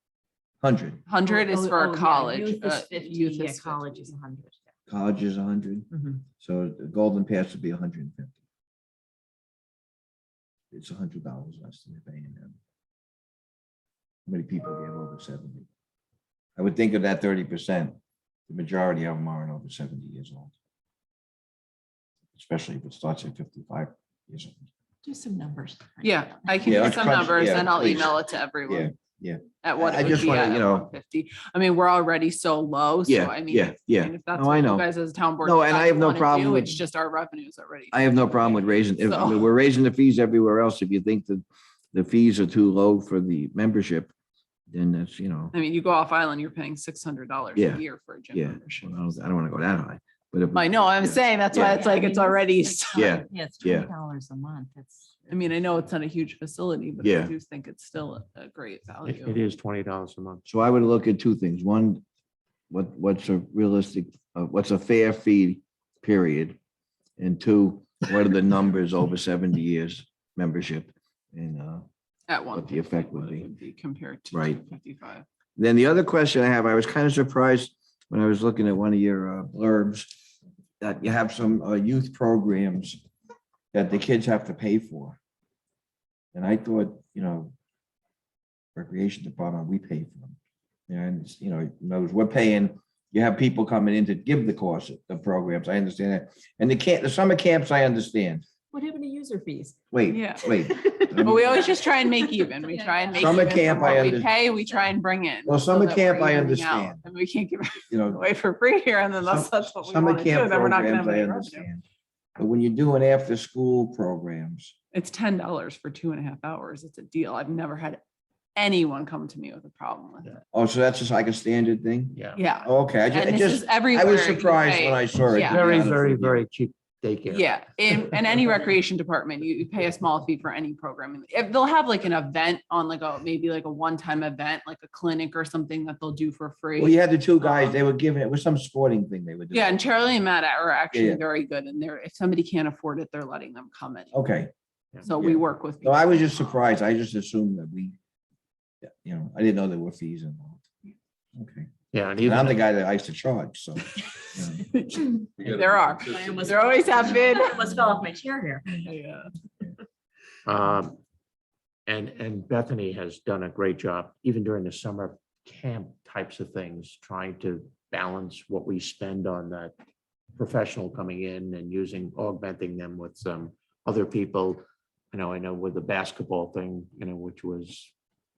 100.
100 is for a college.
Youth is 50,
youth
yeah,
is
college
50.
is 100.
College is 100.
Mhm.
So the golden pass would be 150. It's $100 less than you're paying them. How many people get over 70? I would think of that 30%. The majority of them aren't over 70 years old. Especially if it starts at 55 years old.
Do some numbers.
Yeah, I can
Yeah,
get
let's
some
crunch-
numbers
yeah,
and I'll
please.
email it to everyone.
Yeah.
At what
I
it would
just
be
wanna,
at 150. I mean, we're already so low, so
Yeah,
I mean.
yeah, yeah.
and if that's
No,
what
I
you
know.
guys as a town board.
No, and I
decide
have
you
no
wanna
problem
do,
with-
It's just our revenues already.
I have no problem with raising, I mean,
So-
we're raising the fees everywhere else. If you think that the fees are too low for the membership, then that's,
I mean, you go off island, you're paying $600
Yeah,
a year for a gym
yeah.
membership.
I don't want to go that high, but if.
I know, I'm
yeah.
saying, that's why
Yeah.
it's like, it's already,
Yeah,
Yeah, it's
yeah.
$20 a month. That's.
I mean, I know it's not a huge facility, but I
Yeah.
do think it's still a great
It
value.
is $20 a month.
So I would look at two things. One, what's a realistic, what's a fair fee, period? And two, what are the numbers over 70 years? membership and,
At one.
what the effect would be.
Compared to
Right.
55.
Then the other question I have, I was kind of surprised when I was looking at one of your blurbs that you have some youth programs that the kids have to pay for. And I thought, recreation department, we pay for them. And, we're paying, you have people coming in to give the course, the programs. I understand that. And the summer camps, I understand.
What happened to user fees?
Wait,
Yeah.
wait.
But we always just try and make even. We try and make
Summer
even
camp,
from
I
what we
under-
pay, we try and bring in.
Well,
so
summer
that
camp,
we're
I
evening out.
understand.
And we can't give it
You know,
away for free here and then that's what we
summer
want to do.
camp
Then we're not gonna have
programs, I
any revenue.
understand. But when you're doing after-school programs,
It's $10 for 2.5 hours. It's a deal. I've never had anyone come to me with a problem with it.
oh, so that's just like a standard thing?
Yeah.
Yeah.
Okay,
And this is
I
everywhere.
was
you
surprised
pay.
when I saw it.
Yeah.
to be
Very,
honest
very,
with you.
very cheap daycare.
Yeah, in any recreation department, you pay a small fee for any programming. If they'll have like an event on like maybe like a one-time event, like a clinic or something that they'll do for free.
Well, you had the two guys, they were giving, it was some sporting thing they were doing.
Yeah, and Charlie and Matt are actually
Yeah.
very good and they're, if somebody can't afford it, they're letting them come in.
Okay,
So we
yeah.
work with.
so I was
people.
just surprised. I just assumed that I didn't know there were fees involved. Okay,
Yeah, and
and I'm the
even,
guy that likes to charge, so.
There are. There always have been.
Almost fell off my chair here.
Yeah.
and Bethany has done a great job, even during the summer camp types of things, trying to balance what we spend on that professional coming in and augmenting them with some other people. I know with the basketball thing, which was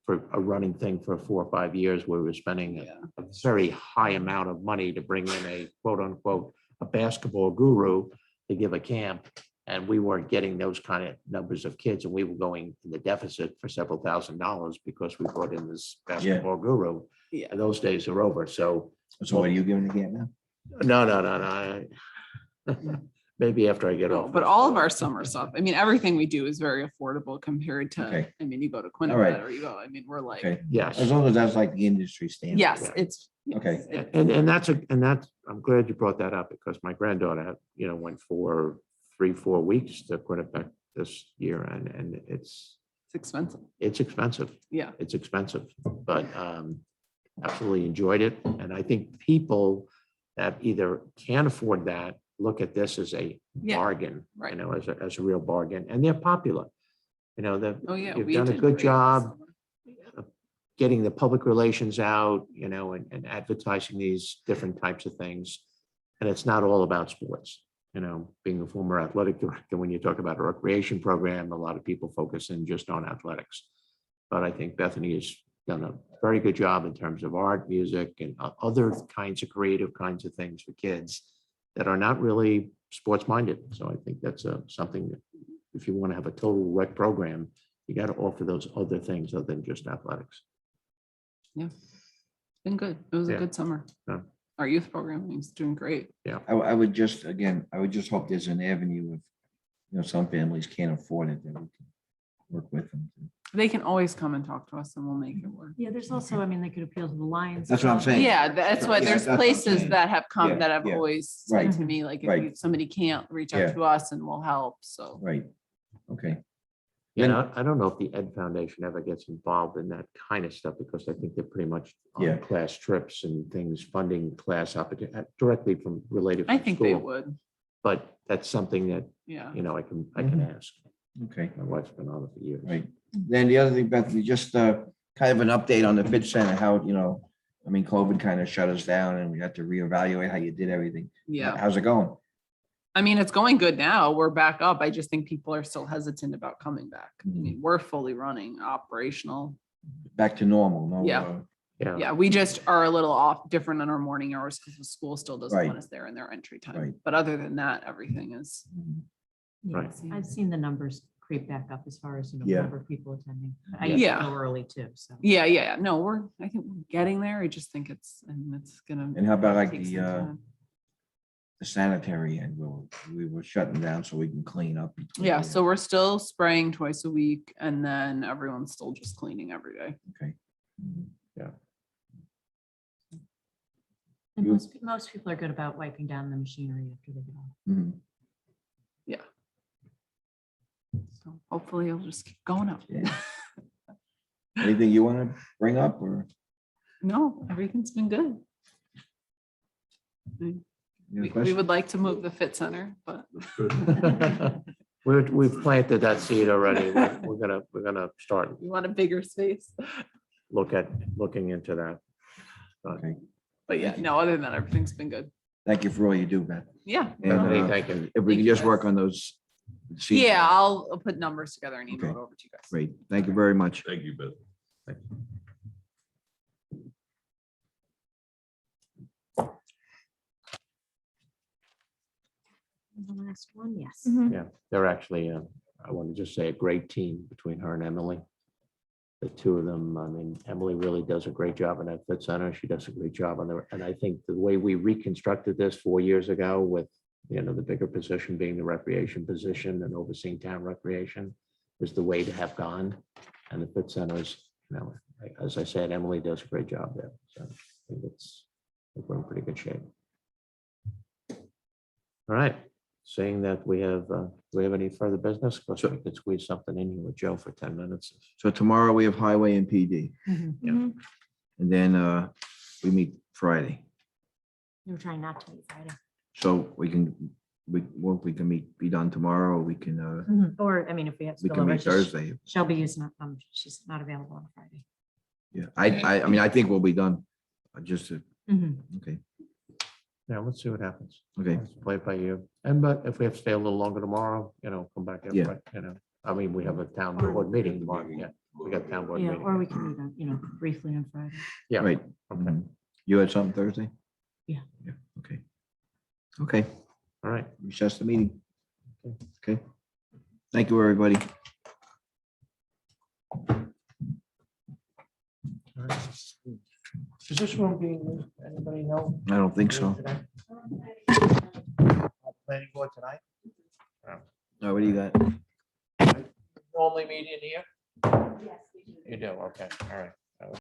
for a running thing for 4 or 5 years, where we were spending a very high amount of money to bring in a quote unquote, a basketball guru to give a camp. And we weren't getting those kind of numbers of kids and we were going in the deficit for several $1,000s because we brought in this basketball guru.
Yeah.
And those days are over. So
So what are you giving the camp now?
no. Maybe after I get off.
But all of our summer stuff, I mean, everything we do is very affordable compared to,
Okay.
I mean, you go to
right.
Quinnipiac or you go, I mean, we're like,
Okay,
Yes.
as long as that's like the industry standard.
yes, it's.
Okay.
it's-
And that's, I'm glad you brought that up because my granddaughter, went for 3-4 weeks to Quinnipiac this year and
It's expensive.
it's expensive.
Yeah.
It's expensive, but absolutely enjoyed it. And I think people that either can't afford that, look at this as a
Yeah,
bargain,
right.
as a real bargain, and they're popular.
Oh, yeah.
You've
we
done a
did
good
great this
job
summer.
of getting the public relations out, and advertising these different types of things. And it's not all about sports. Being a former athletic director, when you talk about a recreation program, a lot of people focus in just on athletics. But I think Bethany has done a very good job in terms of art, music, and other kinds of creative kinds of things for kids that are not really sports minded. So I think that's something that if you want to have a total rec program, you got to offer those other things other than just athletics.
Yeah. It's been good. It was a
Yeah.
good summer.
Yeah.
Our youth programming is doing great.
I would just hope there's an avenue if, some families can't afford it, that we can work with them.
They can always come and talk to us and we'll make it work.
Yeah, there's also, they could appeal to the Lions.
That's what I'm
Club.
saying.
Yeah, that's what,
Yeah,
there's
that's what I'm
places
saying.
that have come
Yeah,
that have
yeah.
always said
Right,
to me, like,
right.
if somebody can't reach
Yeah.
out to us and we'll help, so.
Right, okay.
I don't know if the Ed Foundation ever gets involved in that kind of stuff because I think they're pretty much
Yeah.
on class trips and things, funding class opportunity directly from related.
I
from
think they
school.
would,
But that's something that,
yeah.
I can ask.
Okay,
My wife's been on it for years.
right. Then the other thing, Bethany, just kind of an update on the Fit Center, how, COVID kind of shut us down and we had to reevaluate how you did everything.
Yeah,
How's it going?
I mean, it's going good now. We're back up. I just think people are still hesitant about coming back. I mean, we're fully running operational.
Back to normal? No,
Yeah.
Yeah.
Yeah, we just are a little off different in our morning hours because the school still doesn't
Right.
want us there in their entry
Right.
time. But other than that, everything is.
Right.
Yes, I've seen the numbers creep back up as far as,
Yeah.
number of people attending. I
Yeah.
used to
Yeah.
go early too, so.
Yeah. No, I think we're getting there. I just think it's gonna.
And how about like
take some
the
time.
sanitary end, we were shutting down so we can clean up. between
Yeah,
the-
so we're still spraying twice a week and then everyone's still just cleaning every day.
Okay.
And
You-
most people are good about wiping down the machinery after they get off.
Mhm.
So hopefully it'll just keep going up.
Yeah. Anything you want to bring up or?
No, everything's been good.
you have a
We
question?
would like to move the fit center, but
We've planted that seed already. We're gonna start
we want a bigger space.
looking into that.
Okay.
But yeah, no, other than that, everything's been good.
Thank you for all you do, Beth.
Yeah.
And,
Bethany, thank you.
If we
Thank
can
you,
just work
guys.
on those. sheets.
Yeah, I'll put numbers together and email
Okay.
it over to you guys.
Great. Thank you very much.
Thank you, Beth.
The last one, yes.
Yeah, they're actually, I want to just say a great team between her and Emily. The two of them, I mean, Emily really does a great job in that fit center. She does a great job on there. And I think the way we reconstructed this 4 years ago with, the bigger position being the recreation position and overseeing town recreation is the way to have gone. And the fit centers, as I said, Emily does a great job there. So I think we're in pretty good shape. All right. Saying that do we have any further business? Because we could squeeze something in here with Joe for 10 minutes.
So tomorrow we have highway and PD,
Mhm.
and then we meet Friday.
We're trying not to meet Friday.
So we can be done tomorrow, or we can
Or, I mean, if we have.
we can
spillover,
meet
just-
Thursday.
Shelby she's not available on Friday.
Yeah, I mean, I think we'll be done. Okay,
Yeah, let's see what happens.
okay.
Let's play it by ear. But if we have to stay a little longer tomorrow, come back. up,
Yeah.
right, I mean, we have a town board meeting tomorrow. Yeah, we got town board
Yeah,
meeting.
or we can meet on, briefly on Friday.
Yeah.
Right.
Okay.
Mhm. You had something Thursday?
Yeah.
Yeah, okay. Okay,
All right.
recess the meeting. Okay. Thank you, everybody.
All right. Is this room being used? Anybody know?
I don't think so.
Today? Planning board tonight?
What do you got?
Normally meet in here? Yes, we do. You do, okay, all right.